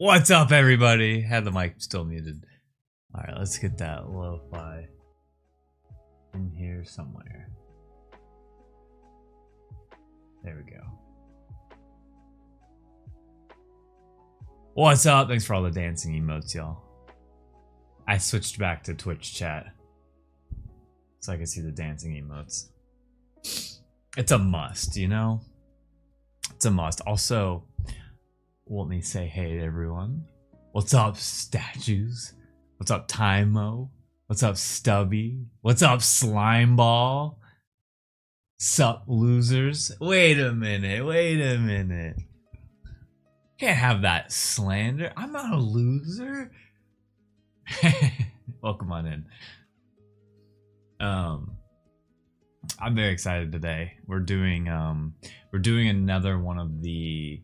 What's up, everybody? Had the mic still muted. All right, let's get that lo-fi in here somewhere. There we go. What's up? Thanks for all the dancing emotes, y'all. I switched back to Twitch chat so I can see the dancing emotes. It's a must, you know? It's a must. Also, let me say hey to everyone. What's up, statues? What's up, Tymo? What's up, Stubby? What's up, Slimeball? Sup, losers? Wait a minute. Can't have that slander. I'm not a loser. Welcome on in. I'm very excited today. We're doing another one of the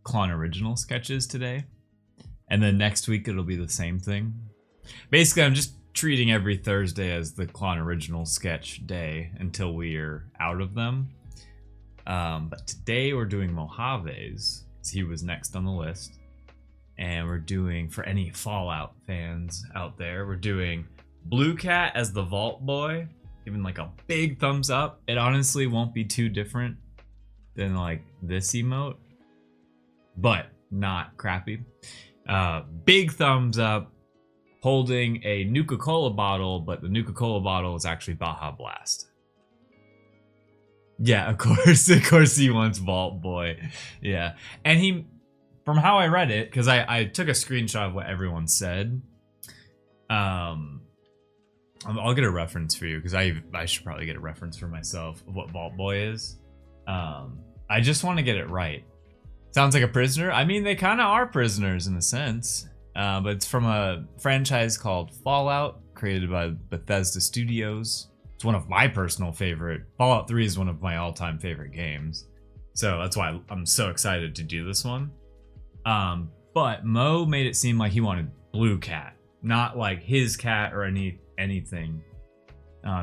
CLON original sketches today, and then next week it'll be the same thing. Basically, I'm just treating every Thursday as the CLON original sketch day until we're out of them. But today we're doing Mojave's. He was next on the list, and we're doing, for any Fallout fans out there, we're doing Blue Cat as the Vault Boy, giving like a big thumbs up. It honestly won't be too different than like this emote, but not crappy. Big thumbs up, holding a Nuka-Cola bottle, but the Nuka-Cola bottle is actually Baja Blast. Yeah, of course he wants Vault Boy. Yeah, and he, from how I read it, because I took a screenshot of what everyone said. I'll get a reference for you, because I should probably get a reference for myself of what Vault Boy is. I just want to get it right. Sounds like a prisoner. I mean, they kind of are prisoners in a sense, but it's from a franchise called Fallout, created by Bethesda Studios. It's one of my personal favorite. Fallout 3 is one of my all-time favorite games, so that's why I'm so excited to do this one. But Mo made it seem like he wanted Blue Cat, not like his cat or anything.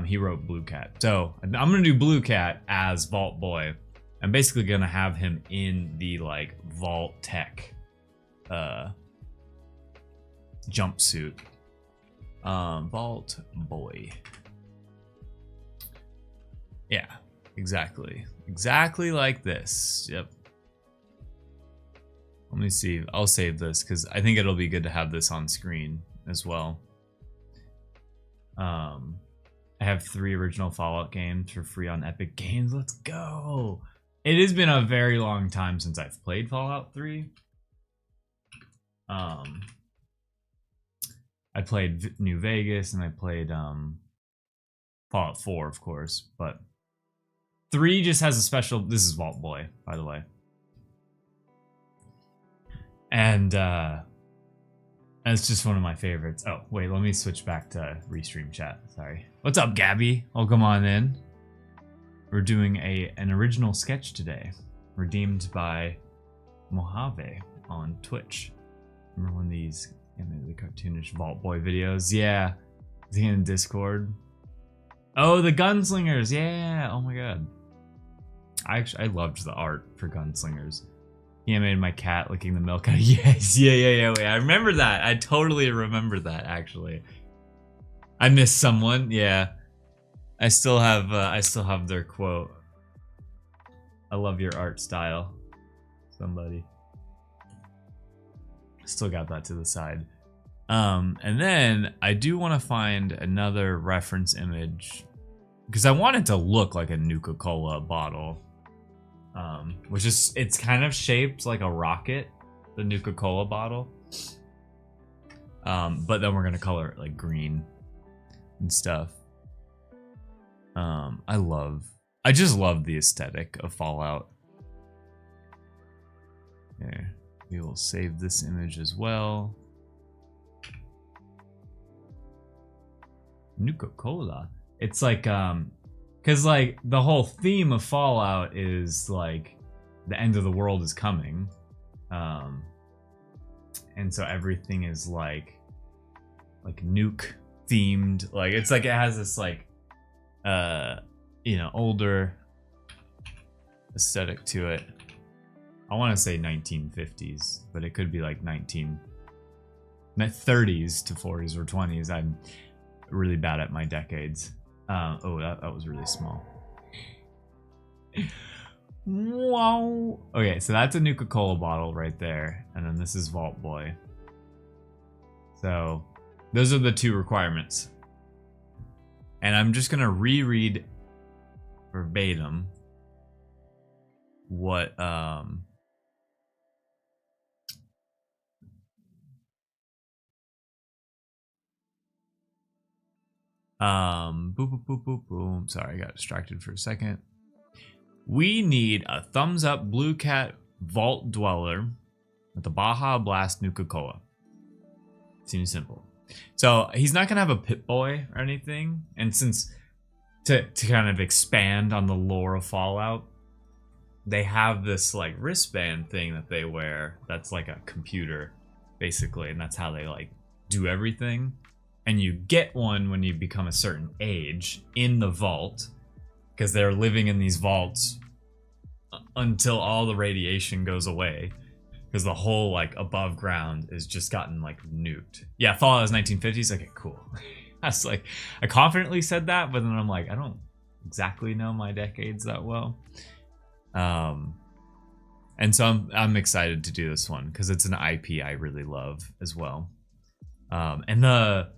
He wrote Blue Cat, so I'm gonna do Blue Cat as Vault Boy. I'm basically gonna have him in the like Vault Tech jumpsuit. Vault Boy. Yeah, exactly like this. Yep. Let me see. I'll save this because I think it'll be good to have this on screen as well. I have 3 original Fallout games for free on Epic Games. Let's go. It has been a very long time since I've played Fallout 3. I played New Vegas and I played Fallout 4, of course, but 3 just has a special. This is Vault Boy, by the way. And it's just one of my favorites. Oh, wait, let me switch back to restream chat. Sorry. What's up, Gabby? Welcome on in. We're doing an original sketch today, redeemed by Mojave on Twitch. Remember when these, the cartoonish Vault Boy videos? Yeah. Is he in Discord? Oh, the Gunslingers. Yeah. Oh my god. I loved the art for Gunslingers. He animated my cat licking the milk out. Yes. Yeah. Wait, I remember that. I totally remember that, actually. I missed someone. Yeah. I still have their quote. I love your art style. Somebody. Still got that to the side. And then I do want to find another reference image because I want it to look like a Nuka-Cola bottle. Which is, it's kind of shaped like a rocket, the Nuka-Cola bottle. But then we're gonna color it like green and stuff. I just love the aesthetic of Fallout. There, we will save this image as well. Nuka-Cola. It's like, cause like the whole theme of Fallout is like the end of the world is coming. And so everything is like nuke themed. Like it's like it has this like older aesthetic to it. I want to say 1950s, but it could be like 1930s to 40s or 20s. I'm really bad at my decades. Oh, that was really small. Wow. Okay, so that's a Nuka-Cola bottle right there, and then this is Vault Boy. So those are the 2 requirements. And I'm just gonna reread verbatim what boom, boom, boom, boom, boom. Sorry, I got distracted for a second. We need a thumbs up Blue Cat Vault Dweller with the Baja Blast Nuka-Cola. Seems simple. So he's not gonna have a Pip-Boy or anything, and since to kind of expand on the lore of Fallout, they have this like wristband thing that they wear that's like a computer, basically, and that's how they like do everything. And you get one when you become a certain age in the vault, because they're living in these vaults until all the radiation goes away, because the whole like above ground is just gotten like nuked. Yeah, Fallout is 1950s. Okay, cool. That's like, I confidently said that, but then I'm like, I don't exactly know my decades that well. And so I'm excited to do this one because it's an IP I really love as well. And the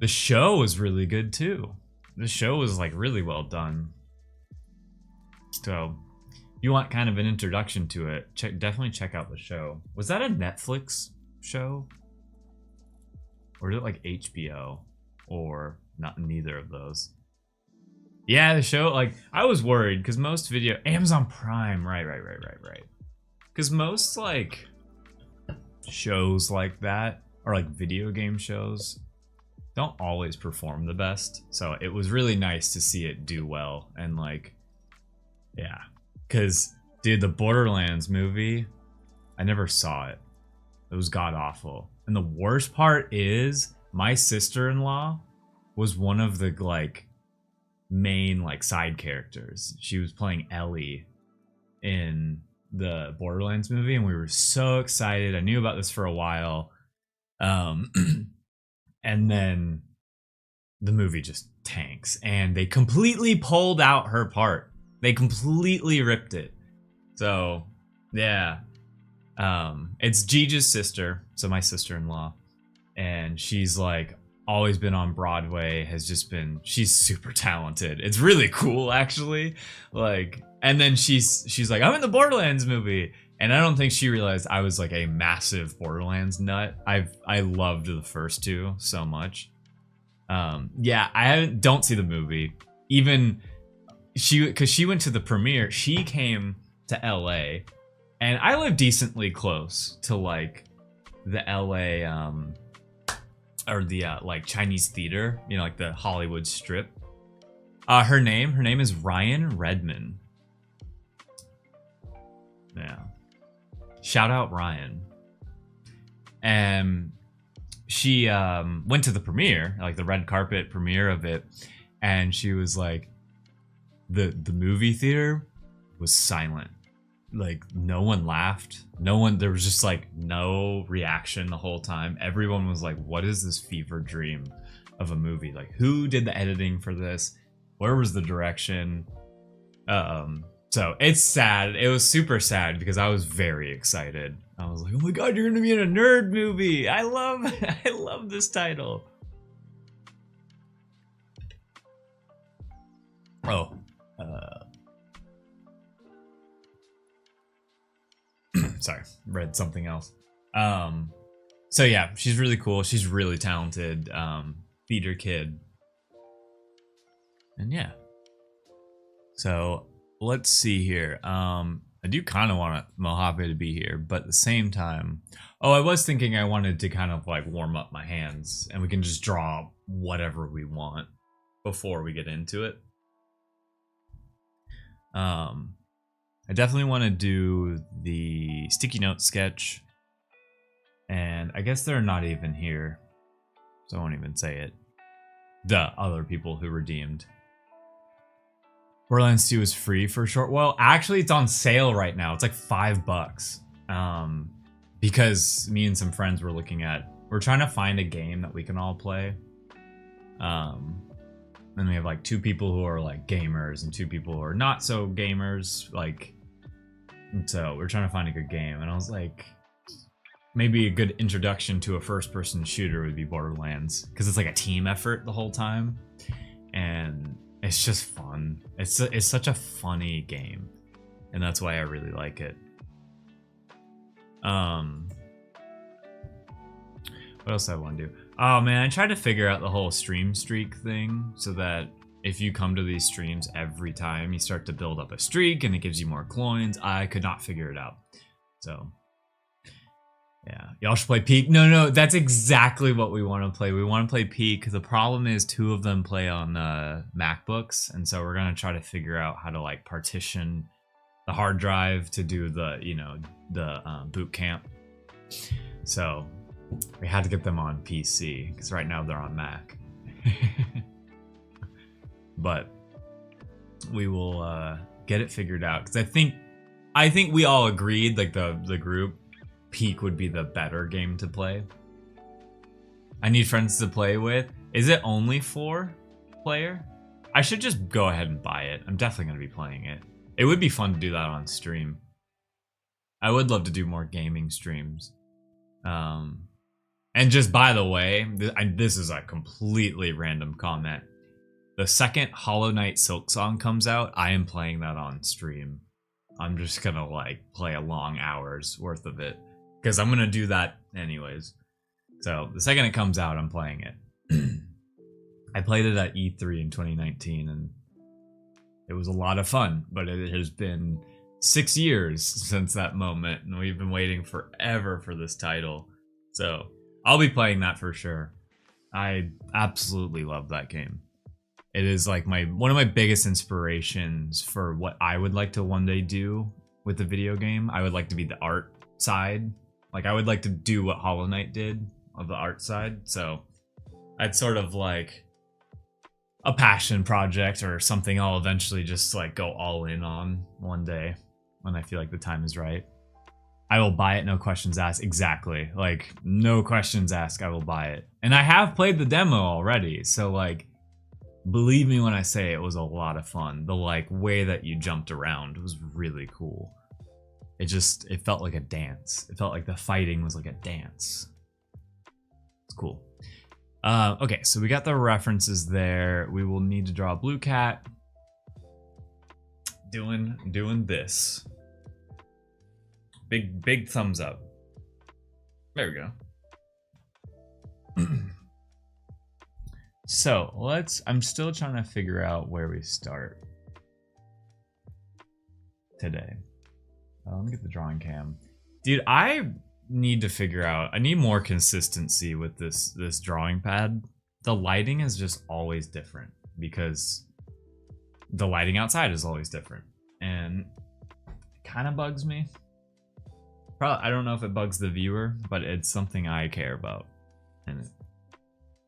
show was really good too. The show was like really well done. So if you want kind of an introduction to it, definitely check out the show. Was that a Netflix show? Or is it like HBO? Or not neither of those? Yeah, the show, like, I was worried because most video, Amazon Prime, right. Because most like shows like that, or like video game shows, don't always perform the best. So it was really nice to see it do well. And like, yeah, because dude, the Borderlands movie, I never saw it. It was god awful. And the worst part is my sister-in-law was one of the like main like side characters. She was playing Ellie in the Borderlands movie, and we were so excited. I knew about this for a while. And then the movie just tanks, and they completely pulled out her part. They completely ripped it. So yeah, it's Gigi's sister, so my sister-in-law, and she's like always been on Broadway, she's super talented. It's really cool actually. Like, and then she's like, I'm in the Borderlands movie. And I don't think she realized I was like a massive Borderlands nut. I loved the first 2 so much. Yeah, don't see the movie. Even because she went to the premiere, she came to LA, and I live decently close to like the LA or the like Chinese theater, you know, like the Hollywood Strip. Her name is Ryan Redman. Yeah. Shout out Ryan. And she went to the premiere, like the red carpet premiere of it, and she was like, the movie theater was silent. Like no one laughed. There was just like no reaction the whole time. Everyone was like, what is this fever dream of a movie? Like, who did the editing for this? Where was the direction? So it's sad. It was super sad because I was very excited. I was like, oh my god, you're gonna be in a nerd movie. I love this title. Oh, sorry, read something else. So yeah, she's really cool. She's really talented. Theater kid. And yeah. So let's see here. I do kind of want Mojave to be here, but at the same time, I was thinking I wanted to kind of like warm up my hands, and we can just draw whatever we want before we get into it. I definitely want to do the sticky note sketch, and I guess they're not even here, so I won't even say it. The other people who redeemed. Borderlands 2 is free for short. Well, actually, it's on sale right now. It's like $5. Because me and some friends were we're trying to find a game that we can all play. And we have like 2 people who are like gamers and 2 people who are not so gamers. Like, and so we're trying to find a good game. And I was like, maybe a good introduction to a first-person shooter would be Borderlands, because it's like a team effort the whole time, and it's just fun. It's such a funny game, and that's why I really like it. What else do I want to do? Oh man, I tried to figure out the whole stream streak thing, so that if you come to these streams every time, you start to build up a streak and it gives you more coins. I could not figure it out. So yeah, y'all should play Peak. No, that's exactly what we want to play. We want to play Peak. The problem is 2 of them play on MacBooks, and so we're gonna try to figure out how to like partition the hard drive to do the boot camp. So we had to get them on PC because right now they're on Mac. But we will get it figured out, because I think we all agreed, like the group, Peak would be the better game to play. I need friends to play with. Is it only 4-player? I should just go ahead and buy it. I'm definitely going to be playing it. It would be fun to do that on stream. I would love to do more gaming streams. And just by the way, this is a completely random comment. The second Hollow Knight Silksong comes out, I am playing that on stream. I'm just gonna like play a long hours worth of it, because I'm gonna do that anyways. So the second it comes out, I'm playing it. I played it at E3 in 2019, and it was a lot of fun, but it has been 6 years since that moment, and we've been waiting forever for this title. So I'll be playing that for sure. I absolutely love that game. It is like one of my biggest inspirations for what I would like to one day do with the video game. I would like to be the art side. Like, I would like to do what Hollow Knight did of the art side. So that's sort of like a passion project, or something I'll eventually just like go all in on one day when I feel like the time is right. I will buy it, no questions asked. Exactly. Like, no questions asked, I will buy it. And I have played the demo already, so like, believe me when I say it was a lot of fun. The like way that you jumped around was really cool. It felt like a dance. It felt like the fighting was like a dance. It's cool. Okay, so we got the references there. We will need to draw a blue cat. Doing this. Big thumbs up. There we go. So I'm still trying to figure out where we start today. Let me get the drawing cam. Dude, I need to figure out, I need more consistency with this drawing pad. The lighting is just always different, because the lighting outside is always different, and it kind of bugs me. Probably, I don't know if it bugs the viewer, but it's something I care about, and it's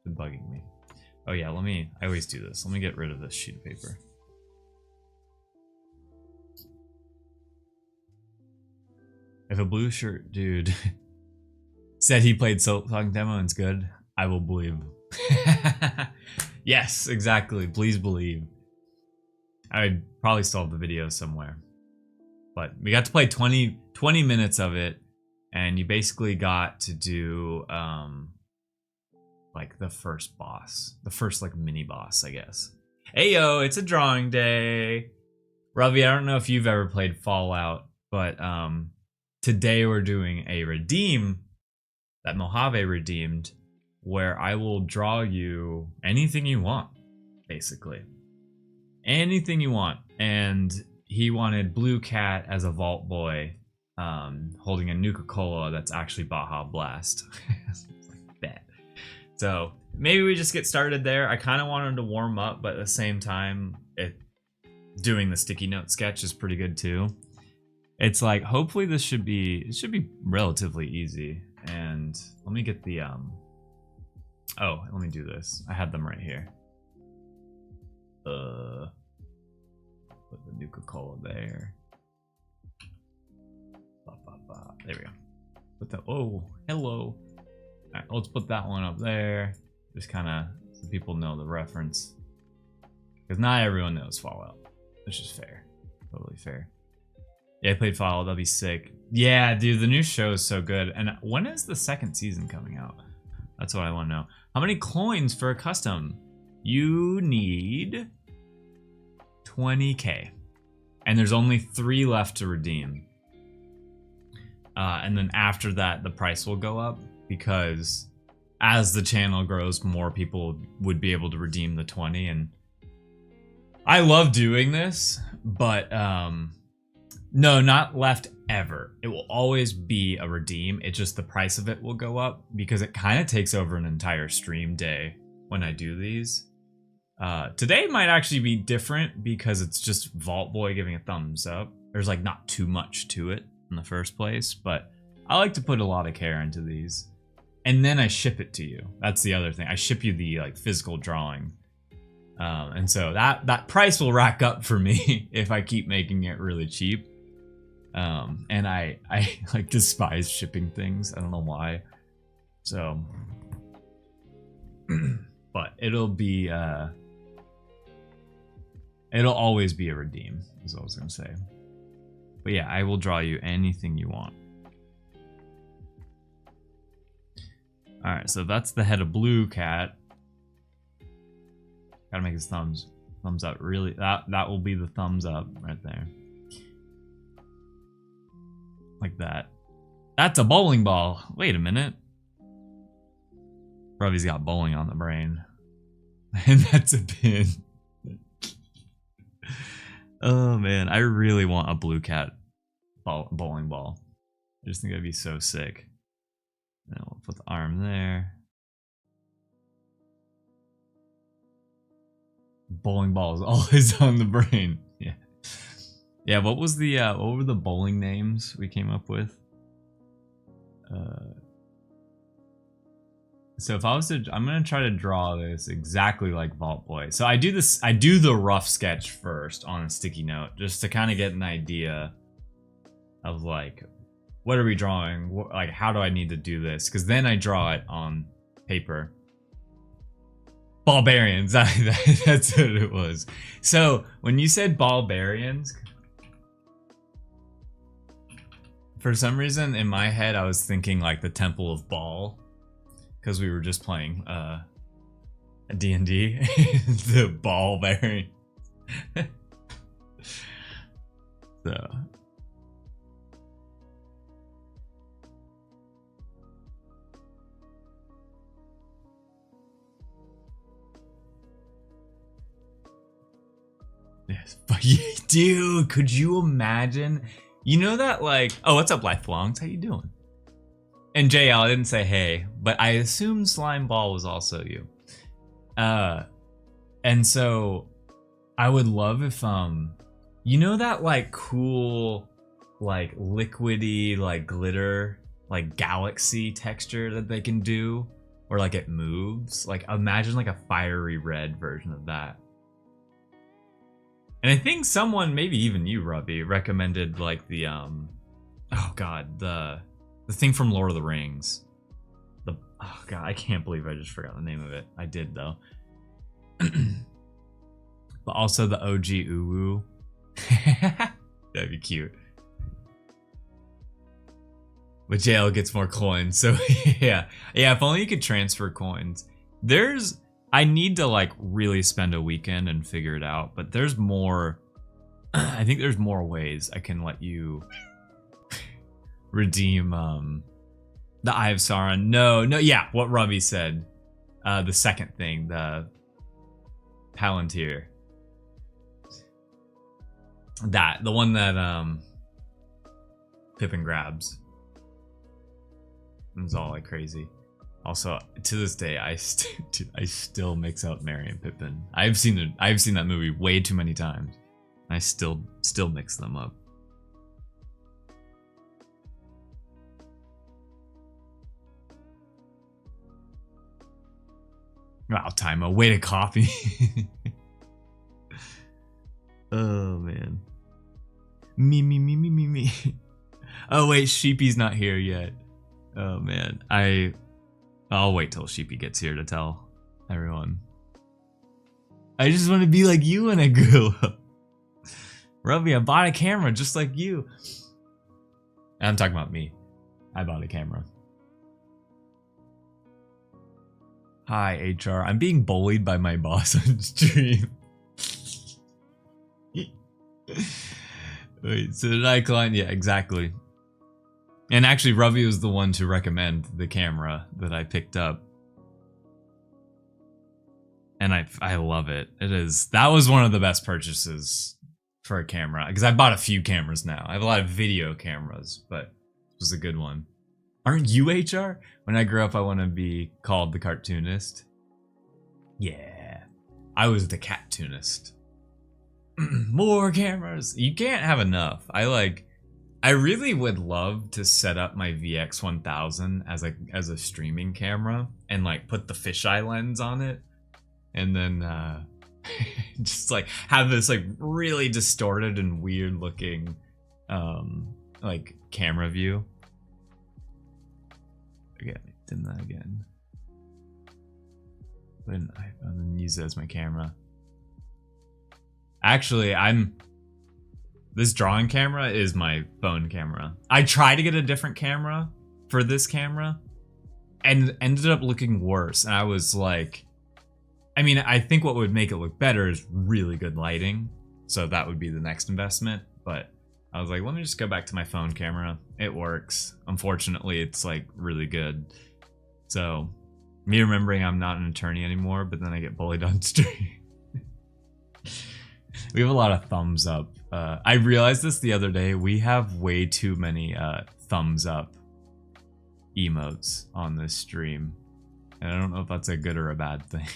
been bugging me. Oh yeah, I always do this. Let me get rid of this sheet of paper. If a blue shirt dude said he played Silksong demo and it's good, I will believe. Yes, exactly. Please believe. I'd probably still have the video somewhere. But we got to play 20 minutes of it, and you basically got to do like the first boss. The first like mini boss, I guess. Hey yo, it's a drawing day. Ravi, I don't know if you've ever played Fallout, but today we're doing a redeem that Mojave redeemed, where I will draw you anything you want, basically. Anything you want. And he wanted Blue Cat as a Vault Boy, holding a Nuka-Cola that's actually Baja Blast. Bet. So maybe we just get started there. I kind of wanted to warm up, but at the same time, doing the sticky note sketch is pretty good too. It's like, hopefully it should be relatively easy. And let me get the oh, let me do this. I had them right here. Put the Nuka-Cola there. There we go. Put that. Oh, hello. All right, let's put that one up there. Just kind of so people know the reference. Because not everyone knows Fallout. Which is fair. Totally fair. Yeah, I played Fallout. That'll be sick. Yeah, dude, the new show is so good. And when is the second season coming out? That's what I want to know. How many coins for a custom? You need 20k. And there's only 3 left to redeem. And then after that, the price will go up. Because as the channel grows, more people would be able to redeem the 20. And I love doing this, but no, not left ever. It will always be a redeem. It's just the price of it will go up because it kind of takes over an entire stream day when I do these. Today might actually be different because it's just Vault Boy giving a thumbs up. There's like not too much to it in the first place, but I like to put a lot of care into these. And then I ship it to you. That's the other thing. I ship you the like physical drawing. And so that price will rack up for me if I keep making it really cheap. And I like despise shipping things. I don't know why. So, but it'll be, it'll always be a redeem is what I was going to say. But yeah, I will draw you anything you want. All right, so that's the head of Blue Cat. Gotta make his thumbs up. Really, that will be the thumbs up right there, like that. That's a bowling ball. Wait a minute, Ravi's got bowling on the brain, and that's a pin. Oh man, I really want a Blue Cat bowling ball. I just think that'd be so sick. And we'll put the arm there. Bowling ball is always on the brain. Yeah. Yeah, what was the what were the bowling names we came up with? So if I was to, I'm gonna try to draw this exactly like Vault Boy. So I do the rough sketch first on a sticky note, just to kind of get an idea of like, what are we drawing? Like, how do I need to do this? Because then I draw it on paper. Barbarians, that's what it was. So when you said barbarians, for some reason in my head I was thinking like the Temple of Baal, because we were just playing a D&D, the barbarian. So. Yes, but yeah, dude, could you imagine? You know that like, oh, what's up, Lifelongs? How you doing? And JL, I didn't say hey, but I assumed Slime Ball was also you. And so I would love if you know that like cool, like liquidy, like glitter, like galaxy texture that they can do, or like it moves. Like imagine like a fiery red version of that. And I think someone, maybe even you, Robbie, recommended like the oh god, the thing from Lord of the Rings. Oh god, I can't believe I just forgot the name of it. I did though. But also the OG Uwu. That'd be cute. But JL gets more coins, so yeah. Yeah, if only you could transfer coins. I need to like really spend a weekend and figure it out, but there's more. I think there's more ways I can let you redeem the Eye of Sauron. No, yeah, what Robbie said. The second thing, the Palantir. The one that Pippin grabs. It's all like crazy. Also, to this day, I still mix up Merry and Pippin. I've seen that movie way too many times. I still mix them up. Wow, Tymo, way to copy. Oh man. Me. Oh wait, Sheepy's not here yet. Oh man, I'll wait till Sheepy gets here to tell everyone. I just want to be like you when I grow up. Ruby, I bought a camera just like you. I'm talking about me. I bought a camera. Hi, HR. I'm being bullied by my boss on stream. Wait, so did I CLON? Yeah, exactly. And actually, Ruby was the one to recommend the camera that I picked up. And I love it. That was one of the best purchases for a camera. Because I bought a few cameras now. I have a lot of video cameras, but it was a good one. Aren't you HR? When I grew up, I want to be called the cartoonist. Yeah. I was the cartoonist. More cameras. You can't have enough. I really would love to set up my VX1000 as a streaming camera and like put the fisheye lens on it. And then just like have this like really distorted and weird looking like camera view. Okay, did that again. Then I'm gonna use it as my camera. Actually, this drawing camera is my phone camera. I tried to get a different camera for this camera and ended up looking worse. And I was like, I mean, I think what would make it look better is really good lighting. So that would be the next investment. But I was like, let me just go back to my phone camera. It works. Unfortunately, it's like really good. So me remembering I'm not an attorney anymore, but then I get bullied on stream. We have a lot of thumbs up. I realized this the other day. We have way too many thumbs up emotes on this stream. And I don't know if that's a good or a bad thing.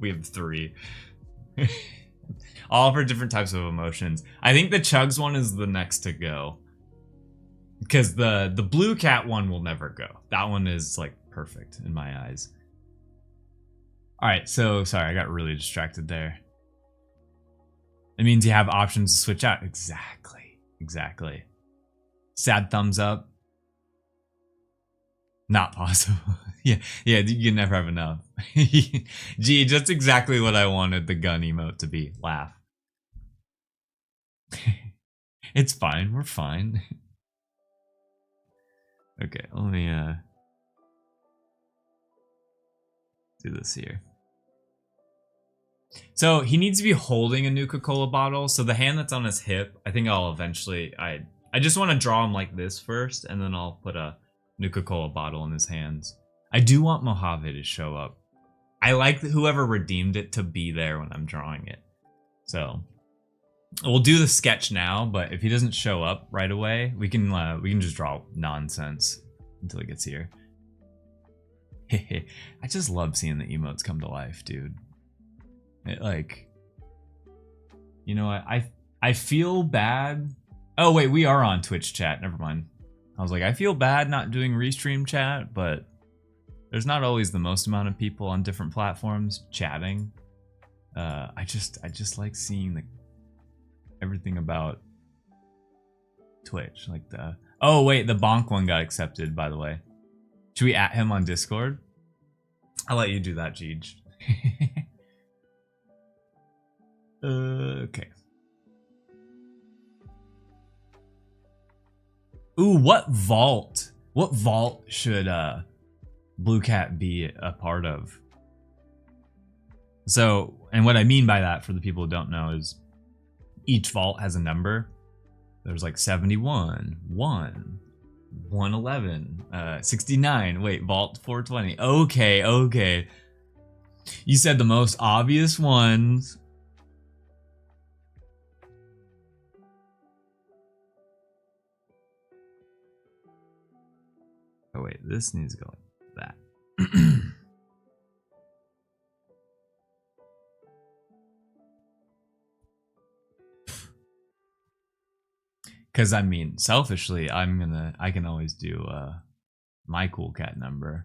We have 3. All for different types of emotions. I think the Chugs one is the next to go. Because the blue cat one will never go. That one is like perfect in my eyes. Alright, so sorry, I got really distracted there. It means you have options to switch out. Exactly. Sad thumbs up. Not possible. yeah, you can never have enough. Gee, just exactly what I wanted the gun emote to be. Laugh. It's fine, we're fine. Okay, let me do this here. So he needs to be holding a Nuka-Cola bottle. So the hand that's on his hip, I think I'll eventually, I just want to draw him like this first, and then I'll put a Nuka-Cola bottle in his hands. I do want Mojave to show up. I like whoever redeemed it to be there when I'm drawing it. So we'll do the sketch now, but if he doesn't show up right away, we can just draw nonsense until he gets here. I just love seeing the emotes come to life, dude. It, like, you know what? I feel bad. Oh wait, we are on Twitch chat. Never mind. I was like, I feel bad not doing restream chat, but there's not always the most amount of people on different platforms chatting. I just like seeing everything about Twitch, like the. Oh wait, the Bonk one got accepted, by the way. Should we at him on Discord? I'll let you do that, Jeej. Okay. Ooh, what vault? What vault should Blue Cat be a part of? So, and what I mean by that for the people who don't know is each vault has a number. There's like 71, 1, 111, 69. Wait, vault 420. Okay. You said the most obvious ones. Oh wait, this needs to go like that. Because I mean, selfishly, I can always do my cool cat number.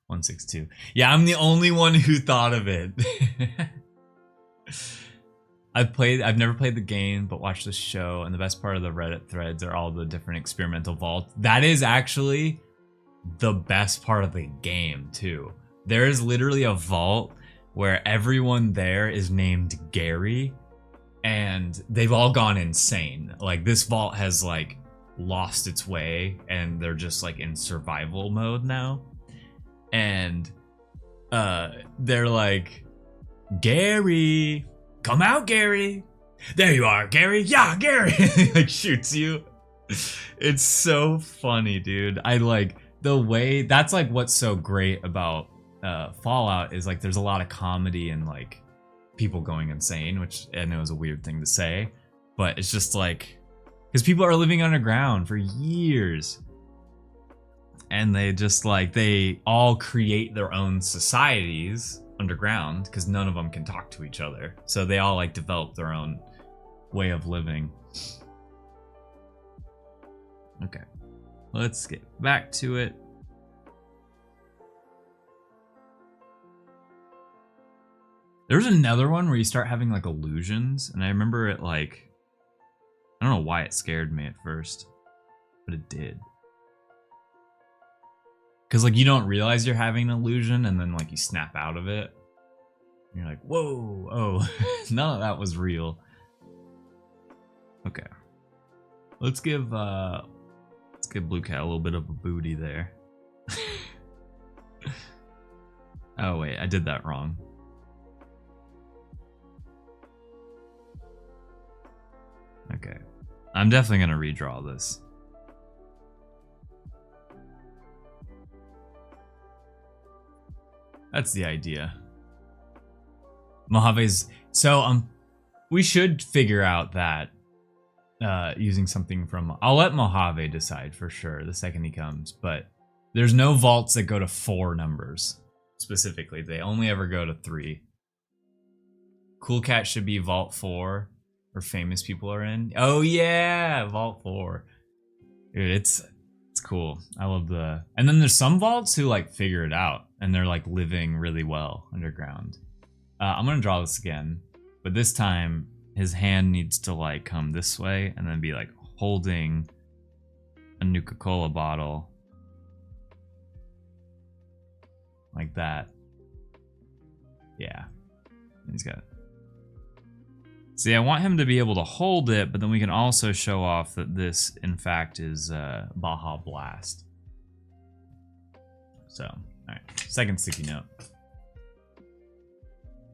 162. Yeah, I'm the only one who thought of it. I've never played the game, but watched the show, and the best part of the Reddit threads are all the different experimental vaults. That is actually the best part of the game, too. There is literally a vault where everyone there is named Gary, and they've all gone insane. Like, this vault has, like, lost its way, and they're just, like, in survival mode now. And, they're like, Gary, come out, Gary. There you are, Gary. Yeah, Gary. He, like, shoots you. It's so funny, dude. I like the way, that's like what's so great about Fallout is like there's a lot of comedy and like people going insane, which I know is a weird thing to say, but it's just like, because people are living underground for years, and they just like, they all create their own societies underground because none of them can talk to each other, so they all like develop their own way of living. Okay, let's get back to it. There's another one where you start having like illusions, and I remember it like, I don't know why it scared me at first, but it did. Because like you don't realize you're having an illusion, and then like you snap out of it. And you're like, whoa, oh, none of that was real. Okay, let's give Blue Cat a little bit of a booty there. Oh wait, I did that wrong. Okay, I'm definitely gonna redraw this. That's the idea. Mojave's, so we should figure out that using something from, I'll let Mojave decide for sure the second he comes, but there's no vaults that go to 4 numbers specifically. They only ever go to 3. Cool Cat should be vault 4, where famous people are in. Oh yeah, vault 4. Dude, it's cool. I love the, and then there's some vaults who like figure it out and they're like living really well underground. I'm gonna draw this again, but this time his hand needs to like come this way and then be like holding a Nuka-Cola bottle like that. Yeah, he's got it. See, I want him to be able to hold it, but then we can also show off that this, in fact, is Baja Blast. So, all right, second sticky note.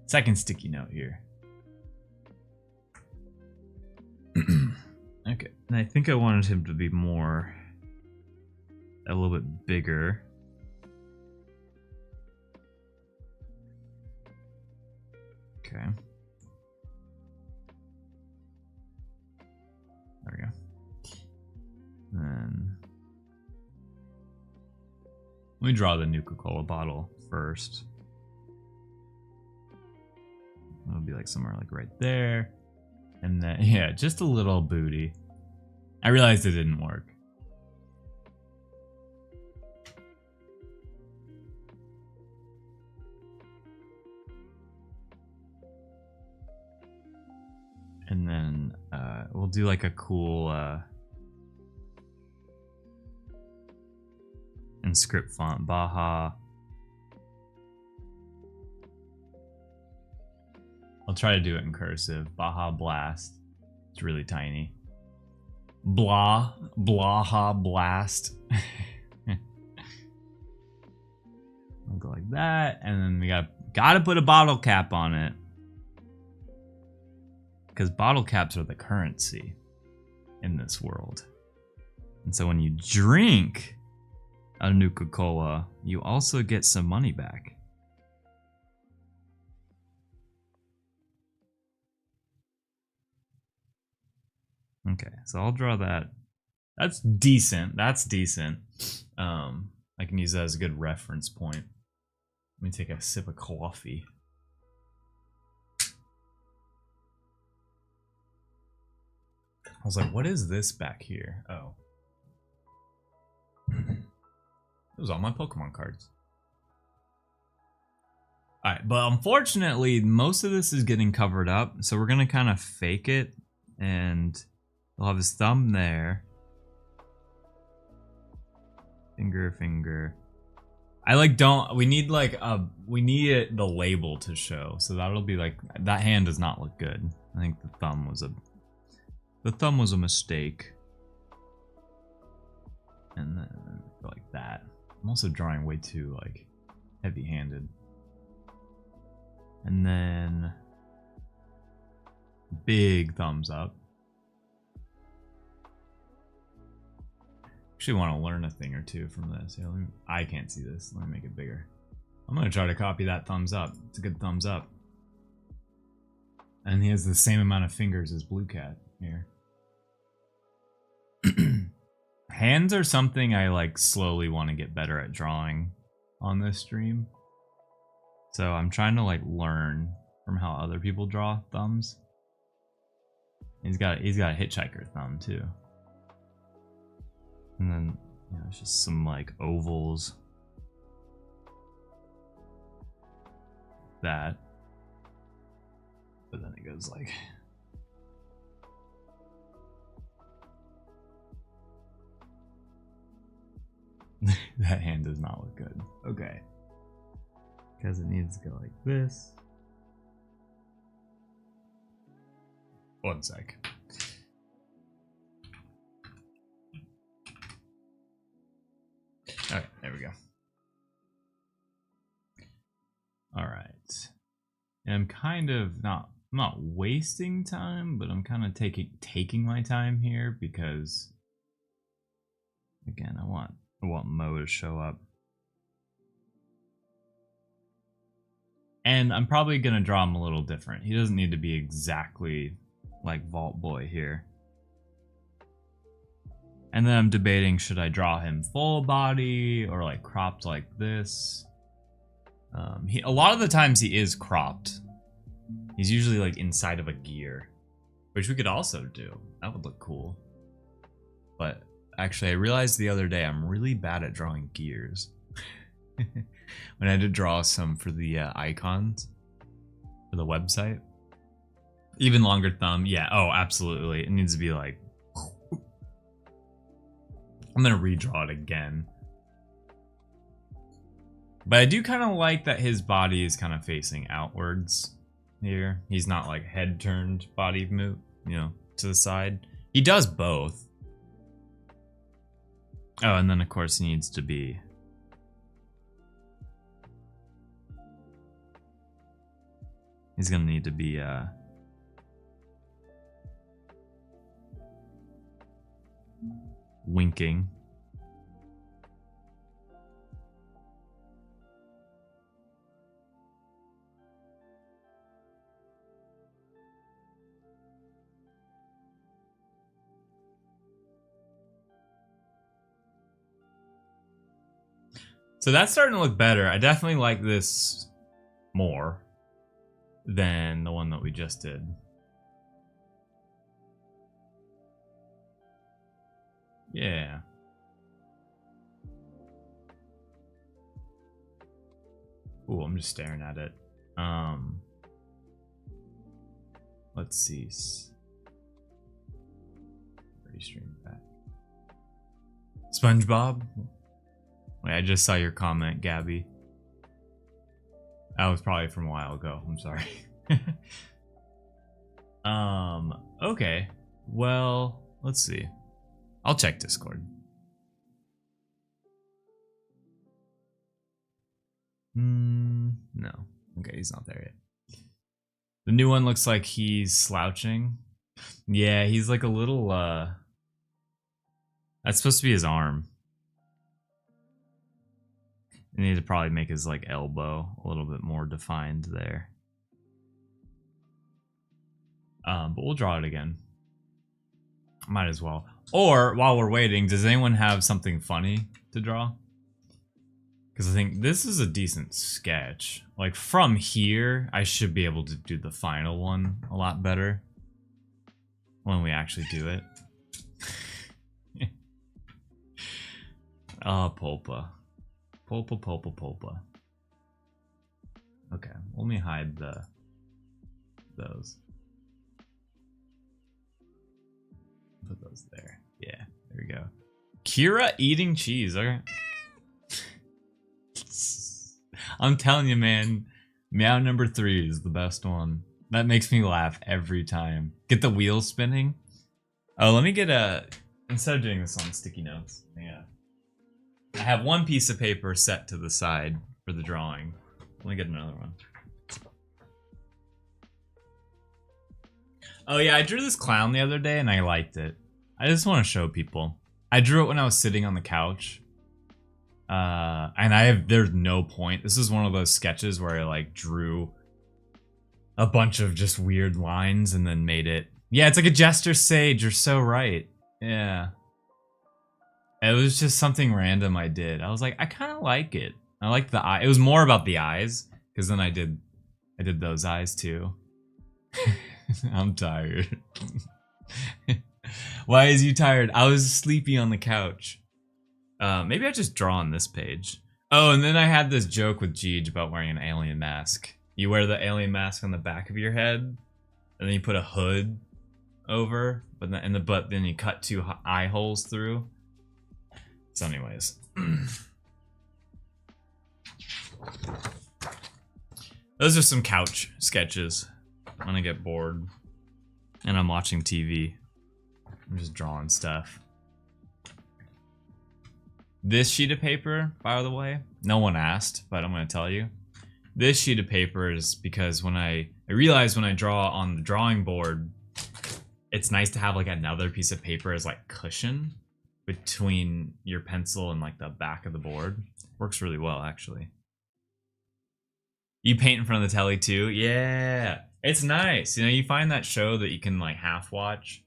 Second sticky note here. Okay, and I think I wanted him to be more, a little bit bigger. Okay. There we go. Then let me draw the Nuka-Cola bottle first. It'll be like somewhere like right there. And then, yeah, just a little booty. I realized it didn't work. And then we'll do like a cool in script font, Baja. I'll try to do it in cursive. Baja Blast. It's really tiny. Baja Blast. I'll go like that, and then we gotta put a bottle cap on it. Because bottle caps are the currency in this world. And so when you drink a Nuka-Cola, you also get some money back. Okay, so I'll draw that. That's decent. That's decent. I can use that as a good reference point. Let me take a sip of coffee. I was like, what is this back here? Oh. It was all my Pokemon cards. Alright, but unfortunately, most of this is getting covered up, so we're gonna kind of fake it, and we'll have his thumb there. Finger. I like don't, we need like we need the label to show, so that'll be like, that hand does not look good. I think the thumb was a mistake. And then like that. I'm also drawing way too like heavy-handed. And then big thumbs up. Actually want to learn a thing or two from this. Here, I can't see this. Let me make it bigger. I'm gonna try to copy that thumbs up. It's a good thumbs up. And he has the same amount of fingers as Blue Cat here. Hands are something I like slowly want to get better at drawing on this stream. So I'm trying to like learn from how other people draw thumbs. He's got a hitchhiker thumb too. And then, you know, it's just some like ovals. That. But then it goes like that hand does not look good. Okay. Because it needs to go like this. One sec. Alright, there we go. Alright. And I'm kind of I'm not wasting time, but I'm kind of taking my time here because again, I want Mo to show up. And I'm probably gonna draw him a little different. He doesn't need to be exactly like Vault Boy here. And then I'm debating, should I draw him full body or like cropped like this? A lot of the times he is cropped. He's usually like inside of a gear, which we could also do. That would look cool. But actually, I realized the other day I'm really bad at drawing gears. When I had to draw some for the icons for the website. Even longer thumb, yeah, oh, absolutely. It needs to be like... I'm gonna redraw it again. But I do kind of like that his body is kind of facing outwards here. He's not like head turned body move, you know, to the side. He does both. Oh, and then of course he needs to be... He's gonna need to be, winking. So that's starting to look better. I definitely like this more than the one that we just did. Yeah. Ooh, I'm just staring at it. Let's see. Restream back. SpongeBob? Wait, I just saw your comment, Gabby. That was probably from a while ago. I'm sorry. Okay. Well, let's see. I'll check Discord. No. Okay, he's not there yet. The new one looks like he's slouching. Yeah, he's like a little, that's supposed to be his arm. You need to probably make his like elbow a little bit more defined there. But we'll draw it again. Might as well. Or while we're waiting, does anyone have something funny to draw? Because I think this is a decent sketch. Like from here, I should be able to do the final one a lot better when we actually do it. Pulpa. Pulpa. Okay. Let me hide those. Put those there. Yeah, there we go. Kira eating cheese. Okay. I'm telling you, man. Meow number 3 is the best one. That makes me laugh every time. Get the wheels spinning. Oh, let me get a... Instead of doing this on sticky notes. Yeah. I have one piece of paper set to the side for the drawing. Let me get another one. Oh yeah, I drew this clown the other day and I liked it. I just want to show people. I drew it when I was sitting on the couch. And there's no point. This is one of those sketches where I like drew a bunch of just weird lines and then made it. Yeah, it's like a jester sage. You're so right. Yeah. It was just something random I did. I was like, I kind of like it. I like the eye. It was more about the eyes because then I did those eyes too. I'm tired. Why is you tired? I was sleepy on the couch. Maybe I just draw on this page. Oh, and then I had this joke with Jeej about wearing an alien mask. You wear the alien mask on the back of your head, and then you put a hood over, but then you cut 2 eye holes through. So, anyways, those are some couch sketches. When I get bored and I'm watching TV, I'm just drawing stuff. This sheet of paper, by the way, no one asked, but I'm going to tell you. This sheet of paper is because when I realized when I draw on the drawing board, it's nice to have like another piece of paper as like cushion between your pencil and like the back of the board. Works really well, actually. You paint in front of the telly too? Yeah, it's nice. You know, you find that show that you can like half watch.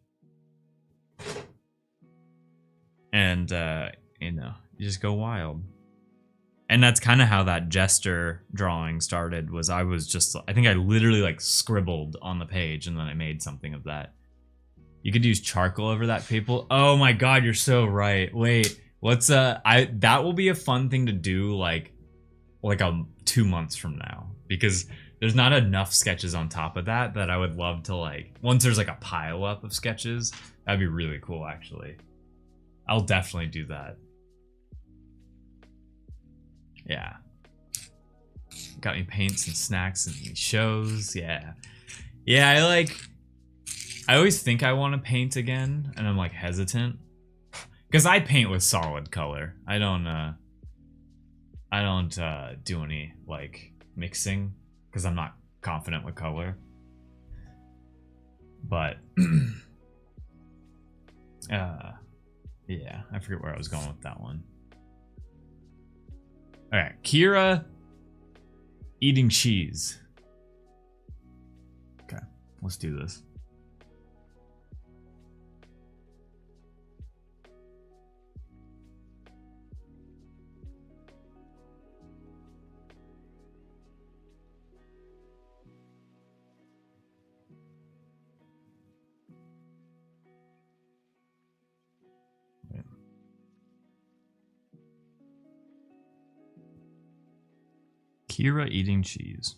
And, you know, you just go wild. And that's kind of how that jester drawing started. Was I think I literally like scribbled on the page and then I made something of that. You could use charcoal over that paper. Oh my god, you're so right. Wait, what's that will be a fun thing to do like 2 months from now, because there's not enough sketches on top of that I would love to like, once there's like a pile up of sketches, that'd be really cool actually. I'll definitely do that. Yeah. Got me paints and snacks and shows. Yeah. Yeah, I always think I want to paint again and I'm like hesitant. Because I paint with solid color. I don't do any like mixing because I'm not confident with color. But yeah, I forget where I was going with that one. Alright, Kira eating cheese. Okay, let's do this. Kira eating cheese.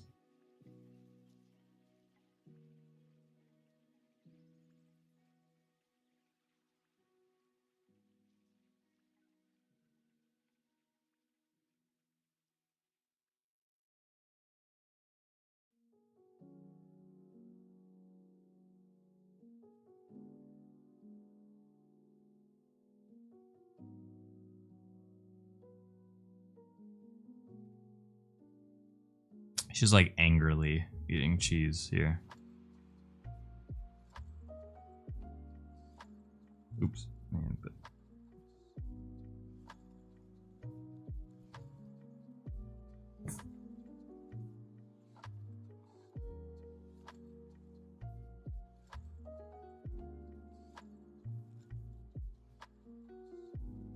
She's like angrily eating cheese here. Oops. Man, but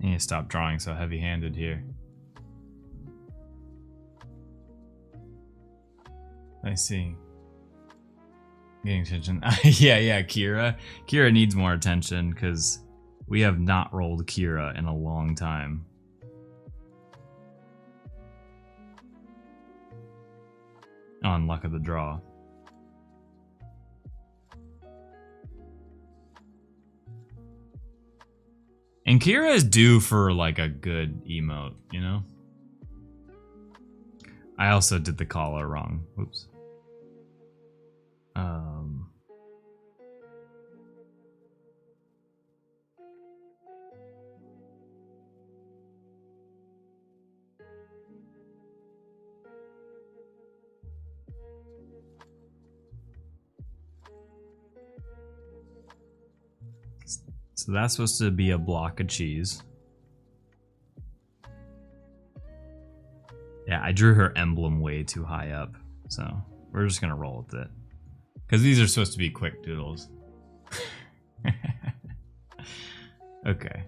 I need to stop drawing so heavy-handed here. I see. Getting attention. Yeah, Kira. Kira needs more attention because we have not rolled Kira in a long time. on luck of the draw. And Kira is due for like a good emote, you know? I also did the collar wrong. Oops. So that's supposed to be a block of cheese. Yeah, I drew her emblem way too high up, so we're just gonna roll with it. Because these are supposed to be quick doodles. Okay.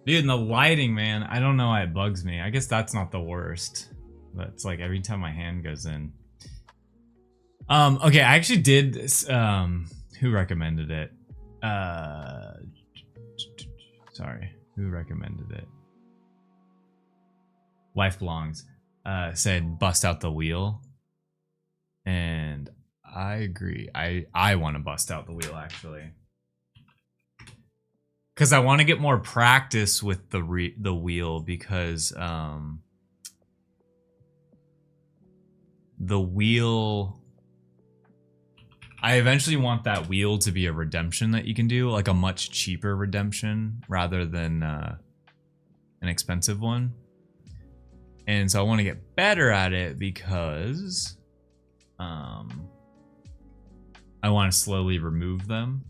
Dude, and the lighting, man, I don't know why it bugs me. I guess that's not the worst. But it's like every time my hand goes in. Okay, I actually did this, who recommended it? Sorry, who recommended it? Life Belongs, said bust out the wheel. And I agree. I want to bust out the wheel, actually. Because I want to get more practice with the wheel, because the wheel, I eventually want that wheel to be a redemption that you can do, like a much cheaper redemption rather than an expensive one. And so I want to get better at it because I want to slowly remove them.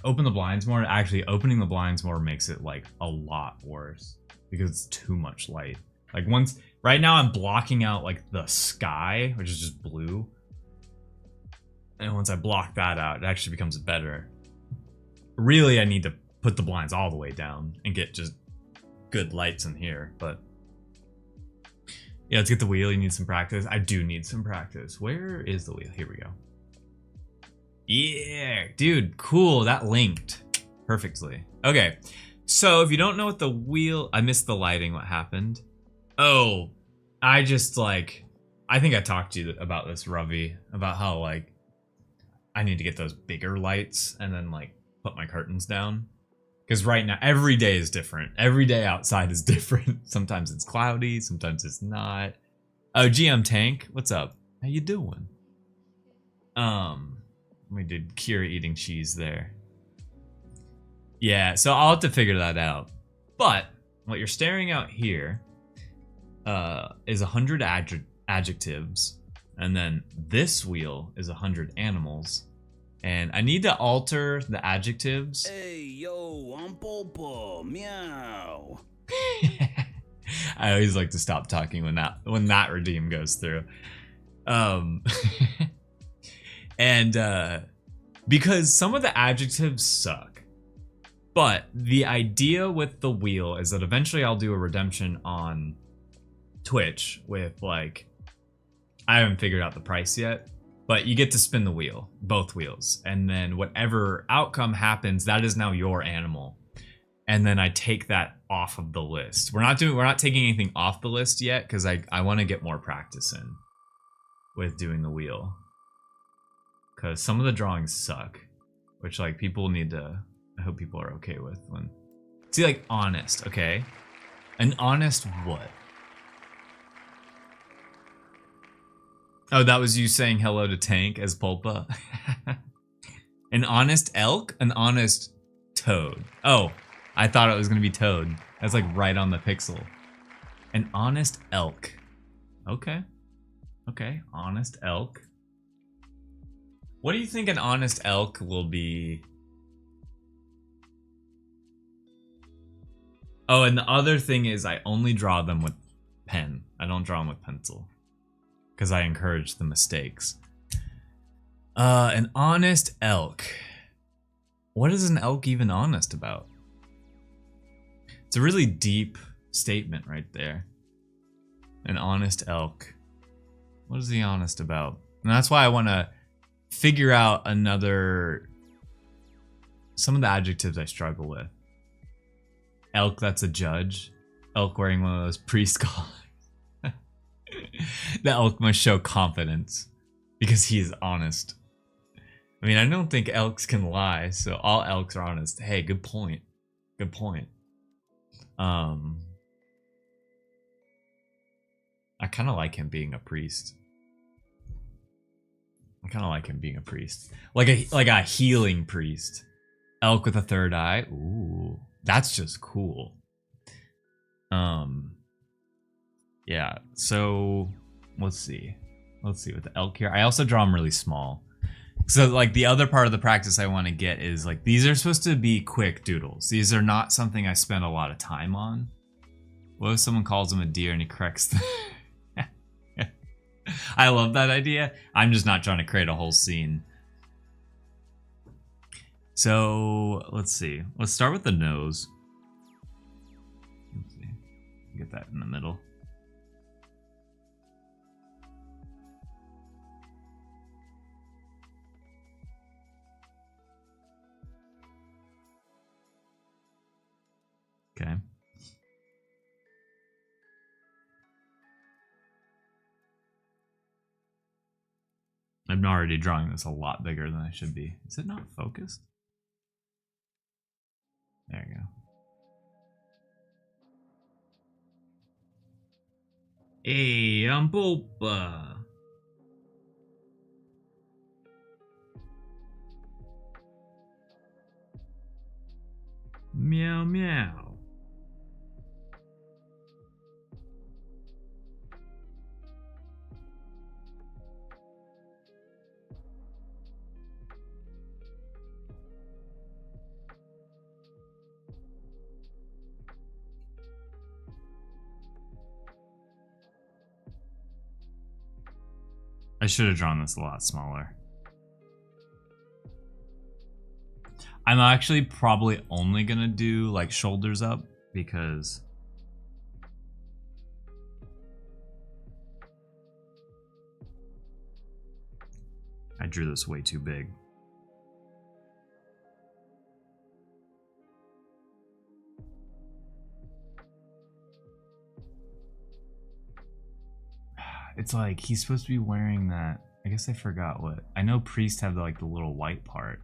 Open the blinds more. Actually, opening the blinds more makes it like a lot worse because it's too much light. Like once, right now I'm blocking out like the sky, which is just blue. And once I block that out, it actually becomes better. Really, I need to put the blinds all the way down and get just good lights in here. But yeah, let's get the wheel. You need some practice. I do need some practice. Where is the wheel? Here we go. Yeah, dude, cool. That linked perfectly. Okay, so if you don't know what the wheel, I missed the lighting. What happened? Oh, I just like, I think I talked to you about this, Ravi, about how like I need to get those bigger lights and then like put my curtains down. Because right now, every day is different. Every day outside is different. Sometimes it's cloudy, sometimes it's not. Oh, GM Tank, what's up? How you doing? We did Kira eating cheese there. Yeah, so I'll have to figure that out. But what you're staring out here is 100 adjectives, and then this wheel is 100 animals. And I need to alter the adjectives. Hey, yo, I'm Popo, meow. I always like to stop talking when that redeem goes through. And because some of the adjectives suck. But the idea with the wheel is that eventually I'll do a redemption on Twitch with like, I haven't figured out the price yet, but you get to spin the wheel, both wheels. And then whatever outcome happens, that is now your animal. And then I take that off of the list. We're not taking anything off the list yet because I want to get more practice in with doing the wheel. Because some of the drawings suck, which like people need to, I hope people are okay with when, see like honest, okay? An honest what? Oh, that was you saying hello to Tank as Pulpa. An honest elk? An honest toad. Oh, I thought it was gonna be toad. That's like right on the pixel. An honest elk. Okay. Okay, honest elk. What do you think an honest elk will be? Oh, and the other thing is I only draw them with pen. I don't draw them with pencil. Because I encourage the mistakes. An honest elk. What is an elk even honest about? It's a really deep statement right there. An honest elk. What is he honest about? And that's why I want to figure out some of the adjectives I struggle with. Elk that's a judge. Elk wearing one of those priest collars. The elk must show confidence because he is honest. I mean, I don't think elks can lie, so all elks are honest. Hey, good point. Good point. I kind of like him being a priest. I kind of like him being a priest, like a healing priest. Elk with a third eye. Ooh, that's just cool. Yeah. So let's see with the elk here. I also draw them really small. So like the other part of the practice I want to get is like these are supposed to be quick doodles. These are not something I spend a lot of time on. What if someone calls him a deer and he corrects the I love that idea. I'm just not trying to create a whole scene. So let's see. Let's start with the nose. Let's see. Get that in the middle. Okay. I'm already drawing this a lot bigger than I should be. Is it not focused? There you go. Hey, I'm Boba. Meow meow. I should have drawn this a lot smaller. I'm actually probably only gonna do like shoulders up because I drew this way too big. It's like he's supposed to be wearing that. I guess I forgot what. I know priests have like the little white part.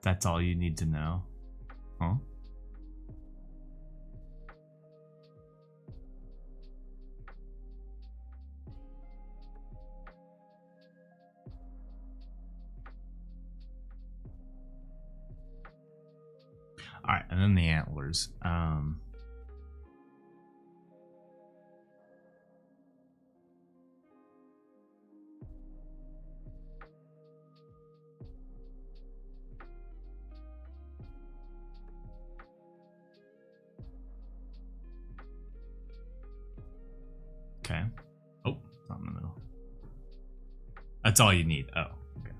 That's all you need to know? Huh? All right, and then the antlers. Okay. Oh, it's not in the middle. That's all you need. Oh, okay.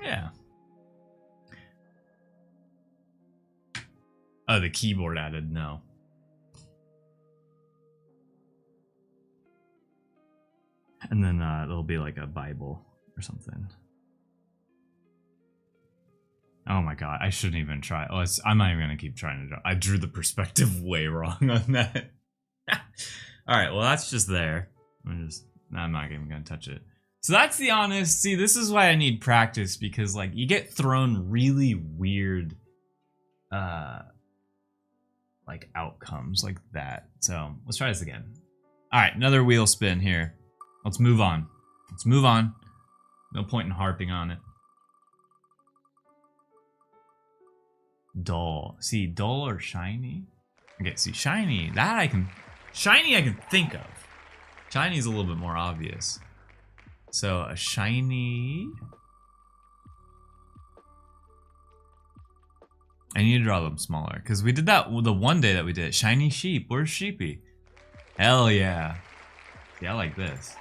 Yeah. Oh, the keyboard added, no. And then there'll be like a Bible or something. Oh my god, I shouldn't even try. Oh, I'm not even gonna keep trying to draw. I drew the perspective way wrong on that. Alright, well that's just there. I'm not even gonna touch it. So that's the honest. See, this is why I need practice, because like you get thrown really weird like outcomes like that. So let's try this again. Alright, another wheel spin here. Let's move on. Let's move on. No point in harping on it. Dull. See, dull or shiny? Okay, see, shiny. That I can... Shiny I can think of. Shiny is a little bit more obvious. So, a shiny... I need to draw them smaller because we did that the one day that we did. Shiny sheep. Where's Sheepy? Hell yeah. Yeah, I like this.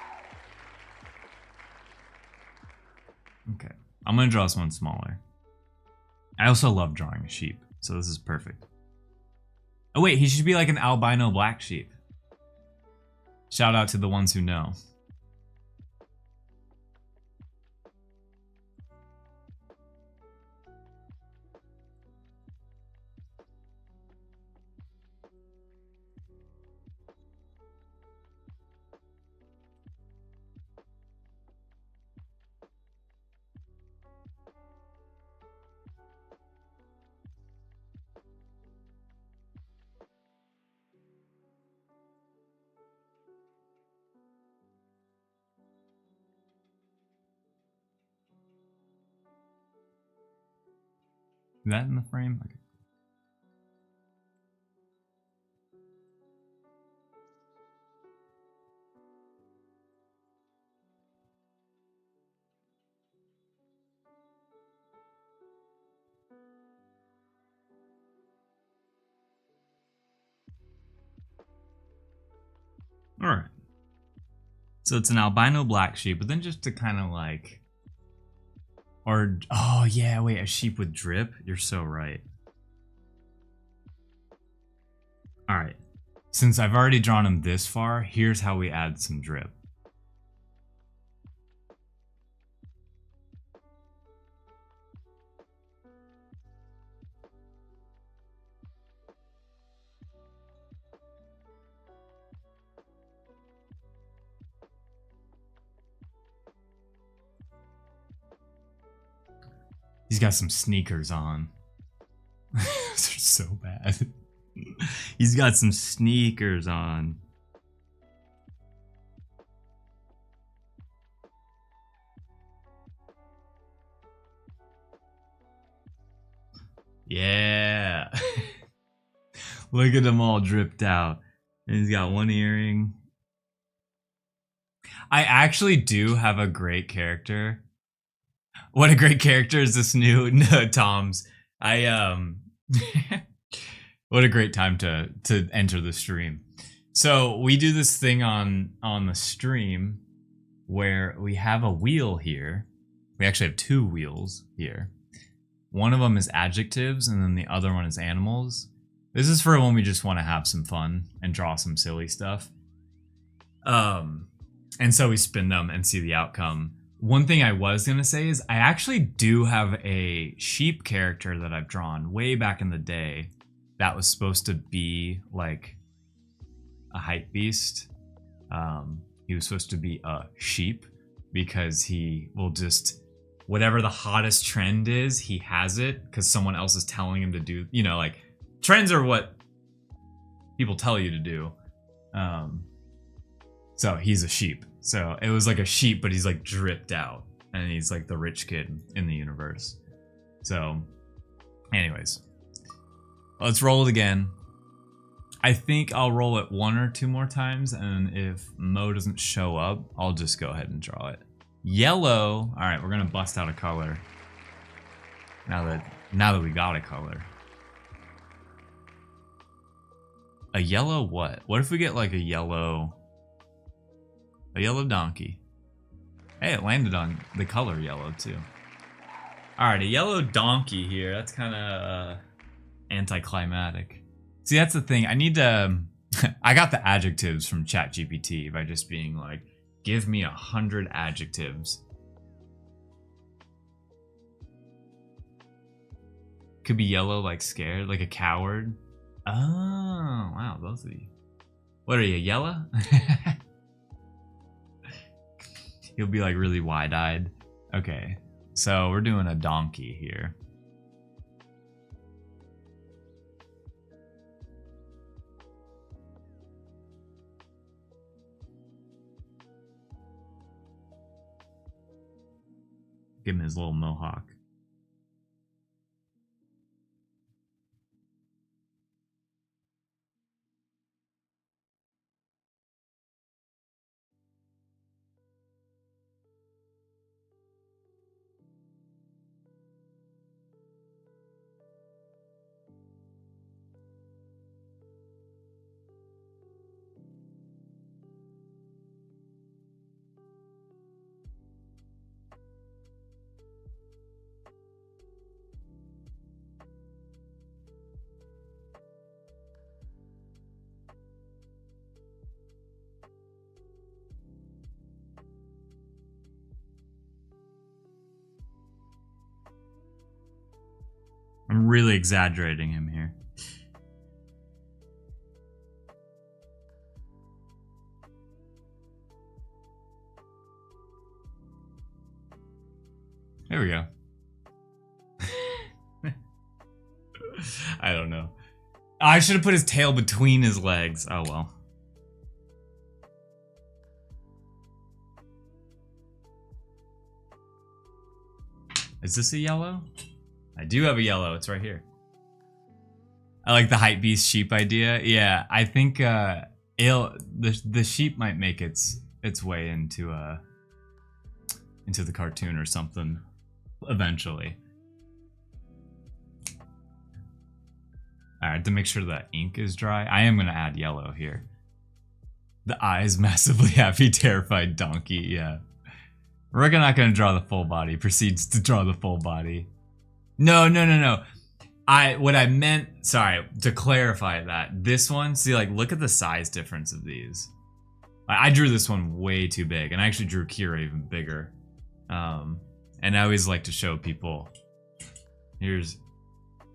Okay. I'm going to draw this one smaller. I also love drawing a sheep, so this is perfect. Oh wait, he should be like an albino black sheep. Shout out to the ones who know. Is that in the frame? Okay. Alright. So it's an albino black sheep, but then just to kind of like... Or, oh yeah, wait, a sheep with drip? You're so right. Alright. Since I've already drawn him this far, here's how we add some drip. He's got some sneakers on. They're so bad. He's got some sneakers on. Yeah. Look at them all dripped out. And he's got one earring. I actually do have a great character. What a great character is this new Tom's. What a great time to enter the stream. So we do this thing on the stream where we have a wheel here. We actually have two wheels here. One of them is adjectives and then the other one is animals. This is for when we just want to have some fun and draw some silly stuff. And so we spin them and see the outcome. One thing I was going to say is I actually do have a sheep character that I've drawn way back in the day that was supposed to be like a hype beast. He was supposed to be a sheep because he will just, whatever the hottest trend is, he has it because someone else is telling him to do, you know, like trends are what people tell you to do. So he's a sheep. So it was like a sheep, but he's like dripped out and he's like the rich kid in the universe. So anyways, let's roll it again. I think I'll roll it one or two more times. And if Mo doesn't show up, I'll just go ahead and draw it. Yellow. All right, we're going to bust out a color. Now that we got a color. A yellow what? What if we get like a yellow donkey? Hey, it landed on the color yellow too. All right, a yellow donkey here. That's kind of anticlimactic. See, that's the thing. I need to. I got the adjectives from ChatGPT by just being like, give me 100 adjectives. Could be yellow, like scared, like a coward. Oh, wow, both of you. What are you, yellow? He'll be like really wide-eyed. Okay, so we're doing a donkey here. Give him his little mohawk. I'm really exaggerating him here. There we go. I don't know. I should have put his tail between his legs. Oh well. Is this a yellow? I do have a yellow. It's right here. I like the hype beast sheep idea. Yeah, I think the sheep might make its way into the cartoon or something eventually. All right, to make sure that ink is dry, I am gonna add yellow here. The eyes massively happy, terrified donkey. Yeah, we're not gonna draw the full body. Proceeds to draw the full body. No. What I meant, sorry, to clarify that, this one, see, like, look at the size difference of these. I drew this one way too big, and I actually drew Kira even bigger. And I always like to show people, here's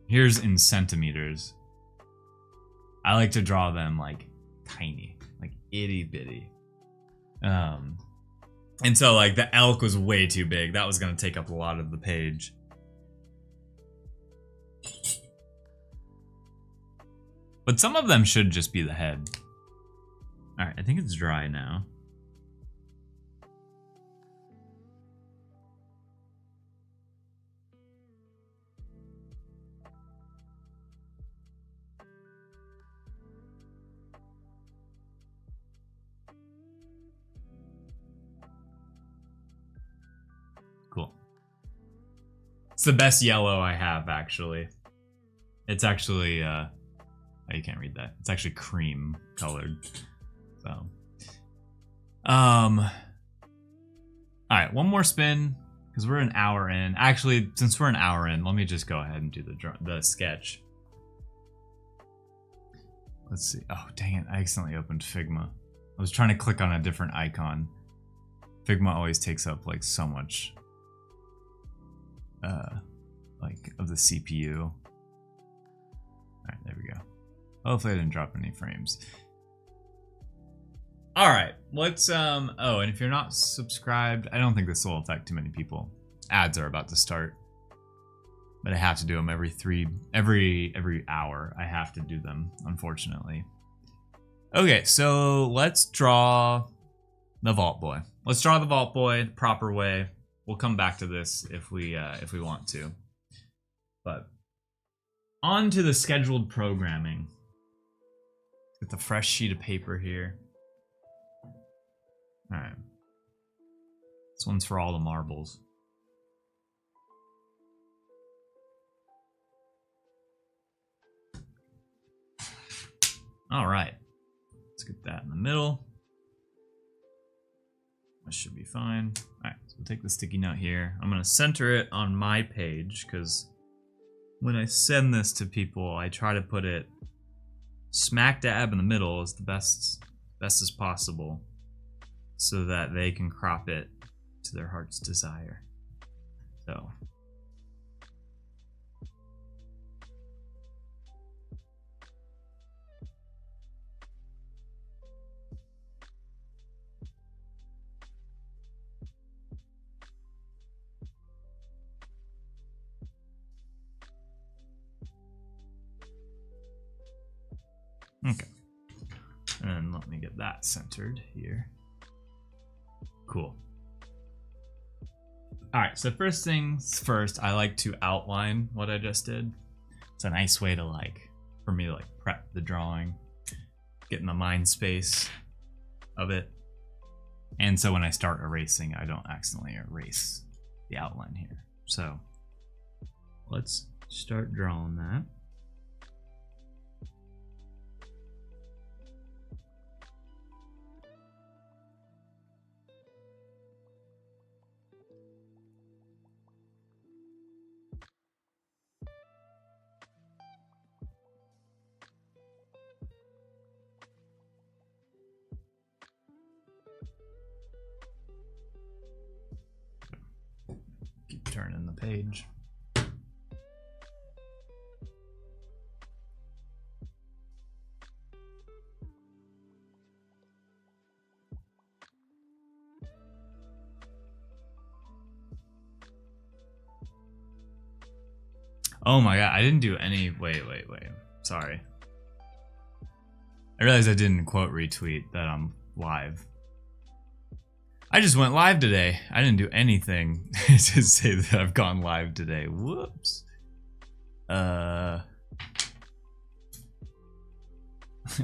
in centimeters. I like to draw them like tiny, like itty bitty. And so like the elk was way too big. That was gonna take up a lot of the page. But some of them should just be the head. All right, I think it's dry now. Cool. It's the best yellow I have, actually. It's actually, oh, you can't read that. It's actually cream colored. So, all right, one more spin because we're an hour in. Actually, since we're an hour in, let me just go ahead and do the sketch. Let's see. Oh, dang it. I accidentally opened Figma. I was trying to click on a different icon. Figma always takes up like so much like of the CPU. All right, there we go. Hopefully I didn't drop any frames. All right, let's oh, and if you're not subscribed, I don't think this will affect too many people. Ads are about to start, but I have to do them every hour. I have to do them, unfortunately. Okay, so let's draw the Vault Boy. Let's draw the Vault Boy the proper way. We'll come back to this if we want to. But on to the scheduled programming. Get the fresh sheet of paper here. All right. This one's for all the marbles. All right. Let's get that in the middle. That should be fine. All right, so we'll take the sticky note here. I'm gonna center it on my page because when I send this to people, I try to put it smack dab in the middle as the best as possible so that they can crop it to their heart's desire. So. Okay, and let me get that centered here. Cool. All right, so first things first, I like to outline what I just did. It's a nice way to for me to prep the drawing, get in the mind space of it. And so when I start erasing, I don't accidentally erase the outline here. So let's start drawing that. Keep turning the page. Oh my god, I didn't do any. Wait. Sorry. I realized I didn't quote retweet that I'm live. I just went live today. I didn't do anything to say that I've gone live today. Whoops. I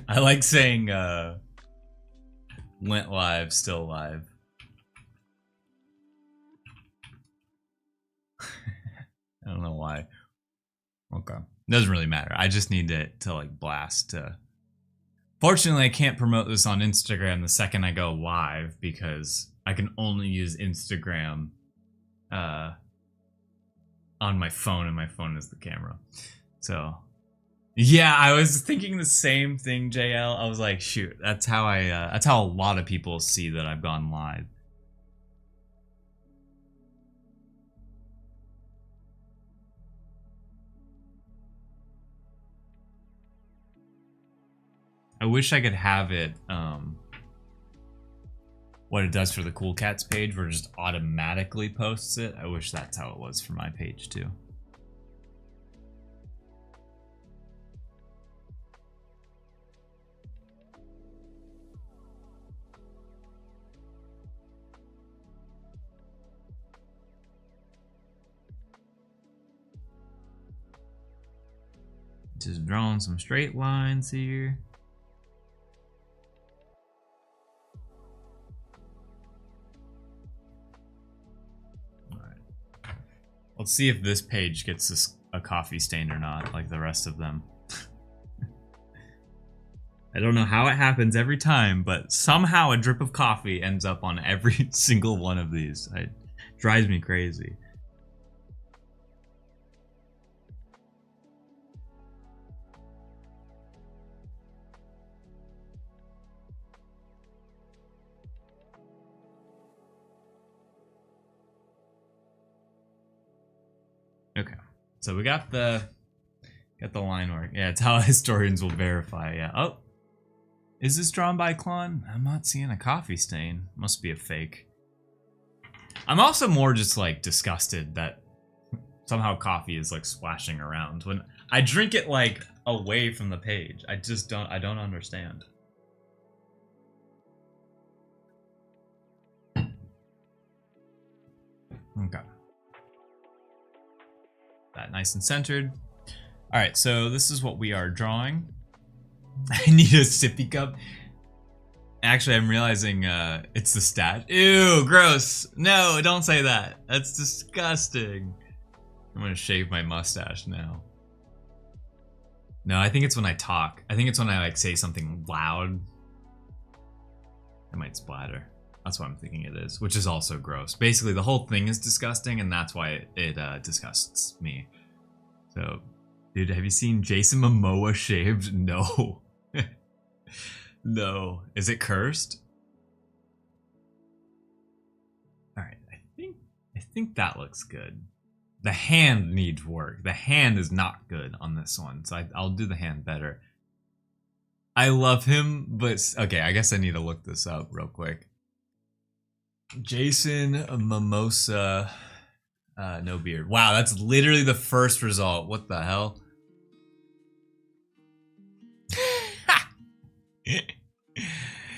like saying went live, still live. I don't know why. Okay. Doesn't really matter. I just need it to like blast. Fortunately, I can't promote this on Instagram the second I go live because I can only use Instagram on my phone, and my phone is the camera. So, yeah, I was thinking the same thing, JL. I was like, shoot, that's how that's how a lot of people see that I've gone live. I wish I could have it, what it does for the Cool Cats page, where it just automatically posts it. I wish that's how it was for my page too. Just drawing some straight lines here. Let's see if this page gets a coffee stain or not, like the rest of them. I don't know how it happens every time, but somehow a drip of coffee ends up on every single one of these. It drives me crazy. Okay, so we got the line work. Yeah, it's how historians will verify. Yeah. Oh, is this drawn by CLON? I'm not seeing a coffee stain. Must be a fake. I'm also more just like disgusted that somehow coffee is like splashing around when I drink it like away from the page. I don't understand. Okay. That nice and centered. All right, so this is what we are drawing. I need a sippy cup. Actually, I'm realizing it's the stat. Ew, gross. No, don't say that. That's disgusting. I'm gonna shave my mustache now. No, I think it's when I talk. I think it's when I like say something loud. It might splatter. That's what I'm thinking it is, which is also gross. Basically, the whole thing is disgusting, and that's why it disgusts me. So, dude, have you seen Jason Momoa shaved? No. No. Is it cursed? Alright, I think that looks good. The hand needs work. The hand is not good on this one, so I'll do the hand better. I love him, but okay, I guess I need to look this up real quick. Jason Mimosa, no beard. Wow, that's literally the first result. What the hell?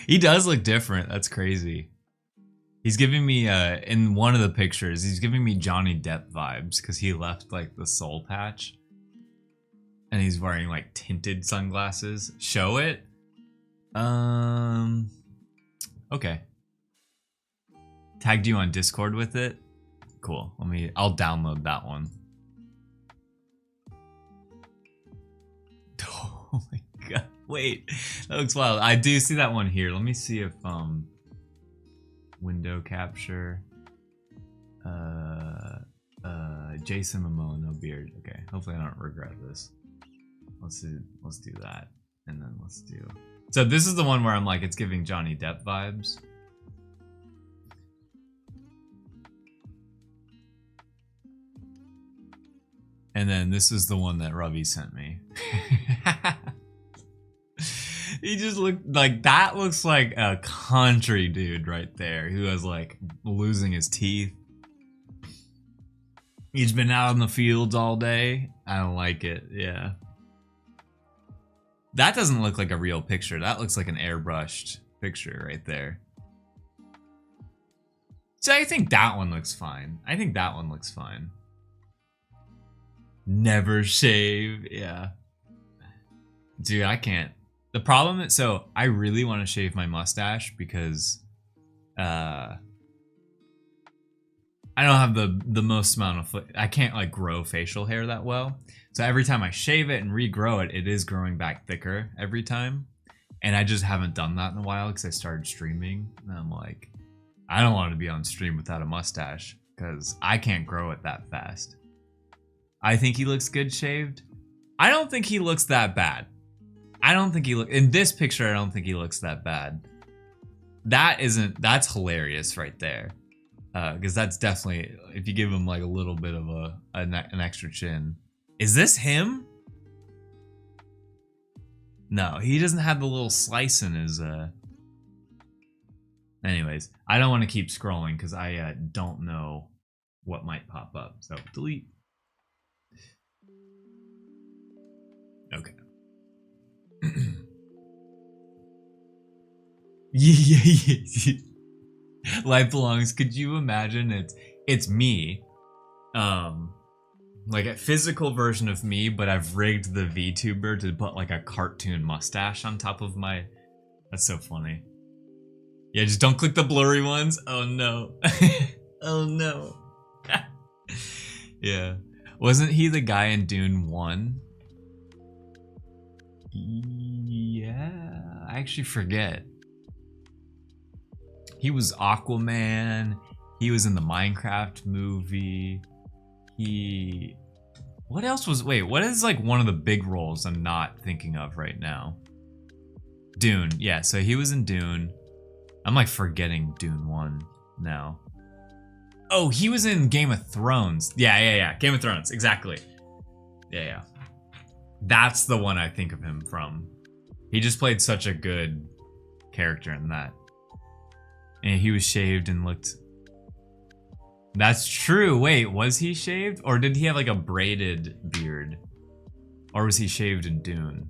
He does look different. That's crazy. He's giving me, in one of the pictures, he's giving me Johnny Depp vibes because he left like the soul patch. And he's wearing like tinted sunglasses. Show it? Okay. Tagged you on Discord with it? Cool. I'll download that one. Oh my god. Wait. That looks wild. I do see that one here. Let me see if window capture. Jason Momoa, no beard. Okay. Hopefully I don't regret this. Let's do that. And then let's do. So this is the one where I'm like, it's giving Johnny Depp vibes. And then this is the one that Ravi sent me. He just looked like, that looks like a country dude right there who was like losing his teeth. He's been out in the fields all day. I don't like it. Yeah. That doesn't look like a real picture. That looks like an airbrushed picture right there. So I think that one looks fine. I think that one looks fine. Never shave. Yeah. Dude, I can't. The problem is, so I really want to shave my mustache because I don't have the most amount of, I can't like grow facial hair that well. So every time I shave it and regrow it, it is growing back thicker every time. And I just haven't done that in a while because I started streaming. And I'm like, I don't want to be on stream without a mustache because I can't grow it that fast. I think he looks good shaved. I don't think he looks that bad. I don't think he look in this picture. I don't think he looks that bad. That's hilarious right there. Because that's definitely, if you give him like a little bit of an extra chin. Is this him? No, he doesn't have the little slice in his, Anyways, I don't want to keep scrolling because I don't know what might pop up. So delete. Okay. Yeah. Life belongs. Could you imagine it's me, like a physical version of me, but I've rigged the VTuber to put like a cartoon mustache on top of my. That's so funny. Yeah, just don't click the blurry ones. Oh no. Oh no. Yeah. Wasn't he the guy in Dune 1? Yeah, I actually forget. He was Aquaman. He was in the Minecraft movie. What else was, wait, what is like one of the big roles I'm not thinking of right now? Dune, yeah, so he was in Dune. I'm like forgetting Dune 1 now. Oh, he was in Game of Thrones. Yeah. Game of Thrones, exactly. Yeah. That's the one I think of him from. He just played such a good character in that. And he was shaved and looked... That's true. Wait, was he shaved? Or did he have like a braided beard? Or was he shaved in Dune?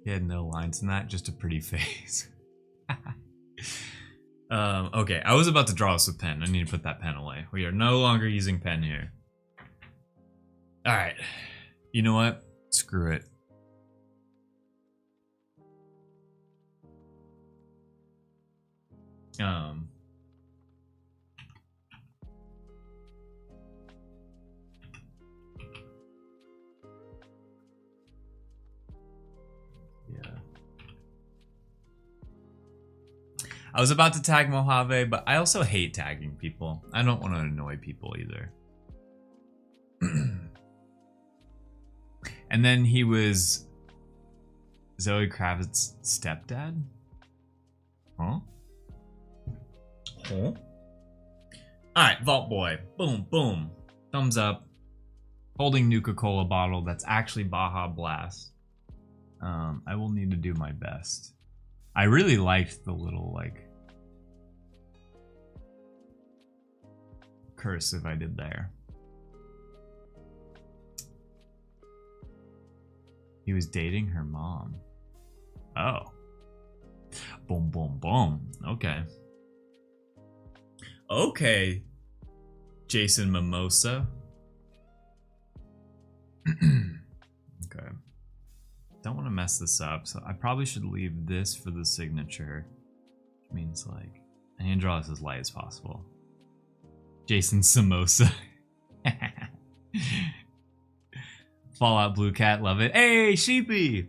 He had no lines in that, just a pretty face. Okay, I was about to draw this with pen. I need to put that pen away. We are no longer using pen here. All right. You know what? Screw it. Yeah. I was about to tag Mojave, but I also hate tagging people. I don't want to annoy people either. And then he was Zoe Kravitz's stepdad? Huh? Huh? Alright, Vault Boy. Boom, boom. Thumbs up. Holding Nuka-Cola bottle that's actually Baja Blast. I will need to do my best. I really liked the little, like, cursive I did there. He was dating her mom. Oh. Boom, boom, boom. Okay. Okay. Jason Mimosa. Okay. Don't want to mess this up, so I probably should leave this for the signature. Which means, like, I need to draw this as light as possible. Jason Samosa. Fallout Blue Cat, love it. Hey, Sheepy!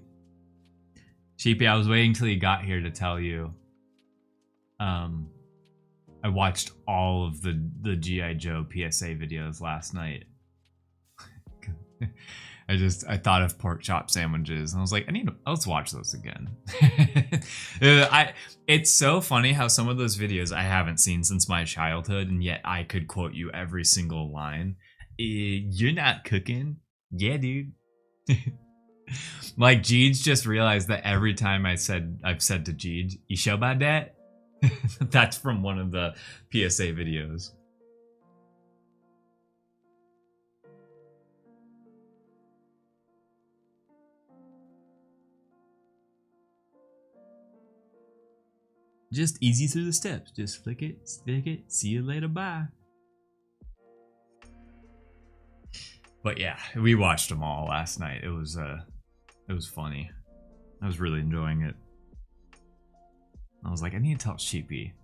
Sheepy, I was waiting till you got here to tell you. I watched all of the G.I. Joe PSA videos last night. I thought of pork chop sandwiches and I was like, let's watch those again. It's so funny how some of those videos I haven't seen since my childhood, and yet I could quote you every single line. You're not cooking. Yeah, dude. Like Jeeds just realized that every time I've said to Jeeds, "You show about that?" That's from one of the PSA videos. Just easy through the steps. Just flick it, stick it, see you later, bye. But yeah, we watched them all last night. It was funny. I was really enjoying it. I was like, I need to tell Sheepy.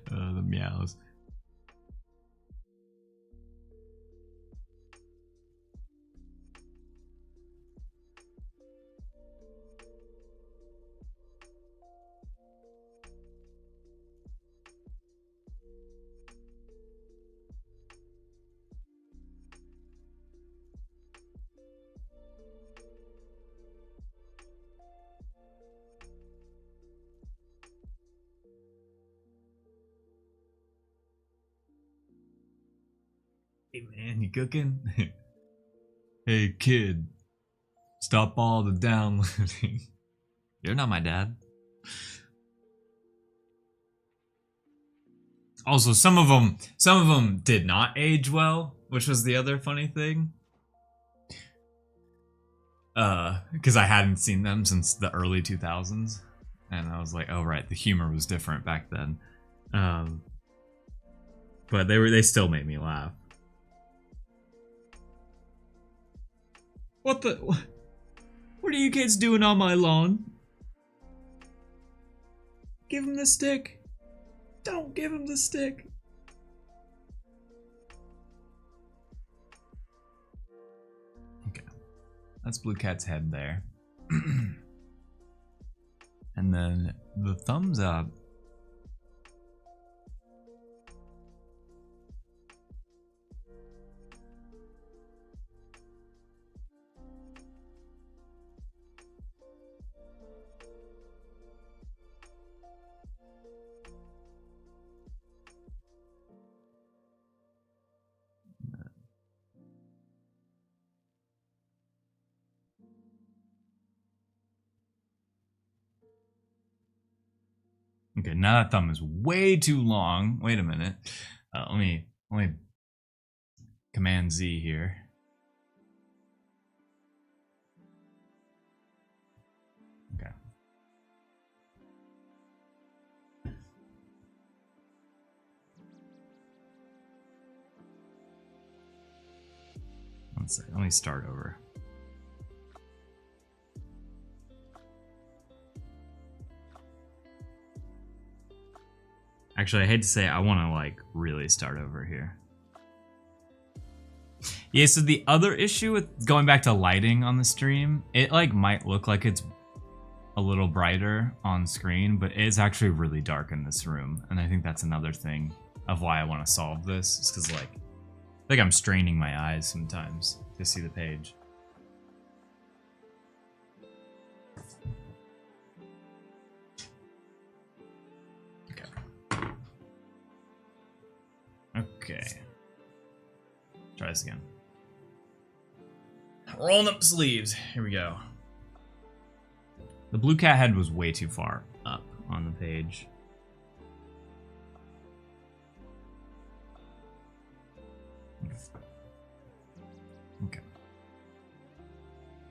The meows. Hey man, you cooking? Hey kid, stop all the downloading. You're not my dad. Also, some of them did not age well, which was the other funny thing. Because I hadn't seen them since the early 2000s, and I was like, oh right, the humor was different back then. But they still made me laugh. What are you kids doing on my lawn? Give him the stick. Don't give him the stick. Okay. That's Blue Cat's head there. And then the thumbs up. Okay, now that thumb is way too long. Wait a minute. Let me Command Z here. Okay. One second. Let me start over. Actually, I hate to say it, I want to like really start over here. Yeah, so the other issue with going back to lighting on the stream, it like might look like it's a little brighter on screen, but it's actually really dark in this room. And I think that's another thing of why I want to solve this, is because like, I think I'm straining my eyes sometimes to see the page. Okay. Try this again. Rolling up sleeves. Here we go. The blue cat head was way too far up on the page. Okay.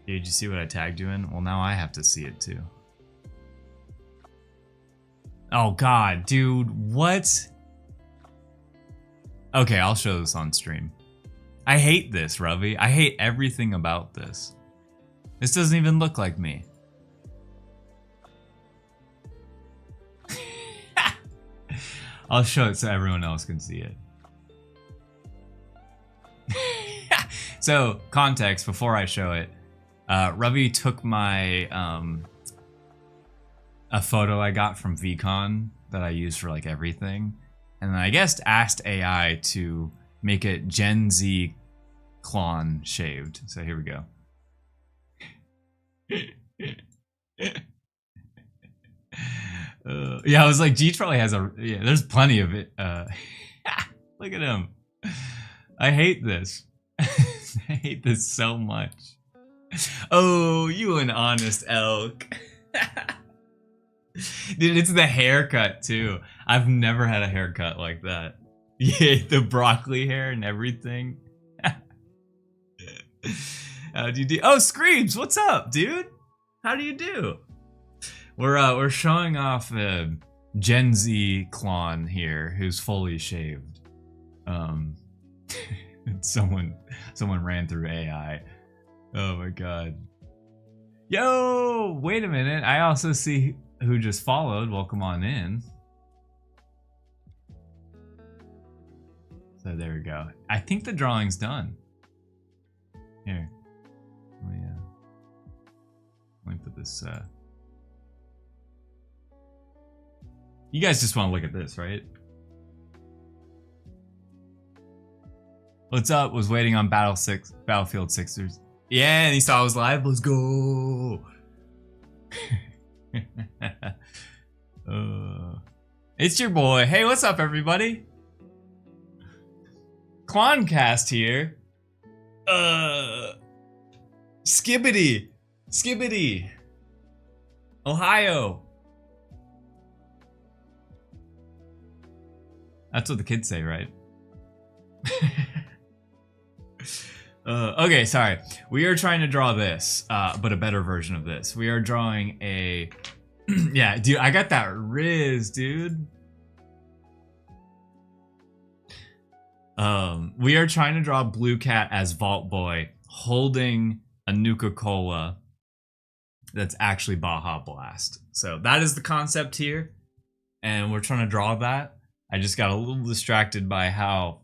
Did you see what I tagged you in? Well, now I have to see it too. Oh god, dude, what? Okay, I'll show this on stream. I hate this, Ravi. I hate everything about this. This doesn't even look like me. I'll show it so everyone else can see it. So, context, before I show it, Ravi took my, a photo I got from VCon that I use for like everything. And then I guess asked AI to make it Gen Z CLON shaved. So here we go. Yeah, I was like, G probably has a. Yeah, there's plenty of it. Look at him. I hate this. I hate this so much. Oh, you an honest elk. Dude, it's the haircut too. I've never had a haircut like that. Yeah, the broccoli hair and everything. How do you do? Oh, Screams, what's up, dude? How do you do? We're showing off Gen Z CLON here, who's fully shaved. Someone ran through AI. Oh my god. Yo, wait a minute. I also see who just followed. Welcome on in. So there we go. I think the drawing's done. Here. Let me put this. You guys just want to look at this, right? What's up? Was waiting on Battlefield Sixers. Yeah, and he saw I was live. Let's go. It's your boy. Hey, what's up, everybody? Cloncast here. Skibbity. Ohio. That's what the kids say, right? Okay, sorry. We are trying to draw this, but a better version of this. We are drawing a... Yeah, dude, I got that Riz, dude. We are trying to draw Blue Cat as Vault Boy holding a Nuka-Cola that's actually Baja Blast. So that is the concept here, and we're trying to draw that. I just got a little distracted by how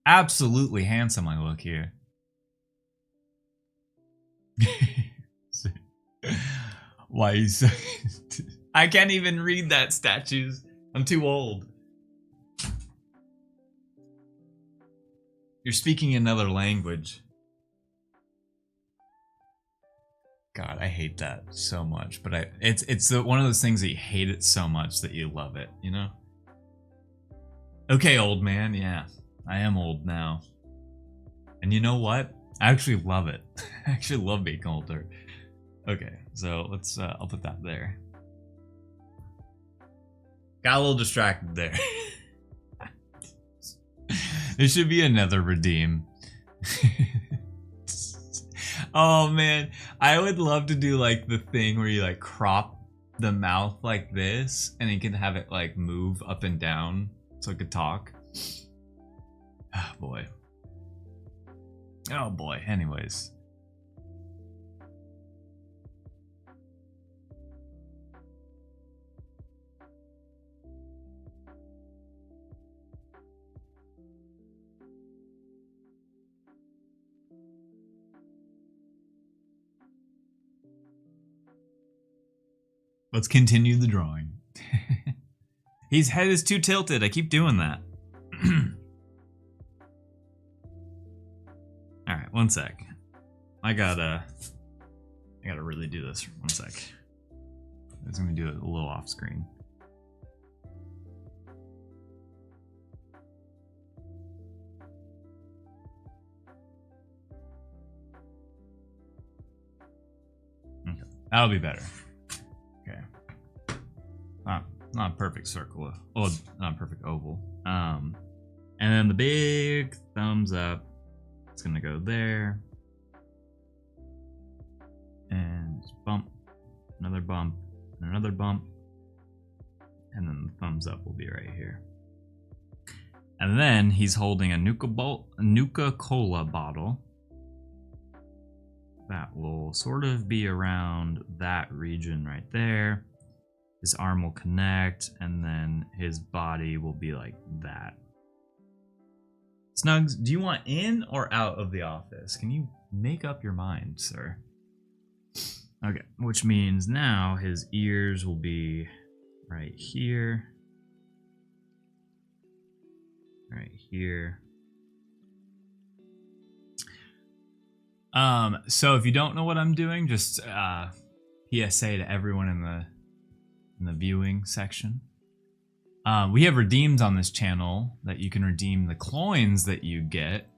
absolutely handsome I look here. Why you so... I can't even read that, statues. I'm too old. You're speaking another language. God, I hate that so much. But it's one of those things that you hate it so much that you love it, you know? Okay, old man, yeah. I am old now. And you know what? I actually love it. I actually love being older. Okay, so let's, I'll put that there. Got a little distracted there. There should be another redeem. Oh man, I would love to do like the thing where you like crop the mouth like this and you can have it like move up and down so it could talk. Oh boy. Oh boy, anyways. Let's continue the drawing. His head is too tilted. I keep doing that. All right, one sec. I gotta really do this. One sec. I was gonna do it a little off screen. Okay, that'll be better. Okay. Not a perfect circle. Oh, not a perfect oval. And then the big thumbs up. It's gonna go there. And bump. Another bump. And another bump. And then the thumbs up will be right here. And then he's holding a Nuka-Cola bottle. That will sort of be around that region right there. His arm will connect, and then his body will be like that. Snugs, do you want in or out of the office? Can you make up your mind, sir? Okay, which means now his ears will be right here. Right here. So if you don't know what I'm doing, just PSA to everyone in the viewing section. We have redeems on this channel that you can redeem the coins that you get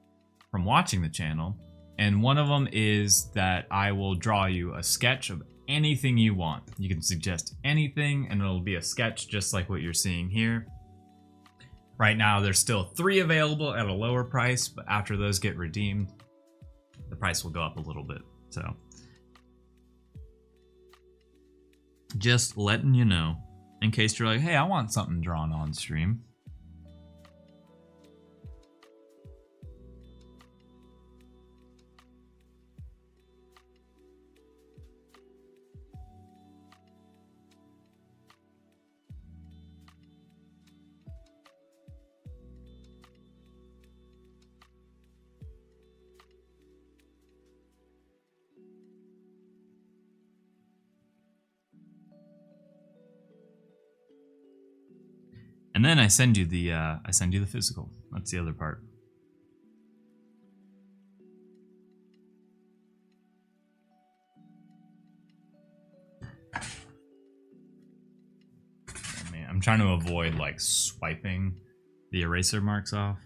from watching the channel. And one of them is that I will draw you a sketch of anything you want. You can suggest anything and it'll be a sketch just like what you're seeing here. Right now there's still 3 available at a lower price, but after those get redeemed, the price will go up a little bit. So just letting you know in case you're like, hey, I want something drawn on stream. And then I send you the physical. That's the other part. Oh, man, I'm trying to avoid like swiping the eraser marks off.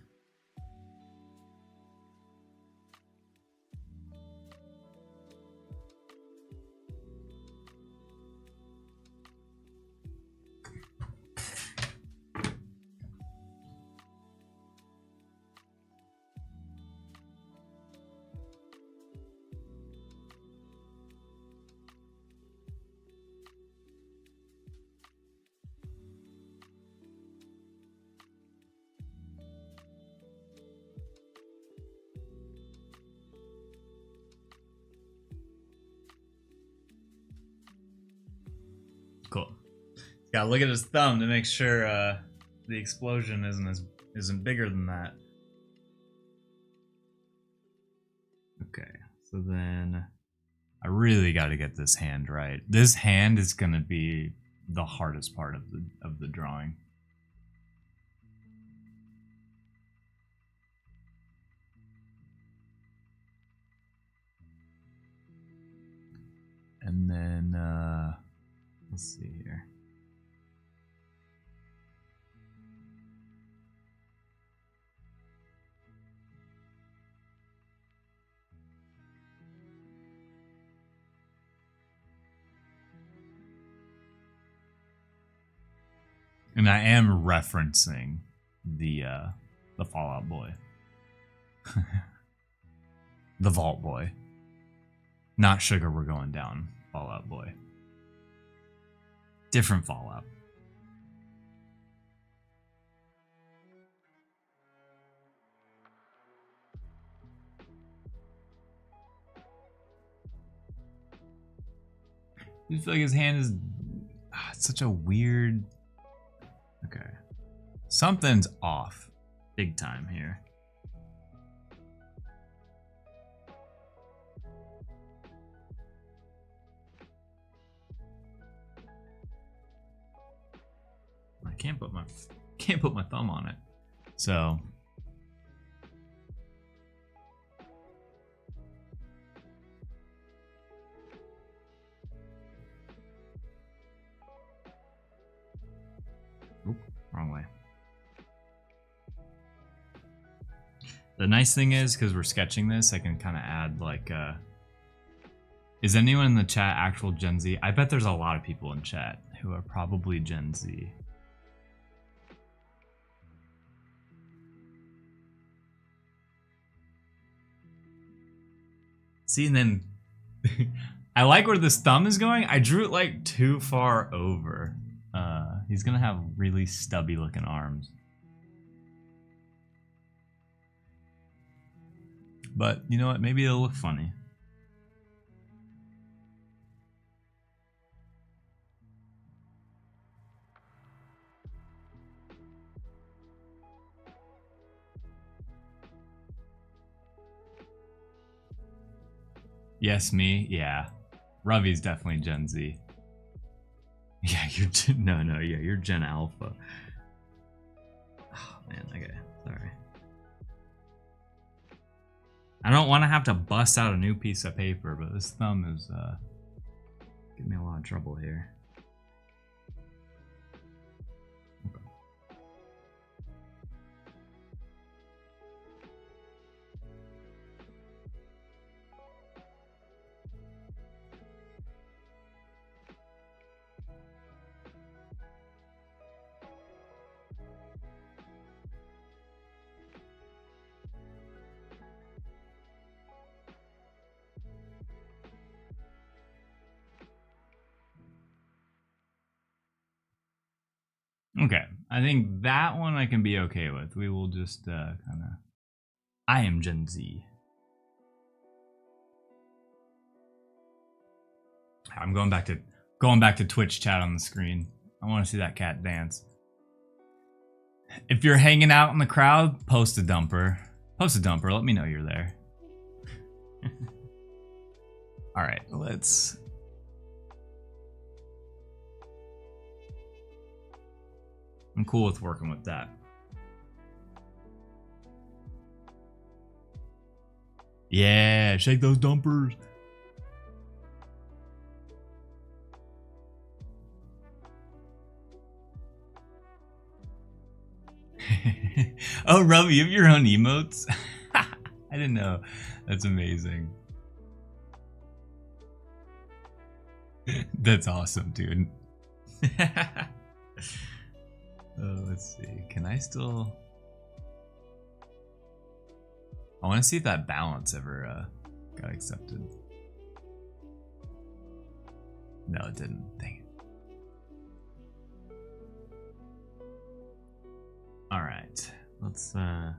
Cool. Gotta look at his thumb to make sure the explosion isn't bigger than that. Okay, so then I really got to get this hand right. This hand is gonna be the hardest part of the drawing. And then let's see here. And I am referencing the Fall Out Boy. The Vault Boy. Not Sugar We're Going Down, Fall Out Boy. Different Fallout. I feel like his hand is it's such a weird. Okay, something's off, big time here. I can't put my thumb on it. So oop, wrong way. The nice thing is, because we're sketching this, I can kind of add like is anyone in the chat actual Gen Z? I bet there's a lot of people in chat who are probably Gen Z. See, and then I like where this thumb is going. I drew it like too far over. He's gonna have really stubby looking arms. But you know what? Maybe it'll look funny. Yes, me. Yeah, Ravi's definitely Gen Z. Yeah, you're yeah, you're Gen Alpha. Oh man, okay, sorry. I don't want to have to bust out a new piece of paper, but this thumb is giving me a lot of trouble here. Okay, I think that one I can be okay with. We will just kind of. I am Gen Z. I'm going back to Twitch chat on the screen. I want to see that cat dance. If you're hanging out in the crowd, post a dumper. Post a dumper. Let me know you're there. All right, let's. I'm cool with working with that. Yeah, shake those dumpers. Oh, Robbie, you have your own emotes? I didn't know. That's amazing. That's awesome, dude. Let's see. Can I still... I want to see if that balance ever got accepted. No, it didn't. Dang it. Alright. Let's now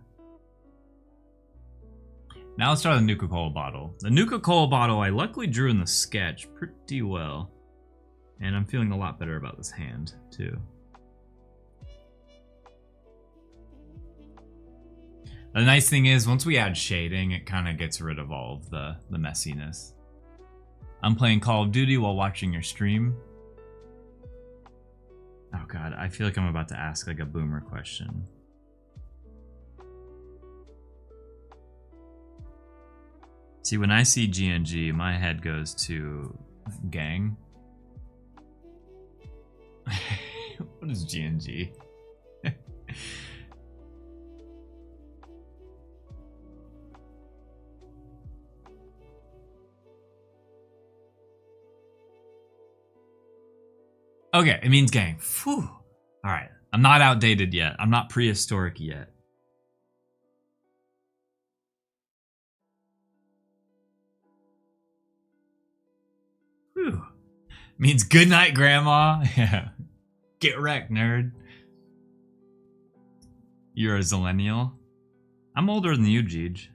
let's try the Nuka-Cola bottle. The Nuka-Cola bottle I luckily drew in the sketch pretty well. And I'm feeling a lot better about this hand, too. The nice thing is, once we add shading, it kind of gets rid of all of the messiness. I'm playing Call of Duty while watching your stream. Oh god, I feel like I'm about to ask like a boomer question. See, when I see GNG, my head goes to gang. What is GNG? Okay, it means gang. Phew. Alright, I'm not outdated yet. I'm not prehistoric yet. Whew. Means good night, Grandma. Yeah. Get wrecked, nerd. You're a zillennial? I'm older than you, Jeej.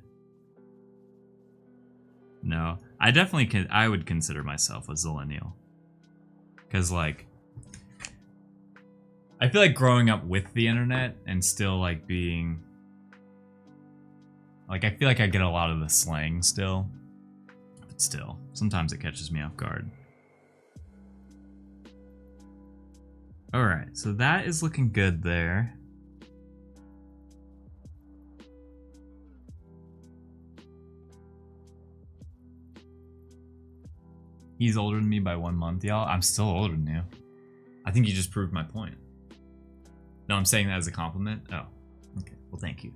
No, I definitely I would consider myself a zillennial. Because, like, I feel like growing up with the internet and still, like, being... Like, I feel like I get a lot of the slang still. But still, sometimes it catches me off guard. Alright, so that is looking good there. He's older than me by 1 month, y'all. I'm still older than you. I think you just proved my point. No, I'm saying that as a compliment. Oh, okay. Well, thank you.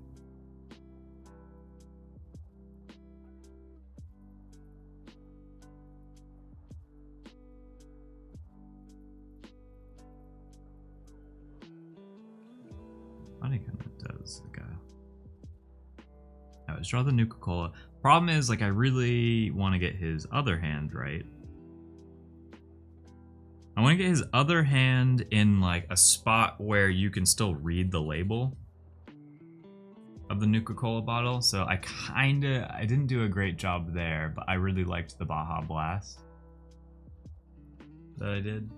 Funny kind of does the guy. I was draw the Nuka-Cola. Problem is, like, I really want to get his other hand right. I want to get his other hand in, like, a spot where you can still read the label of the Nuka-Cola bottle. So I didn't do a great job there, but I really liked the Baja Blast that I did.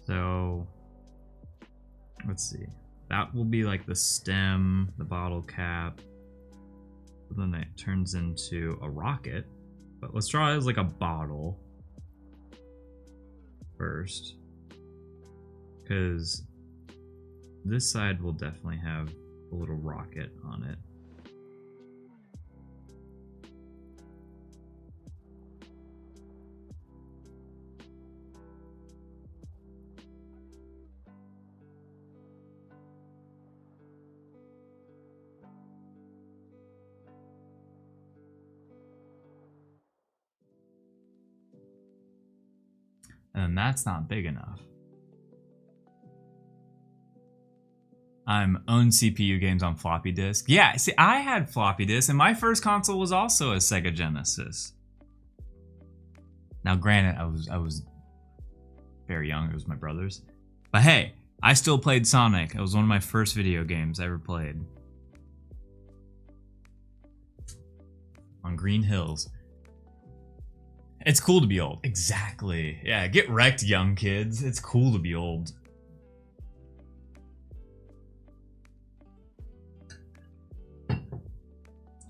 So, let's see. That will be like the stem, the bottle cap. Then it turns into a rocket. But let's draw it as like a bottle first. Because this side will definitely have a little rocket on it. And that's not big enough. I'm own CPU games on floppy disk. Yeah, see, I had floppy disk, and my first console was also a Sega Genesis. Now, granted, I was very young. It was my brother's. But hey, I still played Sonic. It was one of my first video games I ever played. On Green Hills. It's cool to be old. Exactly. Yeah, get wrecked, young kids. It's cool to be old.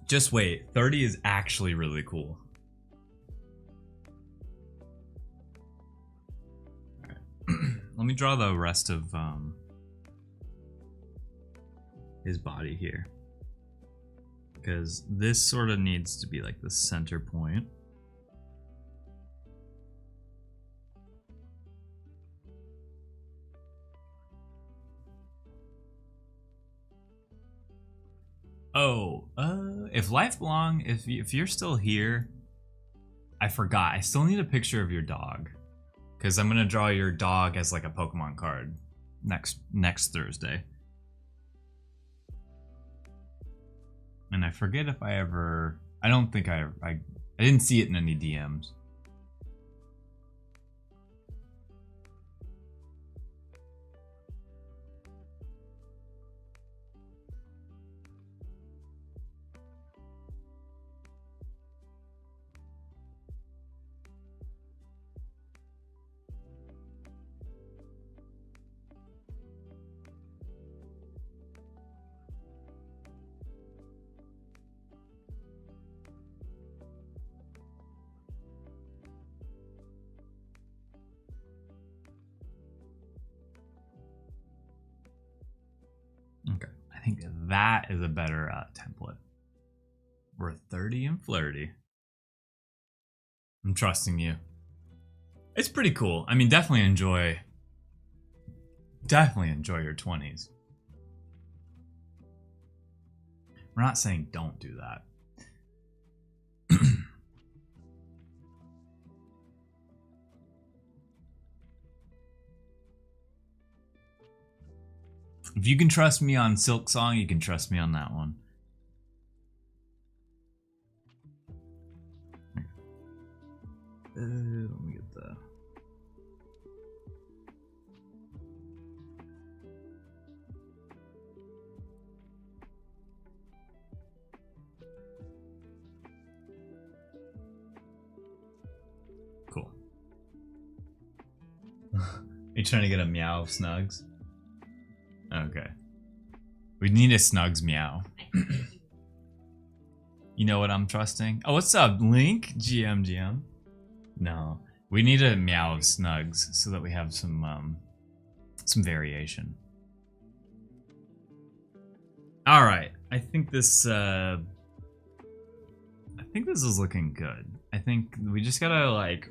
Just wait. 30 is actually really cool. Alright. Let me draw the rest of his body here. Because this sort of needs to be like the center point. Oh, if life belong, if you're still here, I forgot. I still need a picture of your dog, because I'm gonna draw your dog as like a Pokemon card next Thursday. And I forget if I ever. I don't think I didn't see it in any DMs. Okay, I think that is a better template. We're 30 and flirty. I'm trusting you. It's pretty cool. I mean, definitely enjoy your 20s. We're not saying don't do that. If you can trust me on Silk Song, you can trust me on that one. Let me get the... Cool. Are you trying to get a meow of Snugs? Okay. We need a Snugs meow. You know what I'm trusting? Oh, what's up, Link? GM. No. We need a meow of Snugs so that we have some variation. Alright. I think this is looking good. I think we just gotta like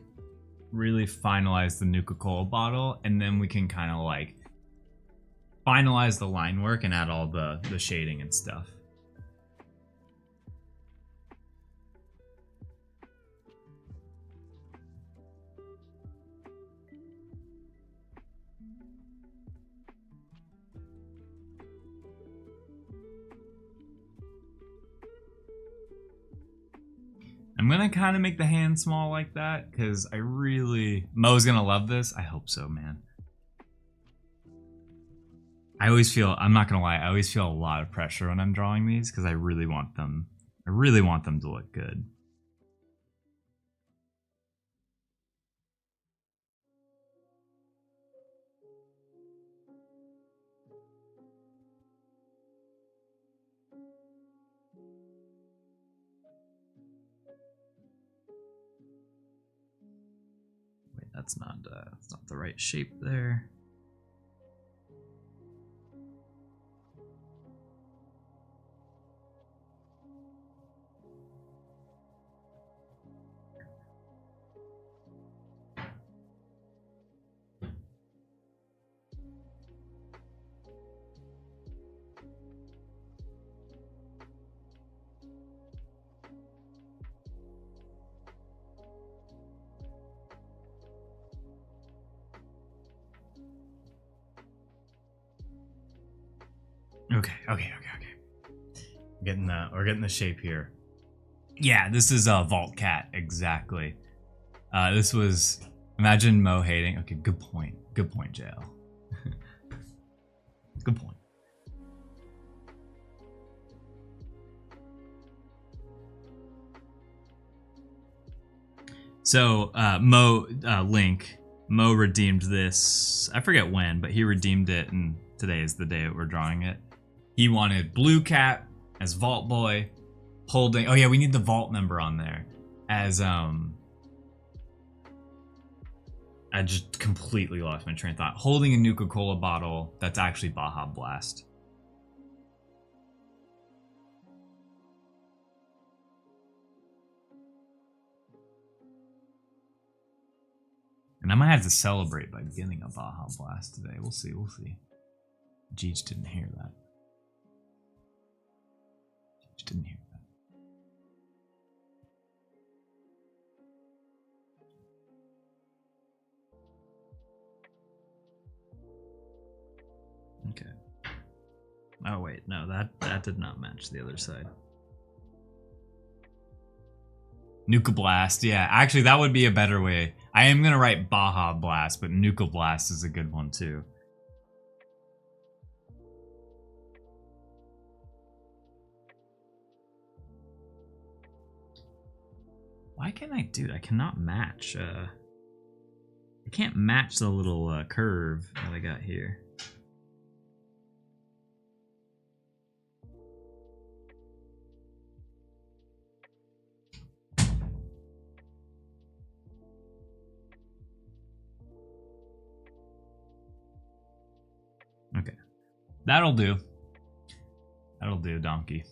really finalize the Nuka-Cola bottle, and then we can kind of like finalize the line work and add all the shading and stuff. I'm gonna kind of make the hand small like that because Mo's gonna love this. I hope so, man. I always feel, I'm not gonna lie, I always feel a lot of pressure when I'm drawing these because I really want them to look good. Wait, that's not the right shape there. Okay. We're getting the shape here. Yeah, this is a Vault Cat, exactly. This was Imagine Mo hating. Okay, good point. Good point, JL. Good point. So Mo redeemed this. I forget when, but he redeemed it, and today is the day that we're drawing it. He wanted Blue Cat as Vault Boy, holding. Oh yeah, we need the Vault member on there as I just completely lost my train of thought. Holding a Nuka-Cola bottle that's actually Baja Blast. And I might have to celebrate by getting a Baja Blast today. We'll see, we'll see. Jeej didn't hear that. Jeej didn't hear that. Okay. Oh wait, no, that did not match the other side. Nuka Blast, yeah. Actually, that would be a better way. I am gonna write Baja Blast, but Nuka Blast is a good one too. Why can't I do it? I cannot match. I can't match the little curve that I got here. Okay. That'll do. That'll do, donkey.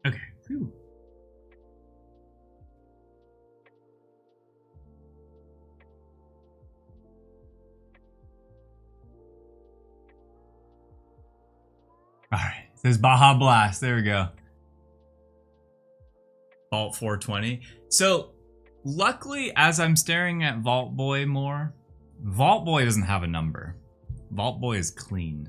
Okay. Whew. Alright. It says Baja Blast. There we go. Vault 420. So, luckily, as I'm staring at Vault Boy more, Vault Boy doesn't have a number. Vault Boy is clean.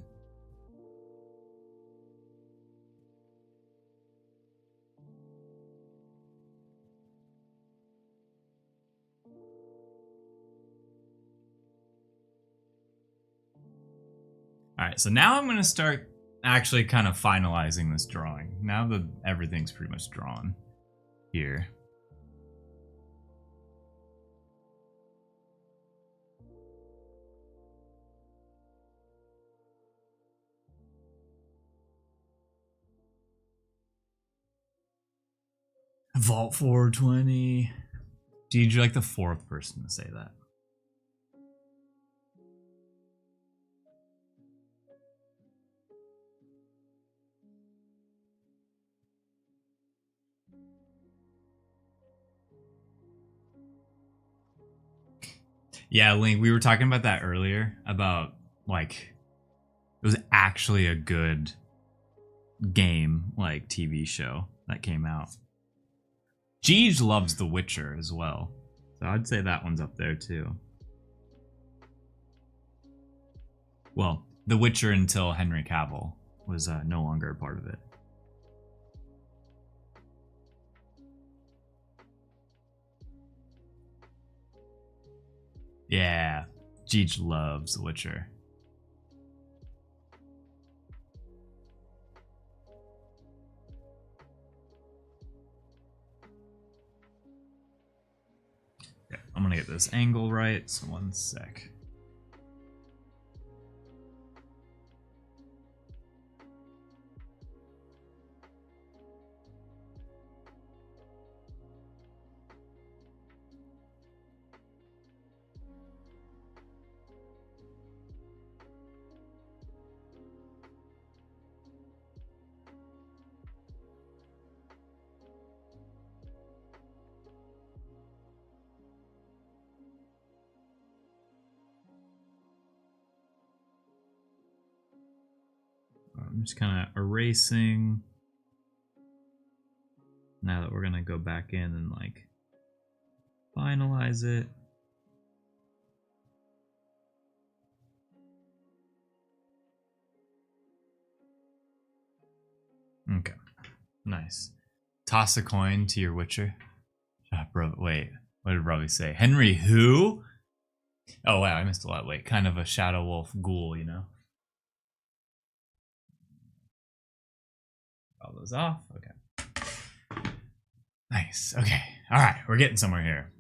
Alright, so now I'm going to start actually kind of finalizing this drawing. Now that everything's pretty much drawn here. Vault 420. Dude, you're like the fourth person to say that. Yeah, Link, we were talking about that earlier, about like it was actually a good game, like TV show that came out. Jeej loves The Witcher as well, so I'd say that one's up there too. Well, The Witcher until Henry Cavill was no longer a part of it. Yeah, Jeej loves The Witcher. Okay, I'm gonna get this angle right, so 1 sec. I'm just kind of erasing. Now that we're gonna go back in and like finalize it. Okay, nice. Toss a coin to your Witcher. Bro, wait, what did Robbie say? Henry who? Oh wow, I missed a lot. Wait, kind of a shadow wolf ghoul, you know? All those off. Okay. Nice. Okay. All right, we're getting somewhere here.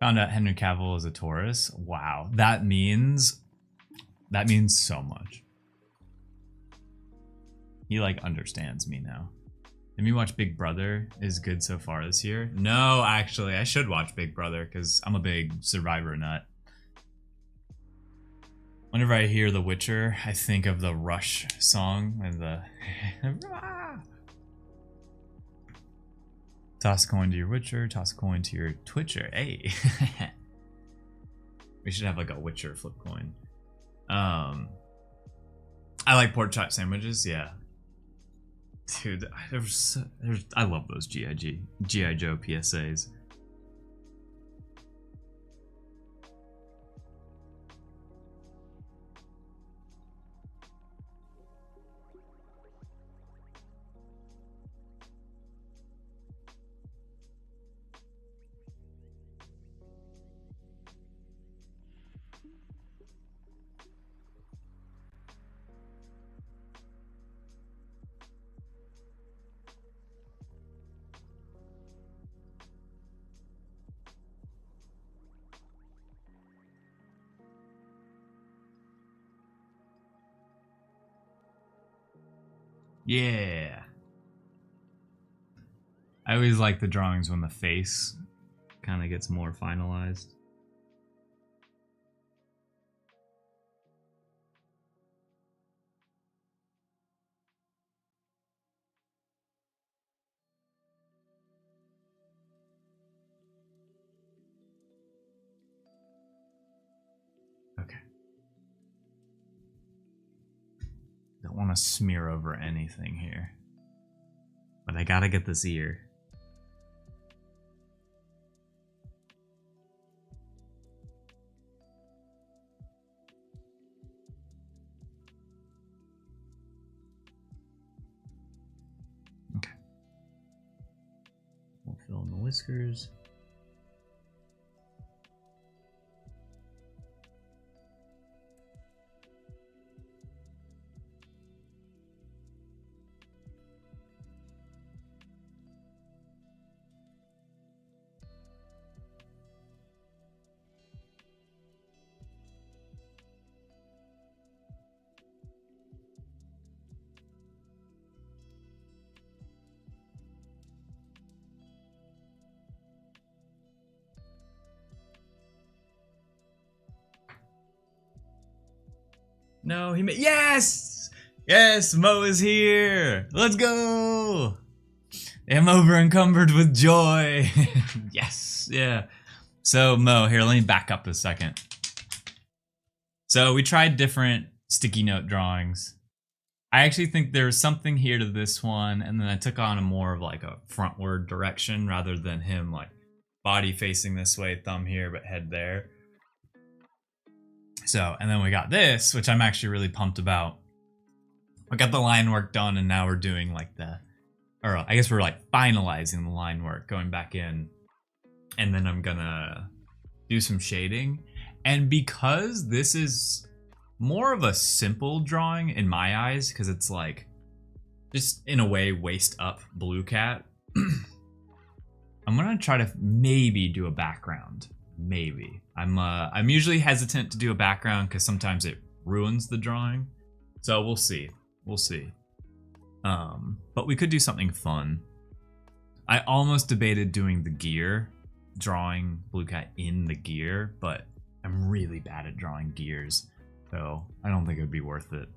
Found out Henry Cavill is a Taurus. Wow, that means so much. He like understands me now. Have you watched Big Brother? Is good so far this year? No, actually, I should watch Big Brother because I'm a big Survivor nut. Whenever I hear The Witcher, I think of the Rush song and the toss a coin to your Witcher, toss a coin to your Twitcher. Hey, we should have like a Witcher flip coin. I like pork chop sandwiches. Yeah. Dude, I love those G.I. Joe PSAs. Yeah. I always like the drawings when the face kind of gets more finalized. Okay. Don't want to smear over anything here. But I gotta get this ear. Okay. We'll fill in the whiskers. No, he made. Yes! Yes, Mo is here! Let's go! I'm over encumbered with joy. Yes, yeah. So, Mo, here, let me back up a second. So, we tried different sticky note drawings. I actually think there was something here to this one, and then I took on a more of like a frontward direction rather than him like body facing this way, thumb here, but head there. So, and then we got this, which I'm actually really pumped about. We got the line work done, and now we're doing like or I guess we're like finalizing the line work, going back in, and then I'm gonna do some shading. And because this is more of a simple drawing in my eyes, because it's like just in a way waist up blue cat, I'm gonna try to maybe do a background. Maybe. I'm usually hesitant to do a background because sometimes it ruins the drawing. So we'll see. We'll see. But we could do something fun. I almost debated doing the gear, drawing Blue Cat in the gear, but I'm really bad at drawing gears, so I don't think it would be worth it.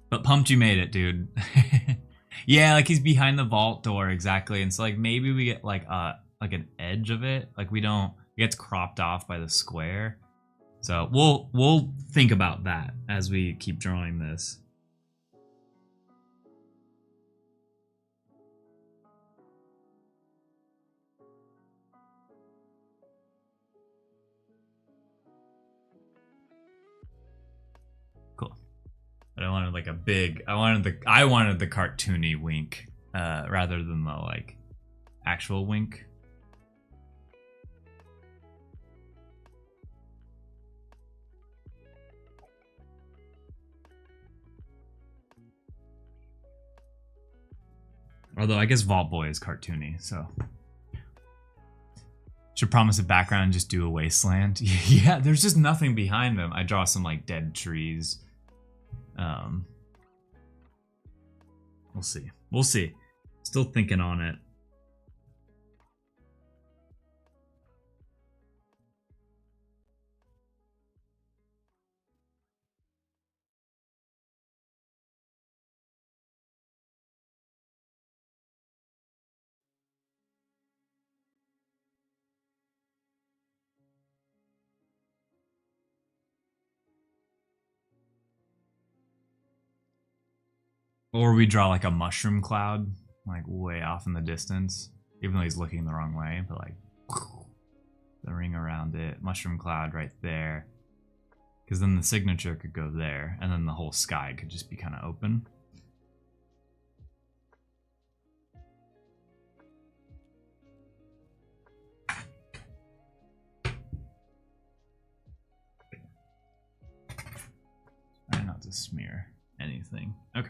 But pumped you made it, dude. Yeah, like he's behind the vault door, exactly. And so like maybe we get like an edge of it. Like it gets cropped off by the square. So we'll think about that as we keep drawing this. Cool. But I wanted like a big. I wanted the cartoony wink rather than the like actual wink. Although I guess Vault Boy is cartoony, so should promise a background and just do a wasteland. Yeah, there's just nothing behind them. I draw some like dead trees. We'll see. We'll see. Still thinking on it. Or we draw like a mushroom cloud, like way off in the distance, even though he's looking the wrong way, but like the ring around it, mushroom cloud right there. Because then the signature could go there, and then the whole sky could just be kind of open. Try not to smear anything. Okay.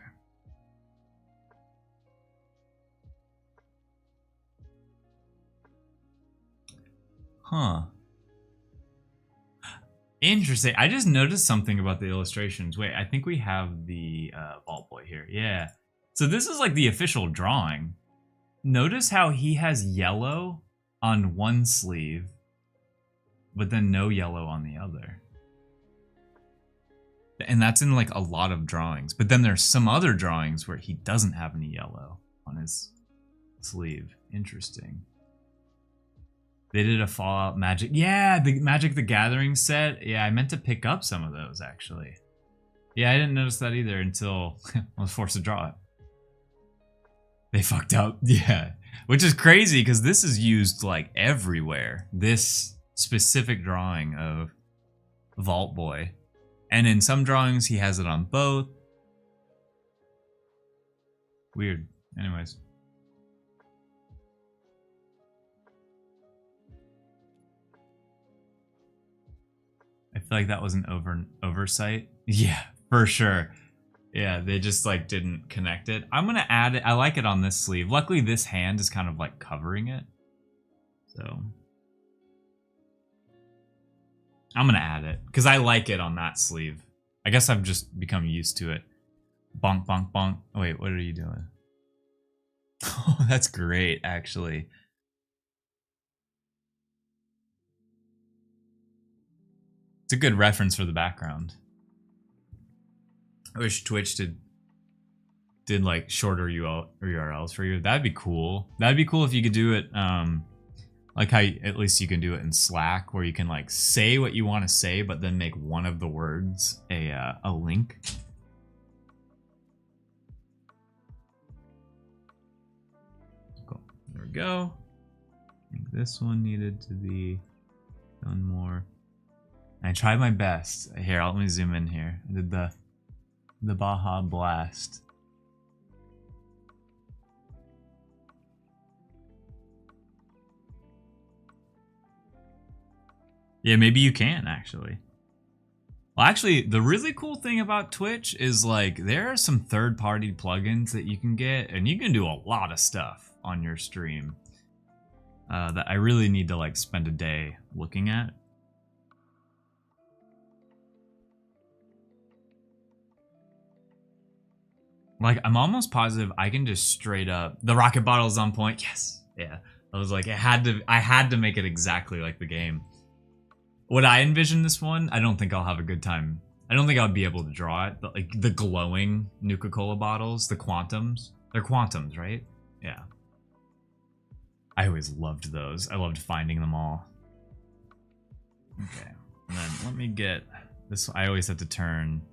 Huh. Interesting. I just noticed something about the illustrations. Wait, I think we have the Vault Boy here. Yeah. So this is like the official drawing. Notice how he has yellow on one sleeve, but then no yellow on the other. And that's in like a lot of drawings. But then there's some other drawings where he doesn't have any yellow on his sleeve. Interesting. They did a Fallout Magic. Yeah, the Magic the Gathering set. Yeah, I meant to pick up some of those, actually. Yeah, I didn't notice that either until I was forced to draw it. They fucked up. Yeah. Which is crazy, because this is used, like, everywhere. This specific drawing of Vault Boy. And in some drawings, he has it on both. Weird. Anyways. I feel like that was an oversight. Yeah, for sure. Yeah, they just like didn't connect it. I'm gonna add it. I like it on this sleeve. Luckily, this hand is kind of like covering it. So I'm gonna add it because I like it on that sleeve. I guess I've just become used to it. Bonk, bonk, bonk. Oh, wait, what are you doing? Oh, that's great, actually. It's a good reference for the background. I wish Twitch did like shorter URLs for you. That'd be cool. That'd be cool if you could do it like how at least you can do it in Slack, where you can like say what you want to say, but then make one of the words a link. Cool. There we go. I think this one needed to be done more. I tried my best. Here, let me zoom in here. I did the Baja Blast. Yeah, maybe you can, actually. Well, actually, the really cool thing about Twitch is, like, there are some third-party plugins that you can get, and you can do a lot of stuff on your stream that I really need to, like, spend a day looking at. Like, I'm almost positive I can just straight up... The rocket bottle's on point. Yes. Yeah. I was like, I had to make it exactly like the game. Would I envision this one? I don't think I'll have a good time. I don't think I'll be able to draw it. But like the glowing Nuka-Cola bottles, the quantums. They're quantums, right? Yeah. I always loved those. I loved finding them all. Okay. And then let me get this. I always have to turn.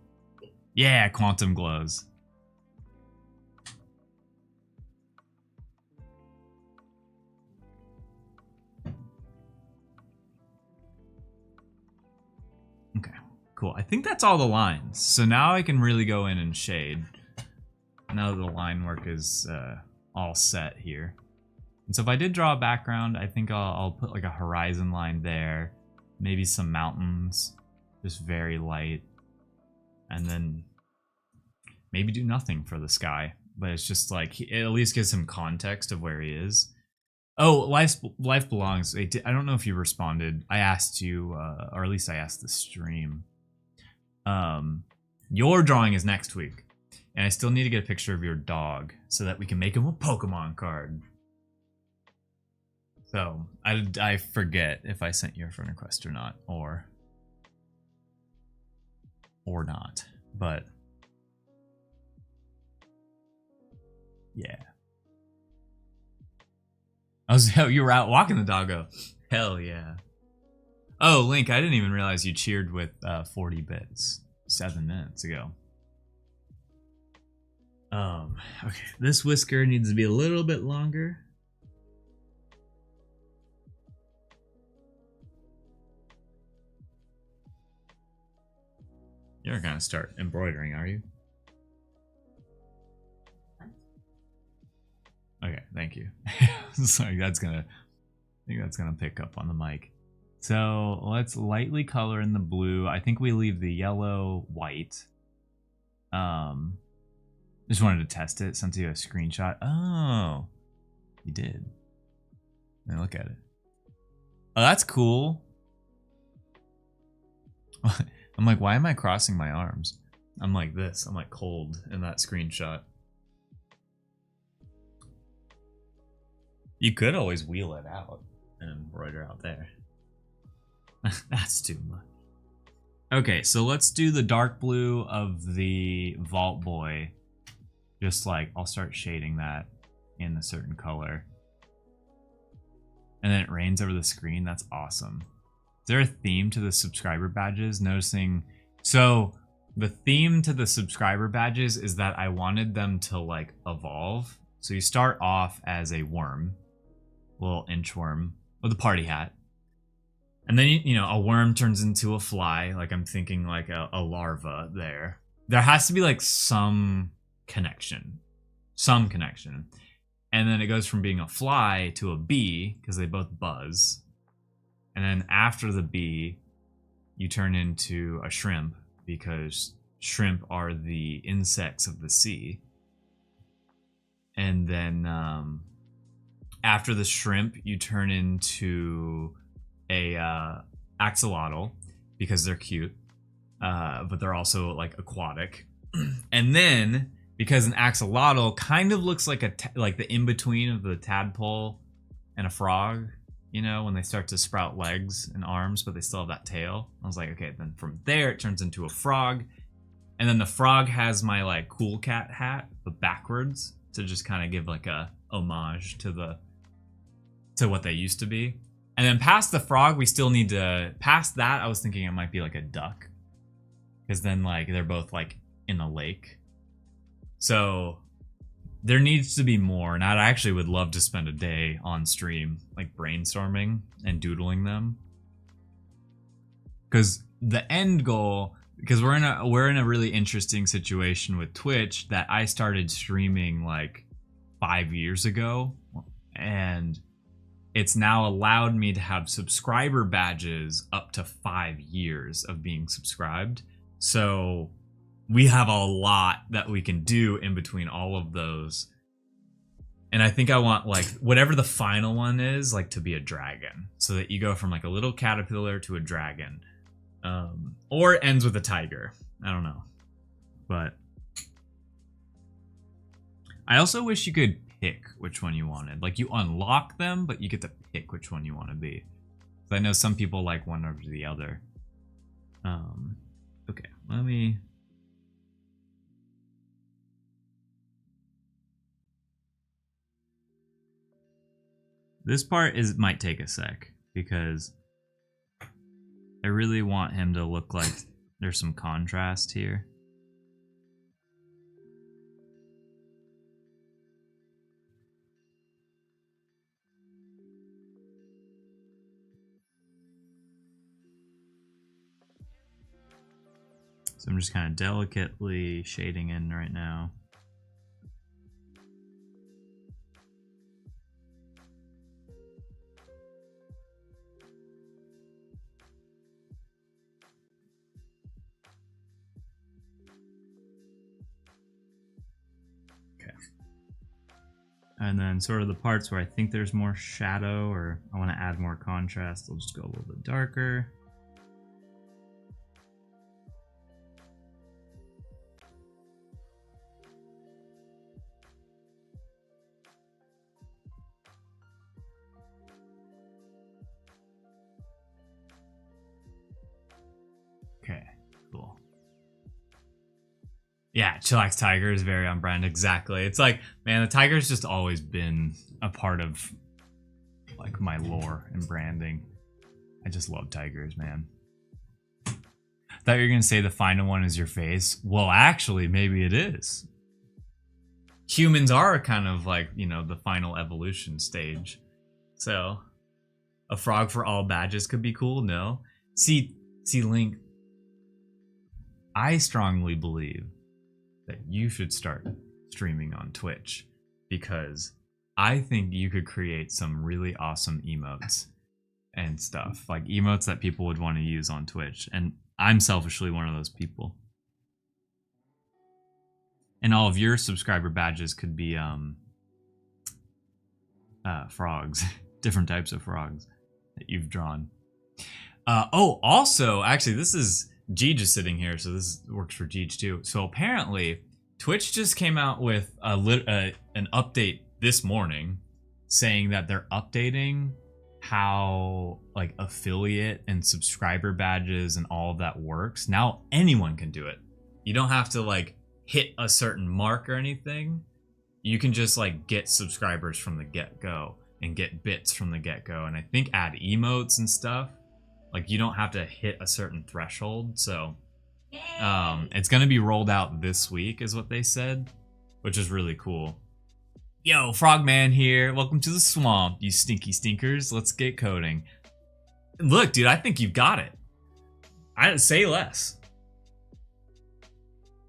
Yeah, quantum glows. Okay, cool. I think that's all the lines. So now I can really go in and shade. Now that the line work is all set here. And so if I did draw a background, I think I'll put like a horizon line there. Maybe some mountains, just very light. And then maybe do nothing for the sky. But it's just like, it at least gives him context of where he is. Oh, life belongs. I don't know if you responded. I asked you, or at least I asked the stream. Your drawing is next week. And I still need to get a picture of your dog so that we can make him a Pokemon card. So, I forget if I sent you a friend request or not, or not, but yeah. You were out walking the doggo. Hell yeah. Oh, Link, I didn't even realize you cheered with 40 bits 7 minutes ago. Okay, this whisker needs to be a little bit longer. You're gonna start embroidering, are you? Okay, thank you. Sorry, I think that's gonna pick up on the mic. So let's lightly color in the blue. I think we leave the yellow white. Just wanted to test it. Sent you a screenshot. Oh, you did. Let me look at it. Oh, that's cool. I'm like, why am I crossing my arms? I'm like this. I'm like cold in that screenshot. You could always wheel it out and embroider out there. That's too much. Okay, so let's do the dark blue of the Vault Boy. Just like, I'll start shading that in a certain color. And then it rains over the screen. That's awesome. Is there a theme to the subscriber badges? Noticing, so the theme to the subscriber badges is that I wanted them to like evolve. So you start off as a worm, little inchworm with a party hat. And then, you know, a worm turns into a fly. Like I'm thinking like a larva there. There has to be like some connection. And then it goes from being a fly to a bee because they both buzz. And then after the bee, you turn into a shrimp because shrimp are the insects of the sea. And then after the shrimp, you turn into a axolotl because they're cute, but they're also like aquatic. And then because an axolotl kind of looks like like the in between of the tadpole and a frog, you know, when they start to sprout legs and arms, but they still have that tail. I was like, okay, then from there it turns into a frog, and then the frog has my like cool cat hat, but backwards to just kind of give like a homage to what they used to be. And then past the frog, we still need to past that. I was thinking it might be like a duck, because then like they're both like in a lake. So there needs to be more, and I actually would love to spend a day on stream like brainstorming and doodling them. Because the end goal, because we're in a really interesting situation with Twitch that I started streaming like 5 years ago, and it's now allowed me to have subscriber badges up to 5 years of being subscribed. So we have a lot that we can do in between all of those. And I think I want like whatever the final one is, like to be a dragon, so that you go from like a little caterpillar to a dragon, or it ends with a tiger. I don't know, but I also wish you could pick which one you wanted. Like you unlock them, but you get to pick which one you want to be. So I know some people like one over the other. Okay, let me. This part might take a sec because I really want him to look like there's some contrast here. So I'm just kind of delicately shading in right now. Okay. And then sort of the parts where I think there's more shadow or I want to add more contrast, I'll just go a little bit darker. Okay, cool. Yeah, Chillax Tiger is very on brand. Exactly. It's like, man, the tiger's just always been a part of like my lore and branding. I just love tigers, man. Thought you were gonna say the final one is your face. Well, actually, maybe it is. Humans are kind of like, you know, the final evolution stage. So, a frog for all badges could be cool. No, see, Link. I strongly believe that you should start streaming on Twitch because I think you could create some really awesome emotes and stuff, like emotes that people would want to use on Twitch. And I'm selfishly one of those people. And all of your subscriber badges could be frogs, different types of frogs that you've drawn. Oh, also, actually, this is Jeej is sitting here, so this works for Jeej too. So apparently, Twitch just came out with an update this morning saying that they're updating how like affiliate and subscriber badges and all of that works. Now anyone can do it. You don't have to like hit a certain mark or anything. You can just like get subscribers from the get-go and get bits from the get-go, and I think add emotes and stuff. Like you don't have to hit a certain threshold. So it's gonna be rolled out this week is what they said, which is really cool. Yo, Frogman here. Welcome to the swamp, you stinky stinkers. Let's get coding. Look, dude, I think you've got it. I say less.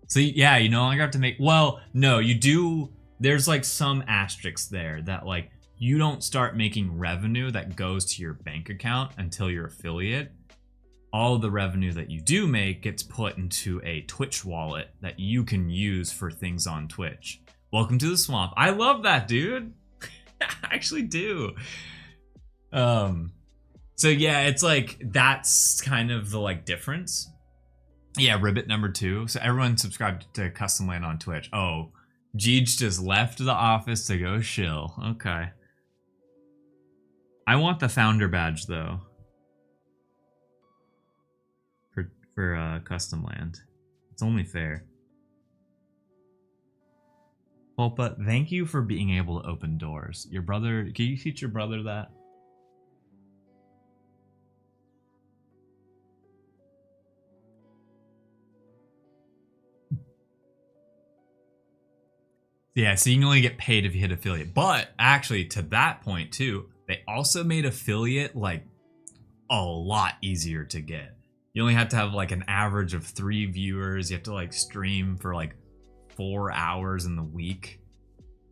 So yeah, you no longer have to make, well, no, you do. There's like some asterisks there that like you don't start making revenue that goes to your bank account until your affiliate. All of the revenue that you do make gets put into a Twitch wallet that you can use for things on Twitch. Welcome to the swamp. I love that, dude. I actually do. So yeah, it's like that's kind of the like difference. Yeah, Ribbit number 2. So everyone subscribed to Custom Land on Twitch. Oh, Jeej just left the office to go shill. Okay. I want the founder badge though. For Custom Land. It's only fair. Pulpa, thank you for being able to open doors. Your brother, can you teach your brother that? Yeah, so you can only get paid if you hit affiliate. But actually, to that point too, they also made affiliate like a lot easier to get. You only have to have like an average of 3 viewers. You have to like stream for like 4 hours in the week.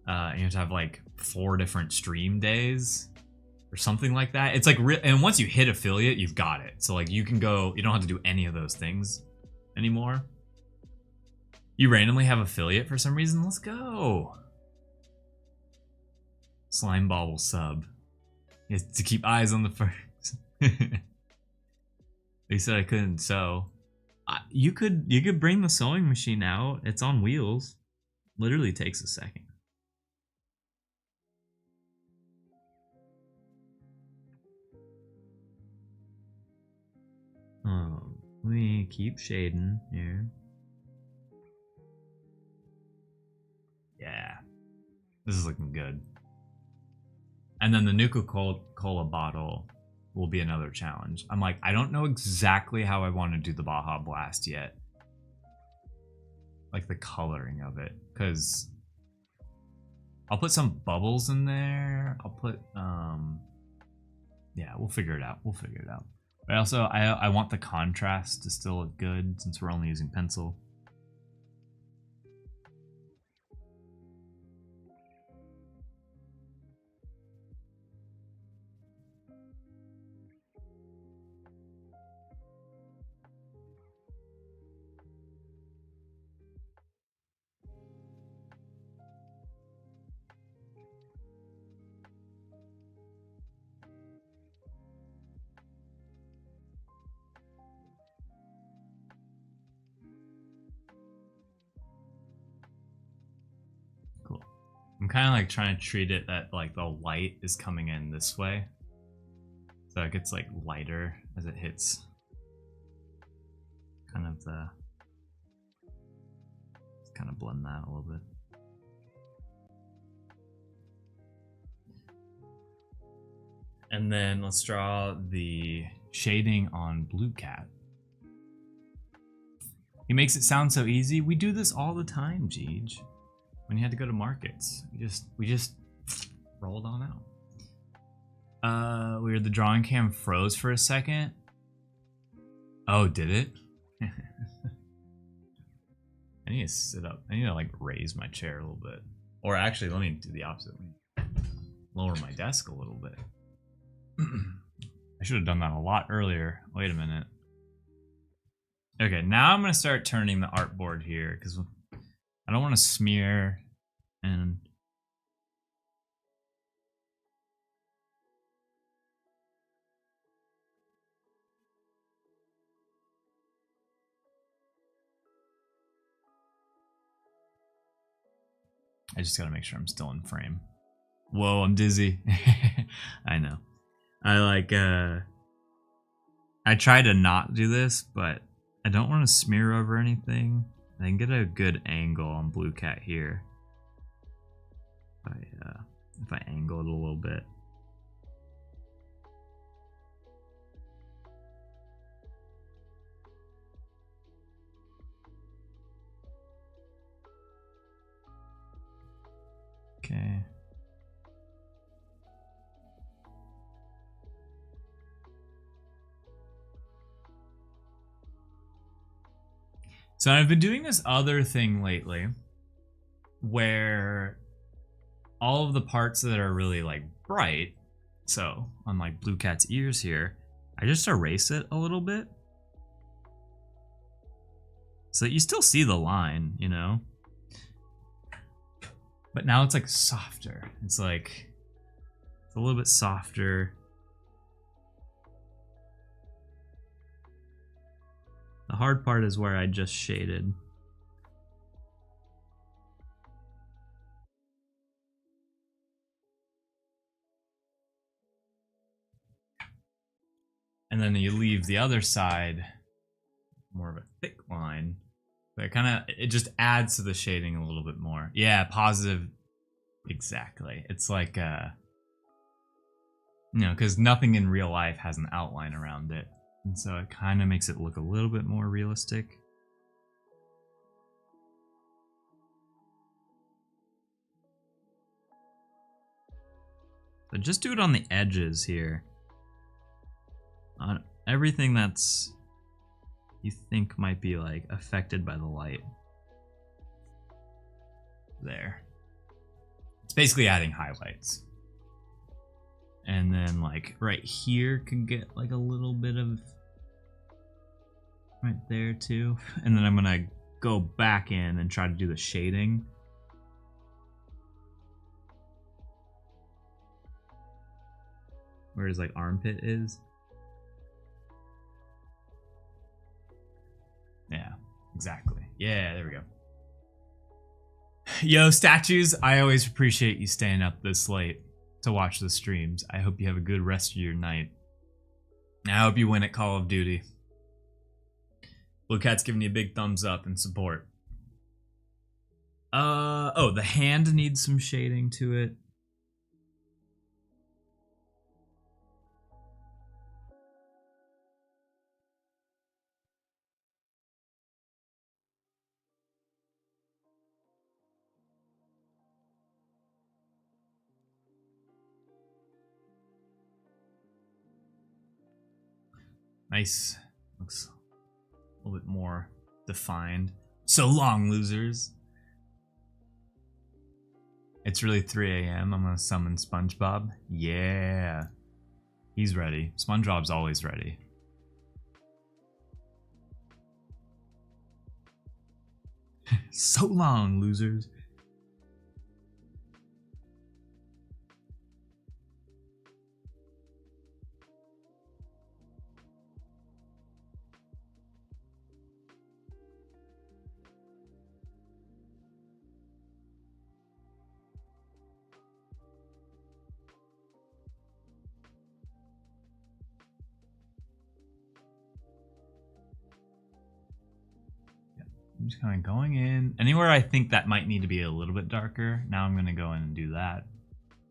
You have to have like 4 different stream days or something like that. It's like, and once you hit affiliate, you've got it. So like you can go, you don't have to do any of those things anymore. You randomly have affiliate for some reason. Let's go. Slimeball will sub. He has to keep eyes on the first. They said I couldn't sew. You could bring the sewing machine out. It's on wheels. Literally takes a second. Oh, let me keep shading here. Yeah, this is looking good. And then the Nuka-Cola bottle will be another challenge. I'm like, I don't know exactly how I want to do the Baja Blast yet. Like the coloring of it, because I'll put some bubbles in there. I'll put yeah, we'll figure it out. We'll figure it out. But also I want the contrast to still look good since we're only using pencil. I'm kind of like trying to treat it that like the light is coming in this way, so it gets like lighter as it hits kind of the, let's kind of blend that a little bit. And then let's draw the shading on Blue Cat. He makes it sound so easy. We do this all the time, Jeej. When you had to go to markets, we just rolled on out. The drawing cam froze for a second. Oh, did it? I need to sit up. I need to like raise my chair a little bit. Or actually, let me do the opposite. Lower my desk a little bit. I should have done that a lot earlier. Wait a minute. Okay, now I'm gonna start turning the artboard here because I don't want to smear and I just gotta make sure I'm still in frame. Whoa, I'm dizzy. I know. I try to not do this, but I don't want to smear over anything. I can get a good angle on Blue Cat here. If I angle it a little bit. Okay. So I've been doing this other thing lately where all of the parts that are really like bright, so on like Blue Cat's ears here, I just erase it a little bit. So that you still see the line, you know? But now it's like softer. It's like, it's a little bit softer. The hard part is where I just shaded. And then you leave the other side more of a thick line. But it just adds to the shading a little bit more. Yeah, positive. Exactly. It's like, you know, because nothing in real life has an outline around it. And so it kind of makes it look a little bit more realistic. So just do it on the edges here. On everything that's you think might be like affected by the light. There. It's basically adding highlights. And then like right here can get like a little bit of right there too. And then I'm gonna go back in and try to do the shading. Where his like armpit is. Yeah, exactly. Yeah, there we go. Yo, statues, I always appreciate you staying up this late to watch the streams. I hope you have a good rest of your night. I hope you win at Call of Duty. Blue Cat's giving you a big thumbs up and support. Oh, the hand needs some shading to it. Nice. Looks a little bit more defined. So long, losers. It's really 3 a.m. I'm gonna summon SpongeBob. Yeah. He's ready. SpongeBob's always ready. So long, losers. I'm just kind of going in. Anywhere I think that might need to be a little bit darker, now I'm going to go in and do that.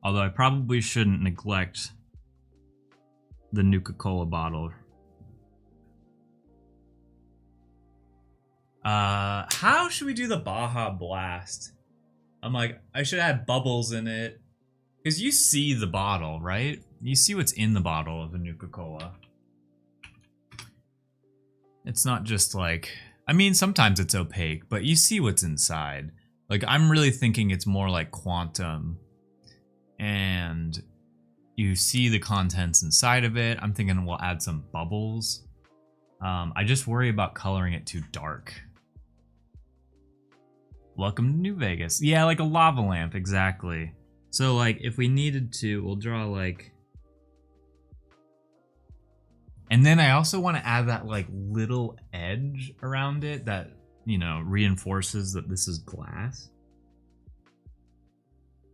Although I probably shouldn't neglect the Nuka-Cola bottle. How should we do the Baja Blast? I'm like, I should add bubbles in it. Because you see the bottle, right? You see what's in the bottle of a Nuka-Cola. It's not just like... I mean, sometimes it's opaque, but you see what's inside. Like, I'm really thinking it's more like Quantum. And you see the contents inside of it. I'm thinking we'll add some bubbles. I just worry about coloring it too dark. Welcome to New Vegas. Yeah, like a lava lamp, exactly. So, like, if we needed to, we'll draw, like... And then I also want to add that like little edge around it that, you know, reinforces that this is glass.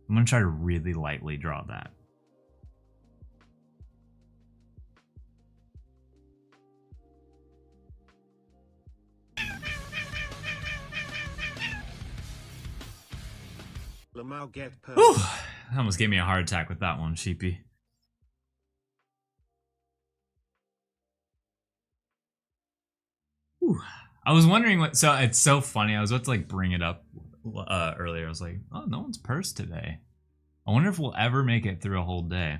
I'm going to try to really lightly draw that. Whew, that almost gave me a heart attack with that one, Sheepy. I was wondering what, so it's so funny. I was about to like bring it up earlier. I was like, oh, no one's pursed today. I wonder if we'll ever make it through a whole day.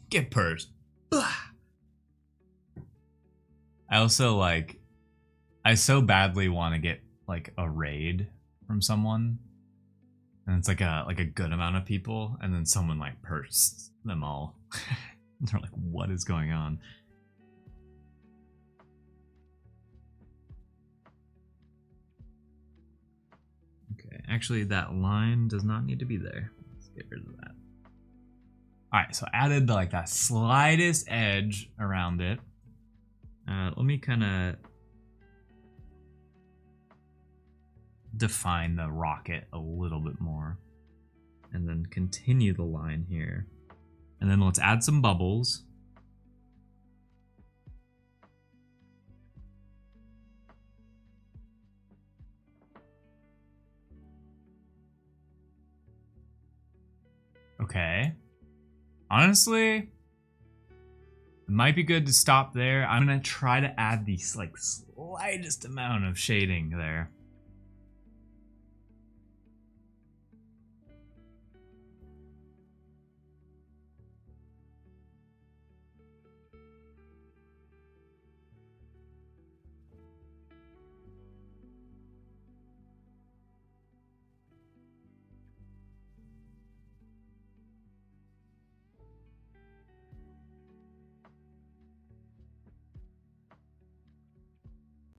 Get pursed. I also like, I so badly want to get like a raid from someone. And it's like a good amount of people, and then someone like pursed them all. They're like, what is going on? Okay, actually that line does not need to be there. Let's get rid of that. Alright, so I added like that slightest edge around it. Let me kind of define the rocket a little bit more, and then continue the line here, and then let's add some bubbles. Okay, honestly, it might be good to stop there. I'm gonna try to add the like slightest amount of shading there.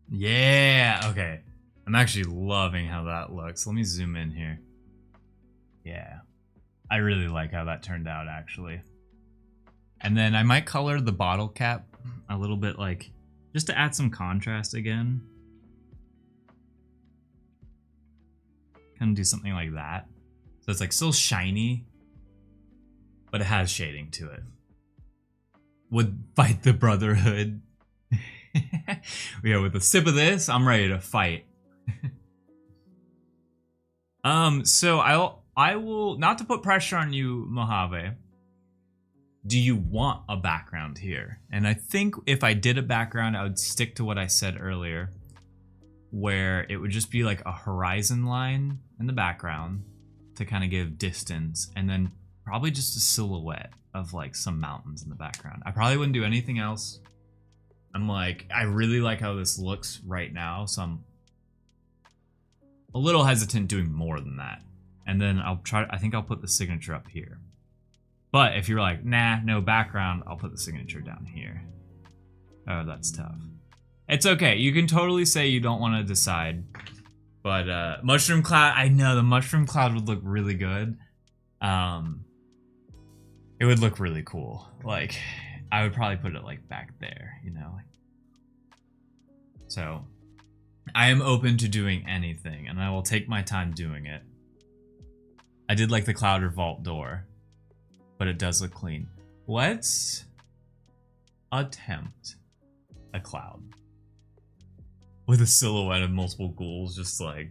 Yeah, okay. I'm actually loving how that looks. Let me zoom in here. Yeah. I really like how that turned out, actually. And then I might color the bottle cap a little bit, like, just to add some contrast again. Kind of do something like that. So it's like still shiny, but it has shading to it. Would fight the Brotherhood. Yeah, with a sip of this, I'm ready to fight. So I will, not to put pressure on you, Mojave. Do you want a background here? And I think if I did a background, I would stick to what I said earlier. where it would just be like a horizon line in the background to kind of give distance, and then probably just a silhouette of like some mountains in the background. I probably wouldn't do anything else. I'm like, I really like how this looks right now, so I'm a little hesitant doing more than that. And then I think I'll put the signature up here. But if you're like, nah, no background, I'll put the signature down here. Oh, that's tough. It's okay. You can totally say you don't want to decide. But mushroom cloud, I know the mushroom cloud would look really good. It would look really cool. Like, I would probably put it like back there, you know? So, I am open to doing anything, and I will take my time doing it. I did like the cloud or vault door, but it does look clean. Let's attempt a cloud with a silhouette of multiple ghouls, just like,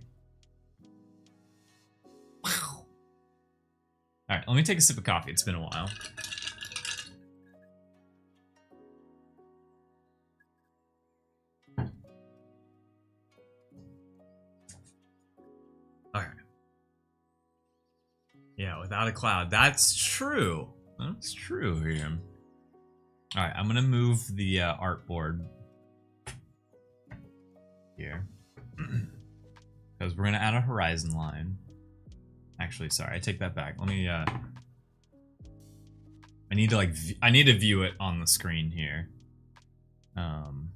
wow. All right, let me take a sip of coffee. It's been a while. All right. Yeah, without a cloud. That's true. That's true here. All right, I'm gonna move the artboard here because we're gonna add a horizon line. Actually, sorry, I take that back. Let me. I need to I need to view it on the screen here. I'm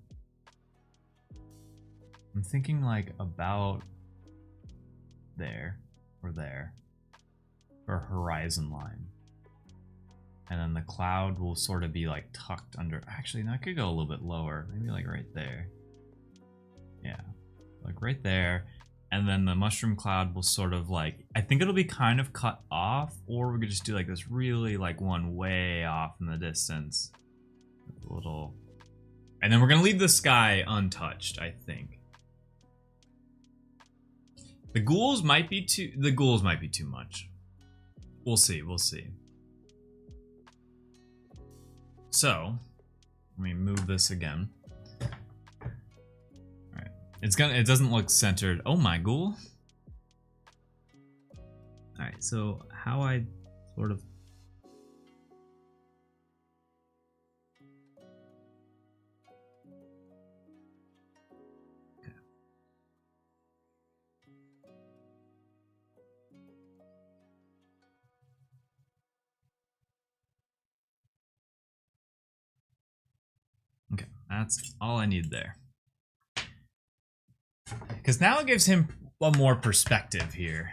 thinking like about there or there. Or horizon line, and then the cloud will sort of be like tucked under. Actually, no, I could go a little bit lower, maybe like right there. Yeah, like right there, and then the mushroom cloud will sort of like, I think it'll be kind of cut off, or we could just do like this really like one way off in the distance, a little, and then we're gonna leave the sky untouched. I think the ghouls might be too much. We'll see, we'll see. So, let me move this again. Alright. It doesn't look centered. Oh my ghoul. Alright, so how I sort of okay, that's all I need there. Because now it gives him a more perspective here,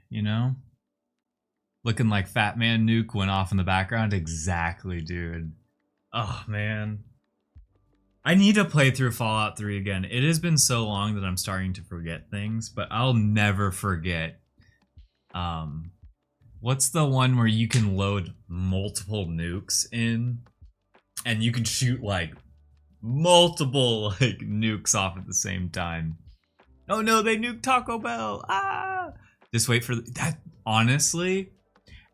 you know? Looking like Fat Man Nuke went off in the background. Exactly, dude. Oh, man. I need to play through Fallout 3 again. It has been so long that I'm starting to forget things, but I'll never forget. What's the one where you can load multiple nukes in? And you can shoot, like, multiple like nukes off at the same time. Oh no, they nuked Taco Bell. Ah! Just wait for that. Honestly,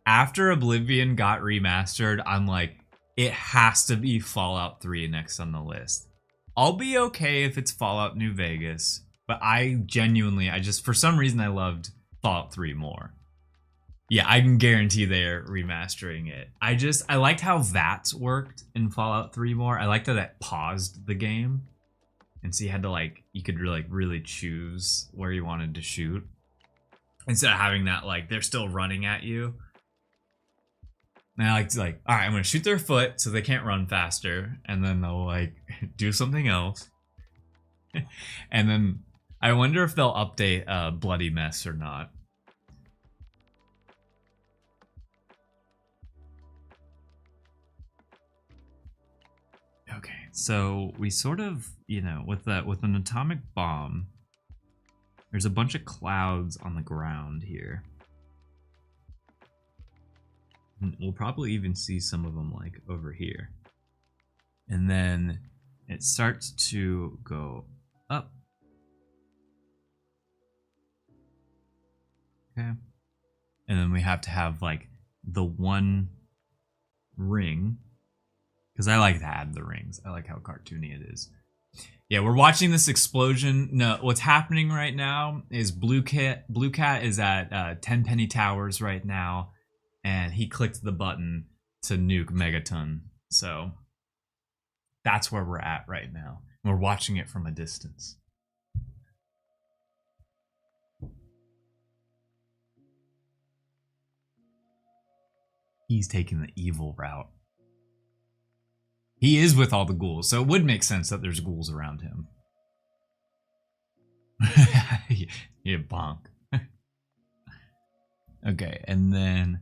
after Oblivion got remastered, I'm like, it has to be Fallout 3 next on the list. I'll be okay if it's Fallout New Vegas, but I just for some reason I loved Fallout 3 more. Yeah, I can guarantee they're remastering it. I liked how VATS worked in Fallout 3 more. I liked that it paused the game. And so you had to like, you could really choose where you wanted to shoot. Instead of having that like, they're still running at you. And I like to like, all right, I'm gonna shoot their foot so they can't run faster. And then they'll like, do something else. And then I wonder if they'll update Bloody Mess or not. Okay, so we sort of, you know, with an atomic bomb, there's a bunch of clouds on the ground here. And we'll probably even see some of them like over here. And then it starts to go up. Okay. And then we have to have like the one ring. Because I like to add the rings. I like how cartoony it is. Yeah, we're watching this explosion. No, what's happening right now is Blue Cat is at 10 Penny Towers right now, and he clicked the button to nuke Megaton. So that's where we're at right now. We're watching it from a distance. He's taking the evil route. He is with all the ghouls, so it would make sense that there's ghouls around him. Yeah, bonk. Okay, and then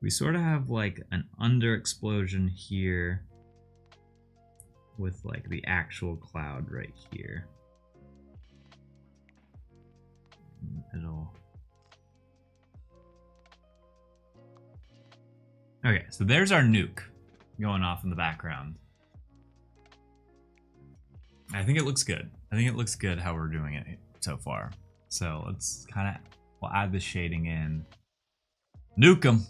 we sort of have like an under explosion here with like the actual cloud right here. Middle. Okay, so there's our nuke going off in the background. I think it looks good. I think it looks good how we're doing it so far. So let's kind of, we'll add the shading in. Nuke them.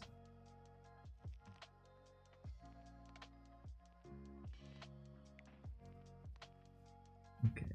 Okay.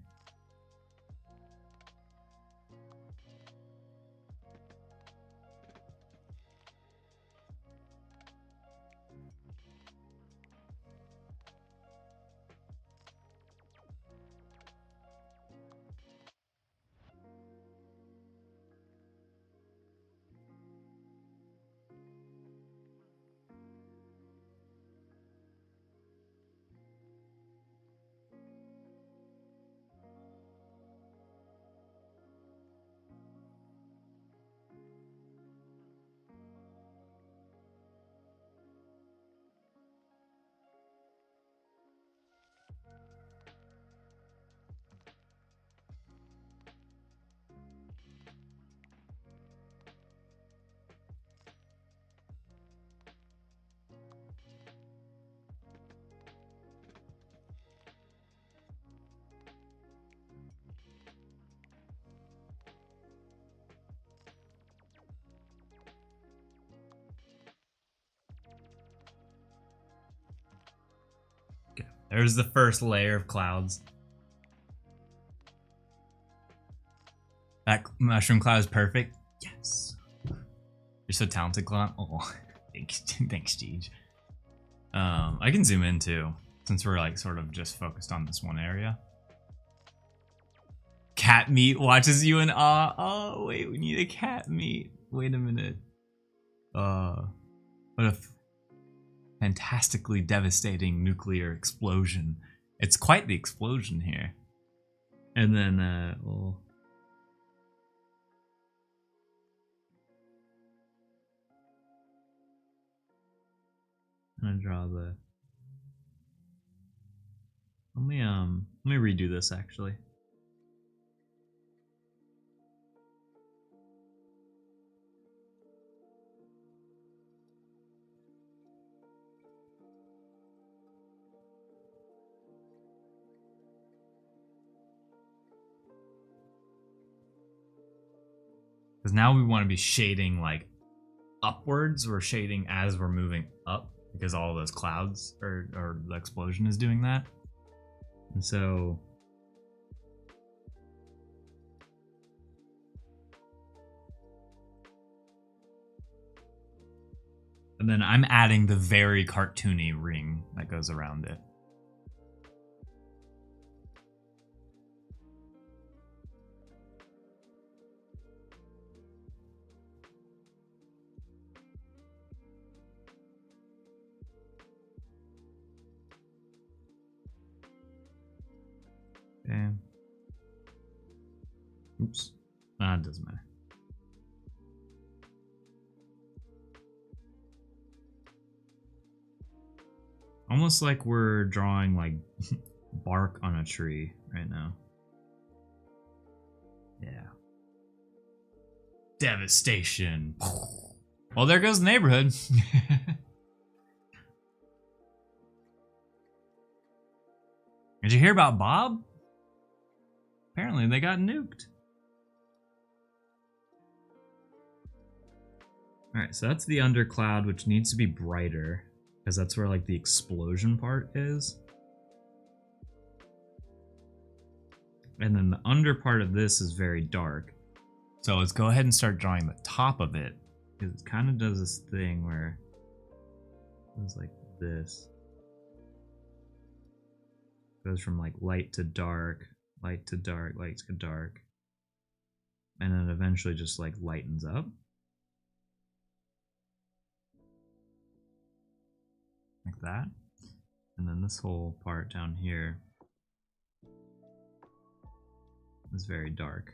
There's the first layer of clouds. That mushroom cloud is perfect. Yes. You're so talented, Clon. Oh, thanks, Jeej. I can zoom in too, since we're like sort of just focused on this one area. Cat meat watches you in awe. Oh wait, we need a cat meat. Wait a minute. What a fantastically devastating nuclear explosion. It's quite the explosion here. And then we'll I'm gonna draw the let me redo this actually. Because now we want to be shading like upwards. We're shading as we're moving up because all those clouds or the explosion is doing that. And so and then I'm adding the very cartoony ring that goes around it. Okay. Oops. It doesn't matter. Almost like we're drawing like bark on a tree right now. Yeah. Devastation. Well, there goes the neighborhood. Did you hear about Bob? Apparently they got nuked. Alright, so that's the undercloud, which needs to be brighter, because that's where like the explosion part is. And then the under part of this is very dark. So let's go ahead and start drawing the top of it. Because it kind of does this thing where it's like this. Goes from like light to dark, light to dark, light to dark. And then eventually just like lightens up. Like that. And then this whole part down here is very dark.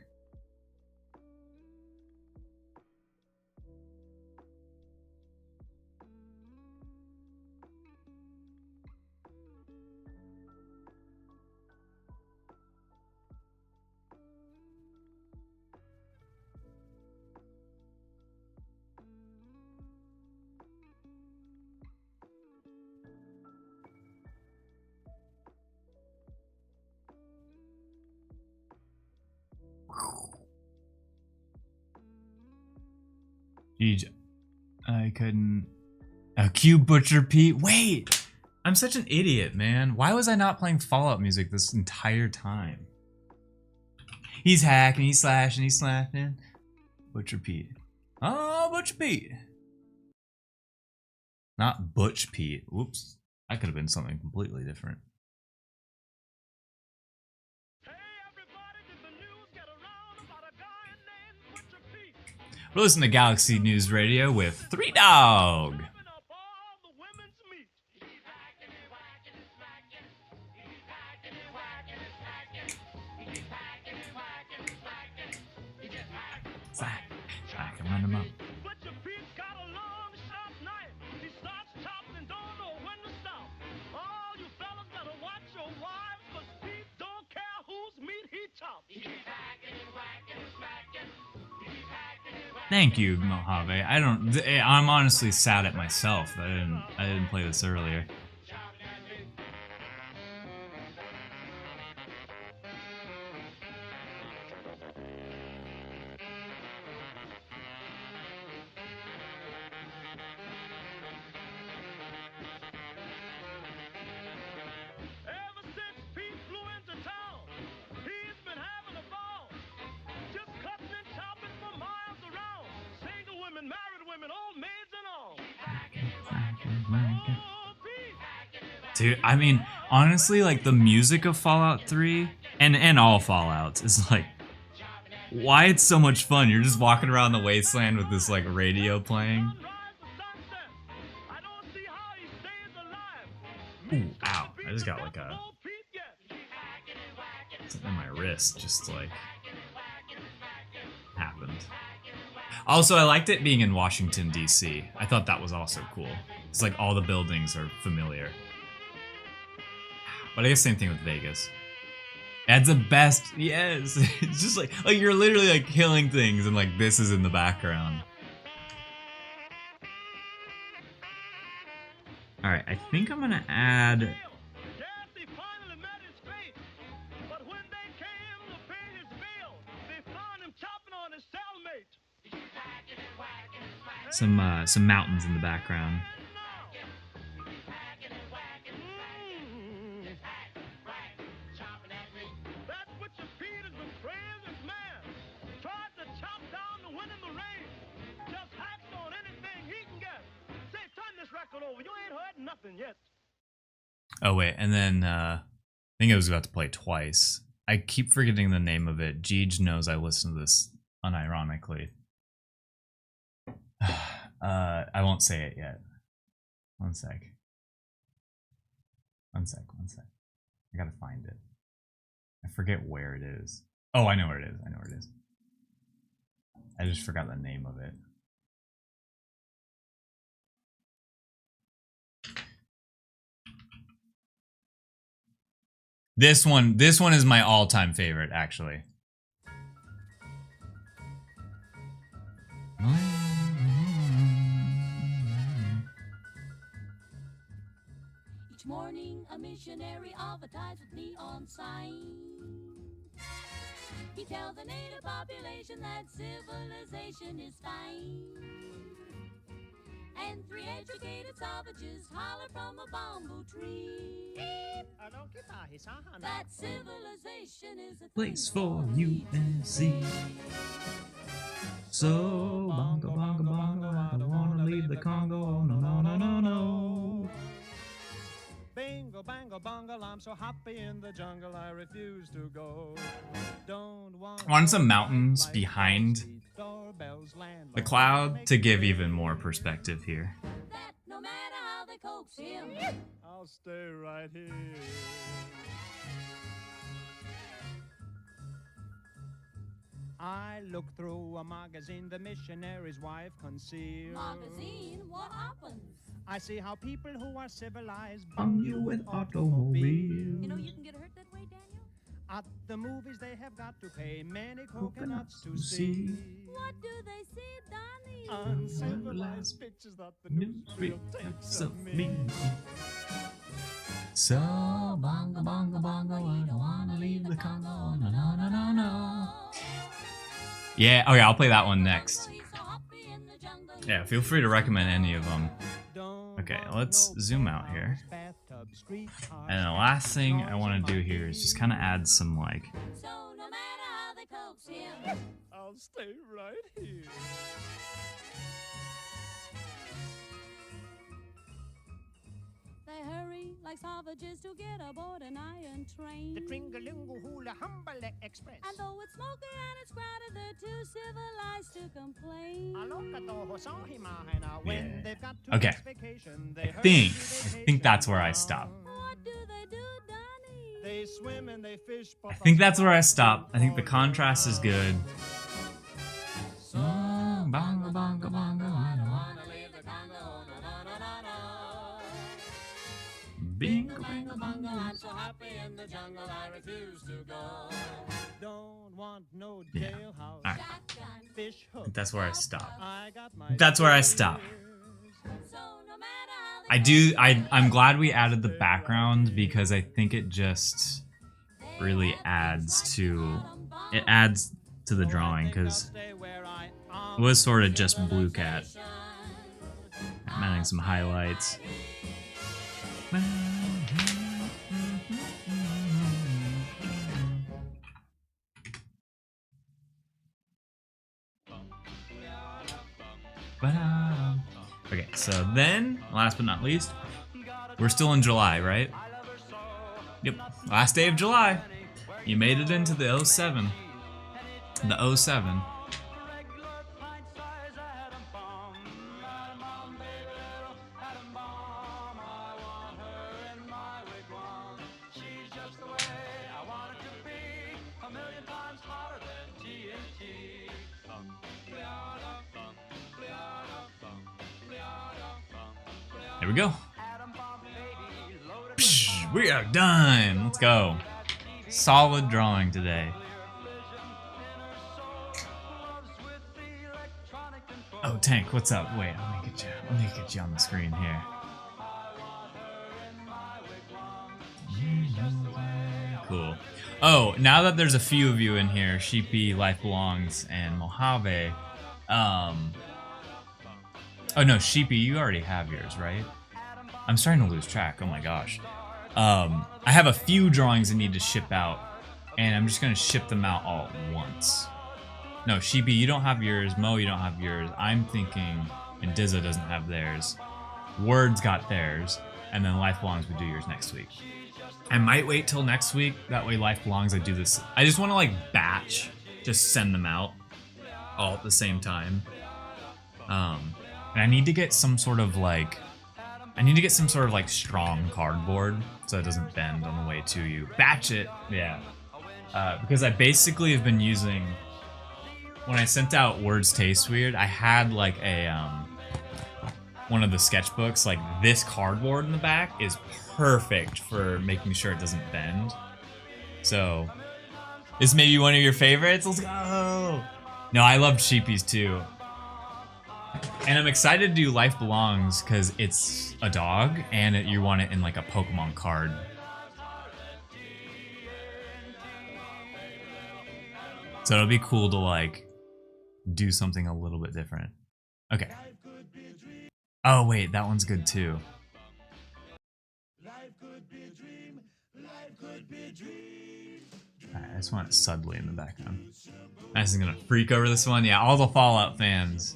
Jeez, I couldn't. A Q Butcher Pete. Wait, I'm such an idiot, man. Why was I not playing Fallout music this entire time? He's hacking, he's slashing, he's slapping. Butcher Pete. Oh, Butcher Pete. Not Butch Pete. Whoops. That could have been something completely different. We're listening to Galaxy News Radio with 3 Dog. I can run him up. Thank you, Mojave. I'm honestly sad at myself that I didn't play this earlier. Dude, I mean, honestly, like the music of Fallout 3 and all Fallouts is like, why it's so much fun. You're just walking around the wasteland with this like radio playing. Ooh, ow. I just got like a something in my wrist just like happened. Also, I liked it being in Washington, D.C. I thought that was also cool. It's like all the buildings are familiar. But I guess same thing with Vegas. Adds the best, yes. It's just like you're literally like killing things and like this is in the background. All right, I think I'm gonna add. Some mountains in the background. Oh wait, and then I think I was about to play twice. I keep forgetting the name of it. Jeej knows I listen to this unironically. I won't say it yet. One sec. I gotta find it. I forget where it is. Oh, I know where it is. I just forgot the name of it. This one is my all-time favorite, actually. Each morning, a missionary advertised with neon signs. He tells the native population that civilization is fine. And 3 educated savages holler from a bamboo tree that civilization is a Place thing for for you me and to see. So bongo bongo bongo, I don't wanna leave the Congo. No no no no no. Bingo, bango, bungle, I'm so happy in the jungle I refuse to go. Don't Want some mountains behind the cloud to give even more perspective here. that no matter how they coax him, I'll stay right here. I look through a magazine the missionary's wife concealed. magazine, what happens? I see how people who are civilized Bung you with automobile. You know you can get hurt that way, Daniel? At the movies they have got to pay many Coconuts coconuts to to see. see. What do they see, Donnie? Uncivilized pictures that the newsreel takes of me. So bongo bongo bongo, I don't wanna leave the Congo. No no no no no. Yeah, okay, I'll play that one next. Yeah, feel free to recommend any of them. Okay, let's zoom out here. And the last thing I want to do here is just kind of add some like. So no matter how they coax him, I'll stay right here. they hurry like savages to get aboard an iron train. The Tringalingo Hula Humble Express. And though it's smoky and it's crowded, they're too civilized to complain. When they've got to Okay. next vacation, they I think that's where I stop. What do they do, Donnie? They swim and they fish. I think that's where I stop. I think the contrast is good. So bongo bongo bongo, I don't wanna leave the Congo. No no no no no. Bingo bingo bongo, I'm so happy in the jungle, I refuse to go. Don't want no Yeah. jailhouse. Alright. Shotgun. Fish I hook. think that's where I stop. I got my That's where I stop. So no matter how they I'm glad we added the background because I think it just really adds to the drawing because it was sort of just Blue Cat. I'm adding some highlights. Okay, so then, last but not least, we're still in July, right? Yep, last day of July. You made it into the 07. The 07. There we go. Psh, we are done. Let's go. Solid drawing today. Oh, Tank, what's up? Wait, let me get you on the screen here. Cool. Oh, now that there's a few of you in here, Sheepy, Life Belongs, and Mojave, oh no, Sheepy, you already have yours, right? I'm starting to lose track, oh my gosh. I have a few drawings I need to ship out, and I'm just gonna ship them out all at once. No, Sheepy, you don't have yours, Mo, you don't have yours. I'm thinking, and Dizza doesn't have theirs. Word's got theirs, and then Life Belongs would do yours next week. I might wait till next week, that way Life Belongs, I do this. I just wanna like batch, just send them out all at the same time. And I need to get some sort of like, strong cardboard so it doesn't bend on the way to you. Batch it, yeah. Because I basically have been using, when I sent out Words Taste Weird, I had like a, one of the sketchbooks, like this cardboard in the back is perfect for making sure it doesn't bend. So, this may be one of your favorites, let's go! No, I loved Sheepies too. And I'm excited to do Life Belongs because it's a dog and you want it in like a Pokemon card. So it'll be cool to like do something a little bit different. Okay. Oh wait, that one's good too. Alright, I just want Sudley in the background. I was gonna freak over this one. Yeah, all the Fallout fans.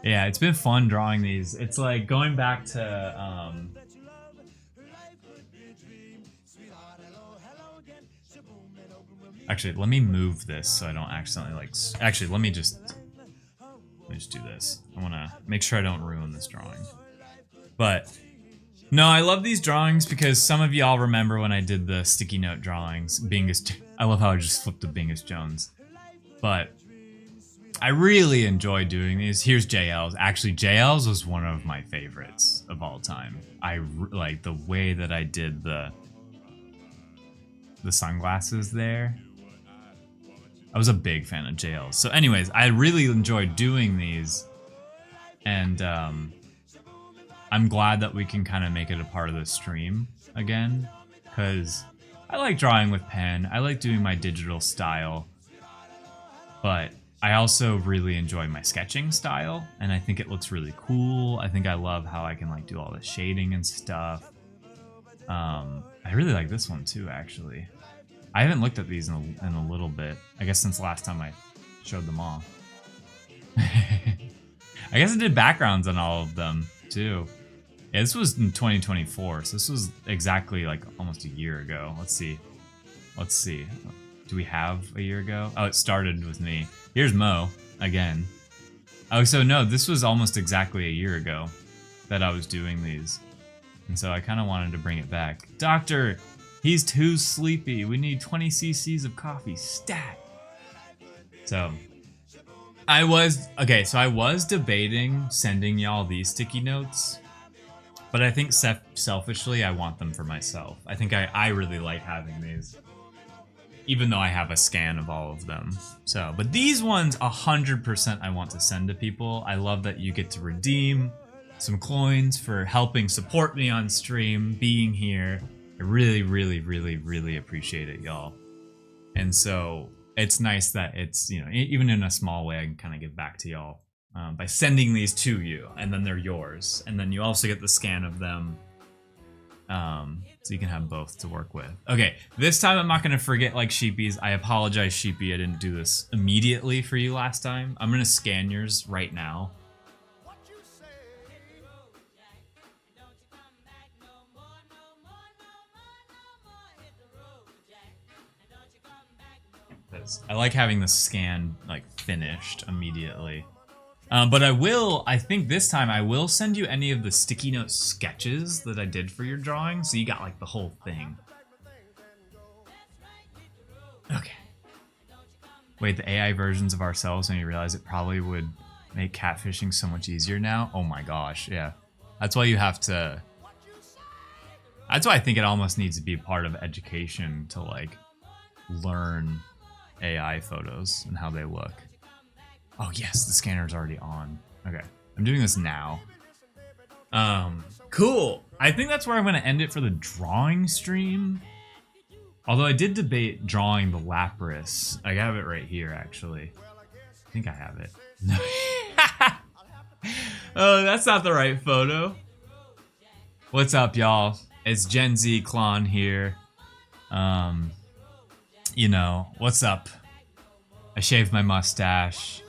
Yeah, it's been fun drawing these. It's like going back to actually, let me move this so I don't accidentally like actually, let me just do this. I want to make sure I don't ruin this drawing. But no, I love these drawings because some of y'all remember when I did the sticky note drawings. I love how I just flipped to Bingus Jones. But I really enjoy doing these. Here's JL's. Actually, JL's was one of my favorites of all time. I like the way that I did the sunglasses there. I was a big fan of JL's. So anyways, I really enjoyed doing these. And I'm glad that we can kind of make it a part of the stream again. Because I like drawing with pen. I like doing my digital style. But I also really enjoy my sketching style, and I think it looks really cool. I think I love how I can like do all the shading and stuff. I really like this one too, actually. I haven't looked at these in a little bit. I guess since last time I showed them off. I guess I did backgrounds on all of them too. Yeah, this was in 2024, so this was exactly like almost a year ago. Let's see. Let's see. Do we have a year ago? Oh, it started with me. Here's Mo again. Oh, so no, this was almost exactly a year ago that I was doing these. And so I kind of wanted to bring it back. Doctor, he's too sleepy. We need 20 cc's of coffee. Stat. So I was debating sending y'all these sticky notes, but I think selfishly I want them for myself. I think I really like having these, even though I have a scan of all of them. So, but these ones 100% I want to send to people. I love that you get to redeem some coins for helping support me on stream, being here. I really, really, really, really appreciate it, y'all. And so it's nice that it's, you know, even in a small way, I can kind of give back to y'all by sending these to you, and then they're yours. And then you also get the scan of them. So you can have both to work with. Okay, this time I'm not going to forget like Sheepies. I apologize, Sheepy. I didn't do this immediately for you last time. I'm going to scan yours right now. I like having the scan like finished immediately. But I think this time I will send you any of the sticky note sketches that I did for your drawing, so you got like the whole thing. Okay. Wait, the AI versions of ourselves, and you realize it probably would make catfishing so much easier now? Oh my gosh, yeah. That's why you have to... That's why I think it almost needs to be part of education to like learn AI photos and how they look. Oh yes, the scanner's already on. Okay, I'm doing this now. Cool. I think that's where I'm gonna end it for the drawing stream. Although I did debate drawing the Lapras. I have it right here, actually. I think I have it. Oh, that's not the right photo. What's up, y'all? It's Gen Z CLON here. You know, what's up? I shaved my mustache.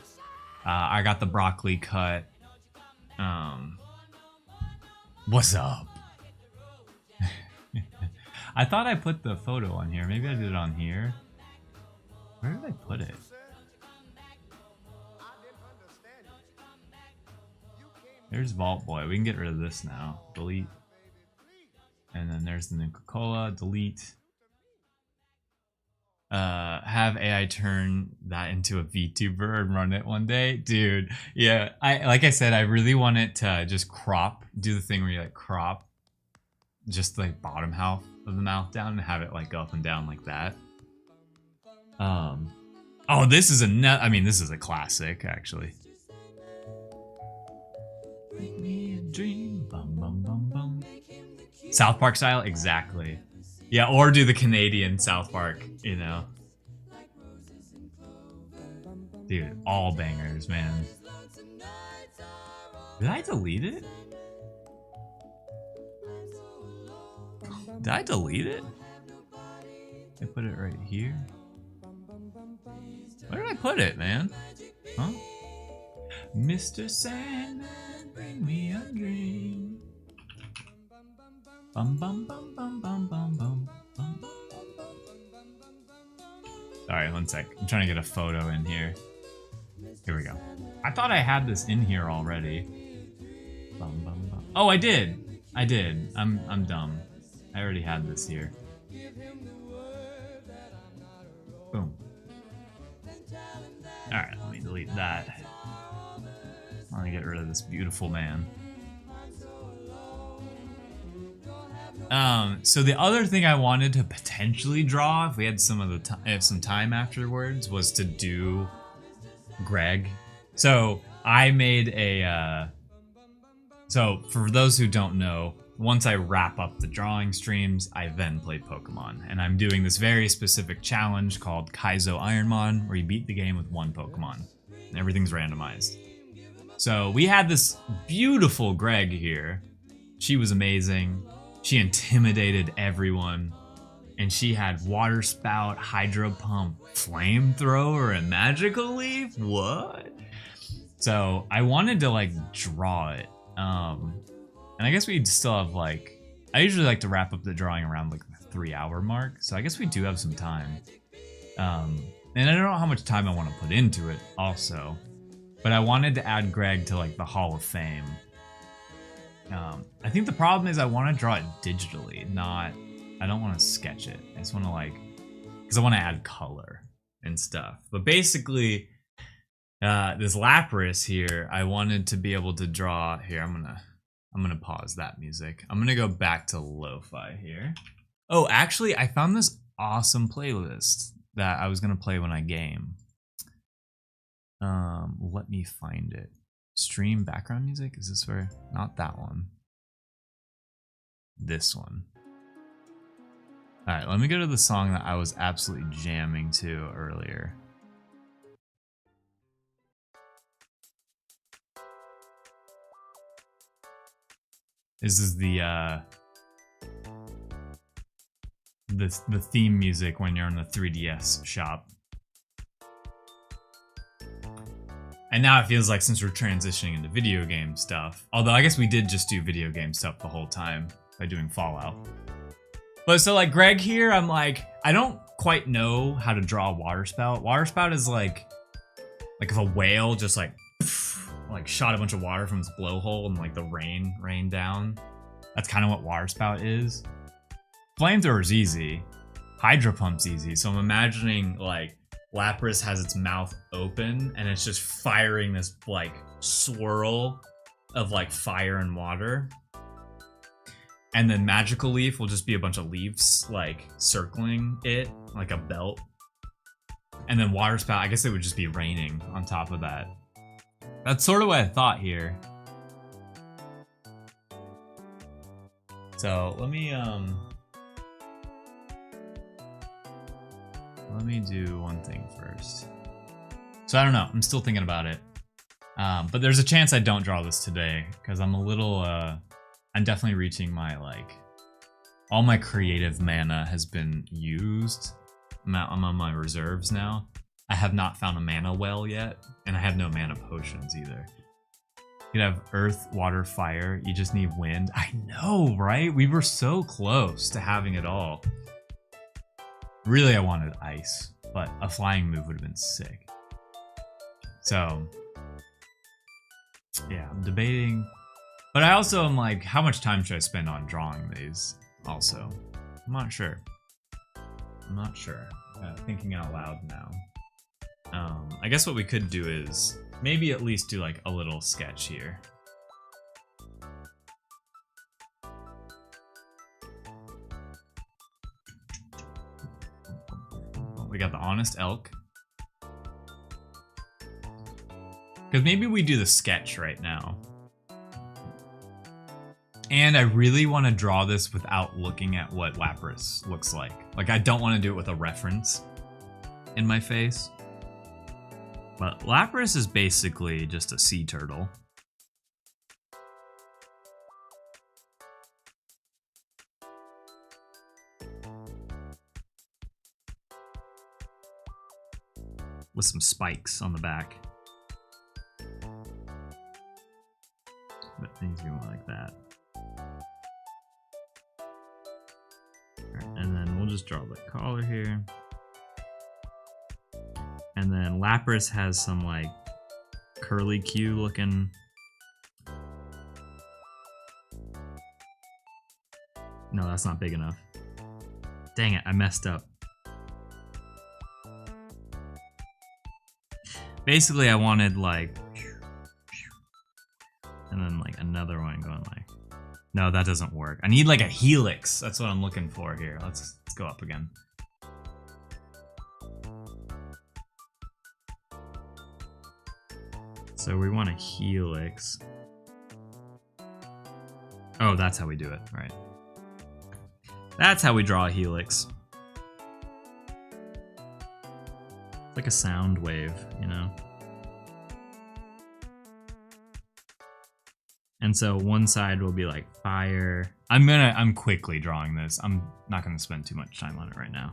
I got the broccoli cut. What's up? I thought I put the photo on here. Maybe I did it on here. Where did I put it? There's Vault Boy. We can get rid of this now. Delete. And then there's the Nuka-Cola. Delete. Have AI turn that into a VTuber and run it one day. Dude, yeah. Like I said, I really want it to just crop. Do the thing where you like crop just like bottom half of the mouth down and have it like go up and down like that. Oh, this is this is a classic, actually. Make me a dream, bum bum bum bum. South Park style, exactly. Yeah, or do the Canadian South Park, you know. Dude, all bangers, man. Did I delete it? Did I delete it? I put it right here. Where did I put it, man? Huh? Mr. Sandman, bring me a dream. Bum bum bum bum bum bum bum bum. Sorry, one sec. I'm trying to get a photo in here. Here we go. I thought I had this in here already. Bum bum bum. Oh, I did. I did. I'm dumb. I already had this here. Boom. Alright, let me delete that. Let me get rid of this beautiful man. So the other thing I wanted to potentially draw, if we had some time afterwards, was to do Greg. So I made a so for those who don't know, once I wrap up the drawing streams, I then play Pokemon. And I'm doing this very specific challenge called Kaizo Ironmon, where you beat the game with one Pokemon. And everything's randomized. So we had this beautiful Greg here. She was amazing. She intimidated everyone. And she had Water Spout, Hydro Pump, Flamethrower, and Magical Leaf? What? So I wanted to like draw it. And I guess we'd still have like, I usually like to wrap up the drawing around like the 3-hour mark. So I guess we do have some time. And I don't know how much time I want to put into it also. But I wanted to add Greg to like the Hall of Fame. I think the problem is I want to draw it digitally, I don't want to sketch it. I just want to like, because I want to add color and stuff. But basically, this Lapras here, I wanted to be able to draw here. I'm gonna pause that music. I'm gonna go back to lo-fi here. Oh, actually, I found this awesome playlist that I was gonna play when I game. Let me find it. Stream background music? Is this where? Not that one. This one. Alright, let me go to the song that I was absolutely jamming to earlier. This is the theme music when you're in the 3DS shop. And now it feels like since we're transitioning into video game stuff, although I guess we did just do video game stuff the whole time by doing Fallout. But so like Greg here, I'm like, I don't quite know how to draw Water Spout. Water Spout is like if a whale just like shot a bunch of water from its blowhole and like the rain rained down. That's kind of what Water Spout is. Flamethrower's easy. Hydro Pump's easy. So I'm imagining like Lapras has its mouth open and it's just firing this like swirl of like fire and water. And then Magical Leaf will just be a bunch of leaves like circling it like a belt. And then Water Spout, I guess it would just be raining on top of that. That's sort of what I thought here. So let me do one thing first. So I don't know, I'm still thinking about it. But there's a chance I don't draw this today because I'm a little I'm definitely reaching my like all my creative mana has been used. I'm on my reserves now. I have not found a mana well yet, and I have no mana potions either. You could have earth, water, fire. You just need wind. I know, right? We were so close to having it all. Really, I wanted ice, but a flying move would have been sick. So, yeah, I'm debating. But I also am like, how much time should I spend on drawing these? Also, I'm not sure. I'm not sure. Thinking out loud now. I guess what we could do is maybe at least do like a little sketch here. We got the Honest Elk. Because maybe we do the sketch right now. And I really want to draw this without looking at what Lapras looks like. Like, I don't want to do it with a reference in my face. But Lapras is basically just a sea turtle. with some spikes on the back. But it needs to be more like that. Alright, and then we'll just draw the collar here. And then Lapras has some like curly Q looking. No, that's not big enough. Dang it, I messed up. Basically, I wanted like, and then like another one going like, no, that doesn't work. I need like a helix. That's what I'm looking for here. Let's go up again. So we want a helix. Oh, that's how we do it, right? That's how we draw a helix. It's like a sound wave, you know? And so one side will be like fire. I'm quickly drawing this. I'm not gonna spend too much time on it right now.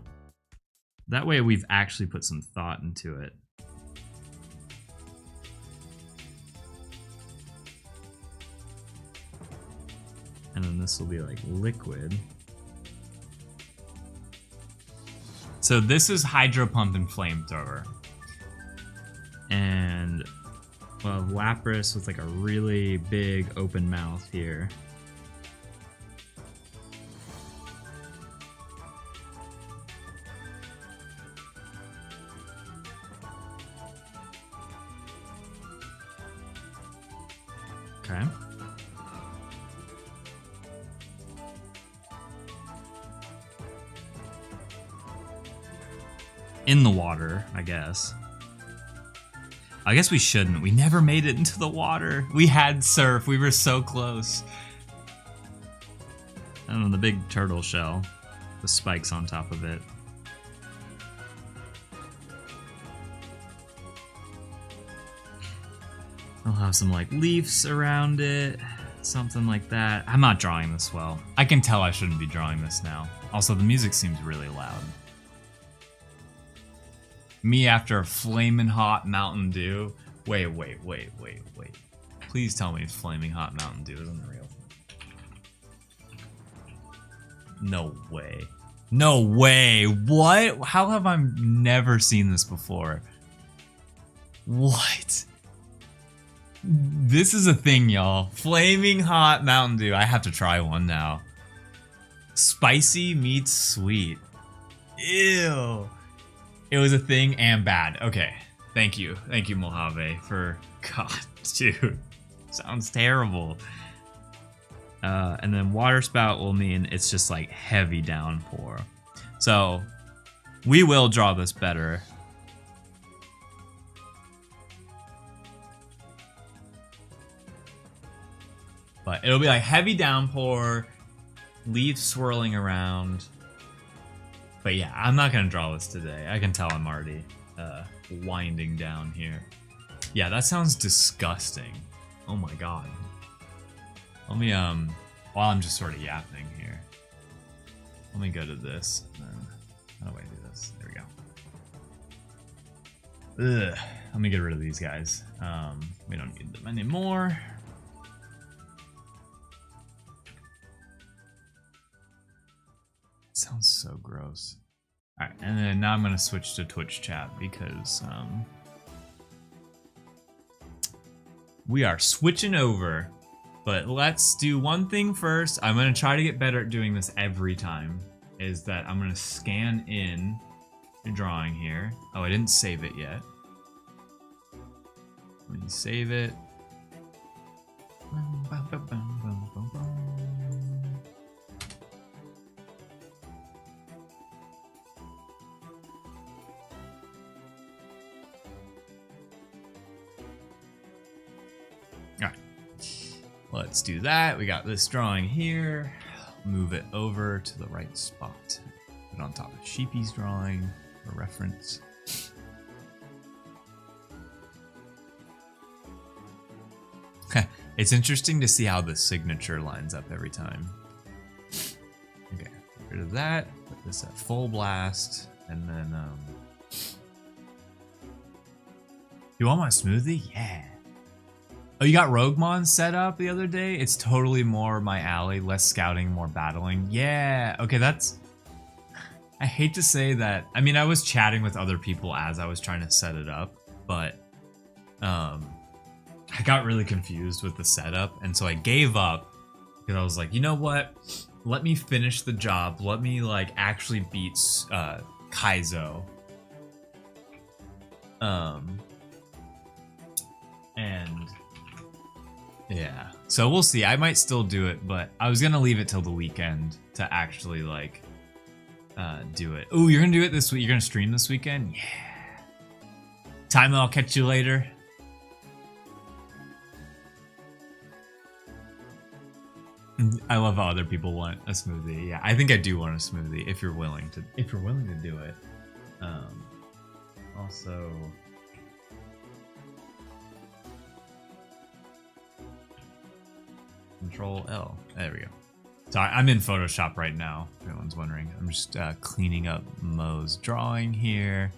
That way we've actually put some thought into it. And then this will be like liquid. So this is Hydro Pump and Flamethrower. And well, Lapras with like a really big open mouth here. Okay. In the water, I guess. I guess we shouldn't. We never made it into the water. We had surf. We were so close. I don't know, the big turtle shell. The spikes on top of it. I'll have some like leaves around it. Something like that. I'm not drawing this well. I can tell I shouldn't be drawing this now. Also, the music seems really loud. Me after a flaming hot Mountain Dew. Wait. Please tell me it's flaming hot Mountain Dew isn't real. No way. No way. What? How have I never seen this before? What? This is a thing, y'all. Flaming hot Mountain Dew. I have to try one now. Spicy meets sweet. Ew. It was a thing and bad. Okay. Thank you. Thank you, Mojave, for... God, dude. Sounds terrible. And then water spout will mean it's just like heavy downpour. So, we will draw this better. But it'll be like heavy downpour, leaves swirling around. But yeah, I'm not gonna draw this today. I can tell I'm already winding down here. Yeah, that sounds disgusting. Oh my god. Let me while I'm just sort of yapping here. Let me go to this. How do I do this? There we go. Ugh. Let me get rid of these guys. We don't need them anymore. Sounds so gross. Alright, and then now I'm gonna switch to Twitch chat because we are switching over. But let's do one thing first. I'm gonna try to get better at doing this every time. Is that I'm gonna scan in the drawing here. Oh, I didn't save it yet. Let me save it. Let's do that. We got this drawing here. Move it over to the right spot. Put it on top of Sheepy's drawing for reference. It's interesting to see how the signature lines up every time. Okay, get rid of that. Put this at full blast, and then You want my smoothie? Yeah. Oh, you got Roguemon set up the other day? It's totally more my alley. Less scouting, more battling. Yeah. Okay, that's... I hate to say that. I mean, I was chatting with other people as I was trying to set it up, but I got really confused with the setup, and so I gave up because I was like, you know what? Let me finish the job. Let me like actually beat Kaizo. And yeah, so we'll see. I might still do it, but I was gonna leave it till the weekend to actually like do it. Oh, you're gonna do it this week? You're gonna stream this weekend? Yeah. Time, I'll catch you later. I love how other people want a smoothie. Yeah, I think I do want a smoothie if you're willing to do it. Also, Control L. There we go. So I'm in Photoshop right now, if anyone's wondering. I'm just cleaning up Mo's drawing here.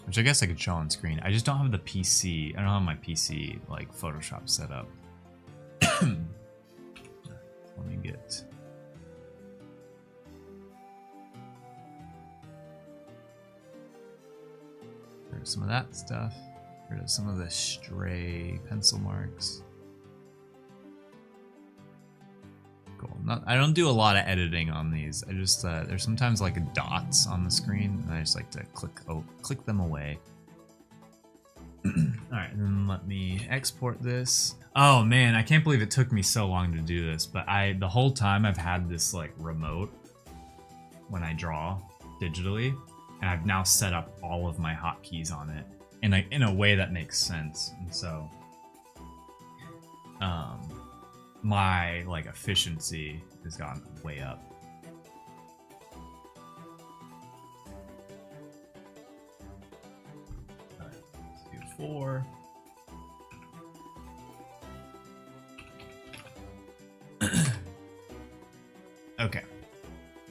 Which I guess I could show on screen. I just don't have the PC. I don't have my PC like Photoshop set up. Let me get... rid of some of that stuff. Rid of some of the stray pencil marks. Cool. I don't do a lot of editing on these. I just there's sometimes like dots on the screen, and I just like to click them away. All right, and then let me export this. Oh man, I can't believe it took me so long to do this. But the whole time I've had this like remote when I draw digitally, and I've now set up all of my hotkeys on it in a way that makes sense. And so, my like efficiency has gone way up. All right, let's do 4. Okay,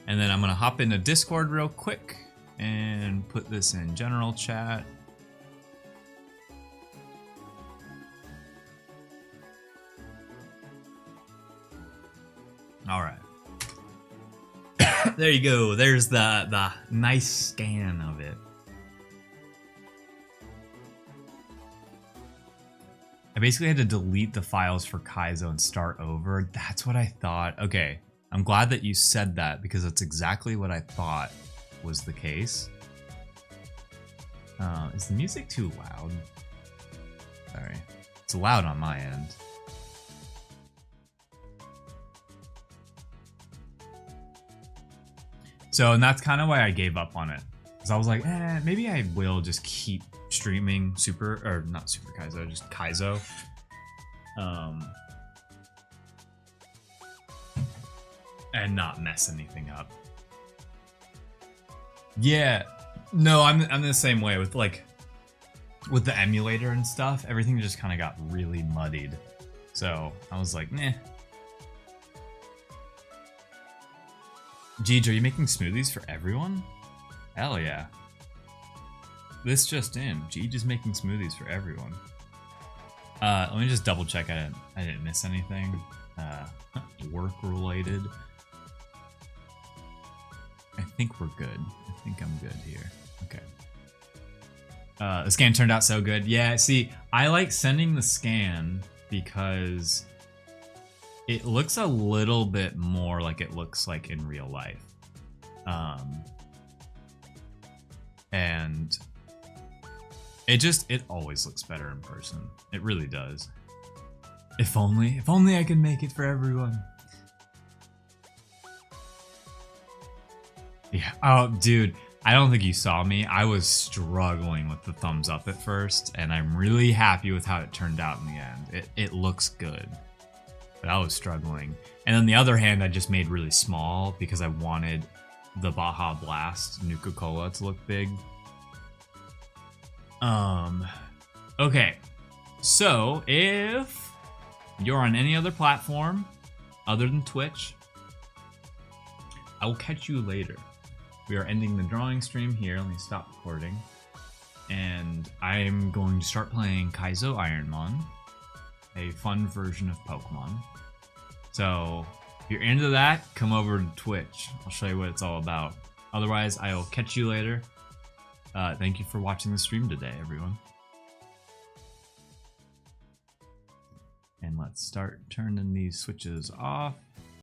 and then I'm gonna hop into Discord real quick and put this in general chat. All right. There you go. There's the nice scan of it. I basically had to delete the files for Kaizo and start over. That's what I thought. Okay. I'm glad that you said that because that's exactly what I thought was the case. Is the music too loud? Sorry. It's loud on my end. So, and that's kind of why I gave up on it. Because I was like, maybe I will just keep streaming not Super Kaizo, just Kaizo. And not mess anything up. Yeah. No, I'm the same way with with the emulator and stuff. Everything just kind of got really muddied. So, I was like, nah. Jeej, are you making smoothies for everyone? Hell yeah. This just in. Jeej is making smoothies for everyone. Let me just double check I didn't miss anything. Work related. I think we're good. I think I'm good here. Okay. The scan turned out so good. Yeah, see, I like sending the scan because it looks a little bit more like it looks like in real life. And it always looks better in person. It really does. If only I could make it for everyone. Yeah. Oh, dude, I don't think you saw me. I was struggling with the thumbs up at first, and I'm really happy with how it turned out in the end. It looks good. But I was struggling. And on the other hand, I just made really small because I wanted the Baja Blast Nuka-Cola to look big. Okay. So if you're on any other platform other than Twitch, I will catch you later. We are ending the drawing stream here. Let me stop recording. And I'm going to start playing Kaizo Ironmon, a fun version of Pokemon. So if you're into that, come over to Twitch. I'll show you what it's all about. Otherwise, I will catch you later. Thank you for watching the stream today, everyone. And let's start turning these switches off.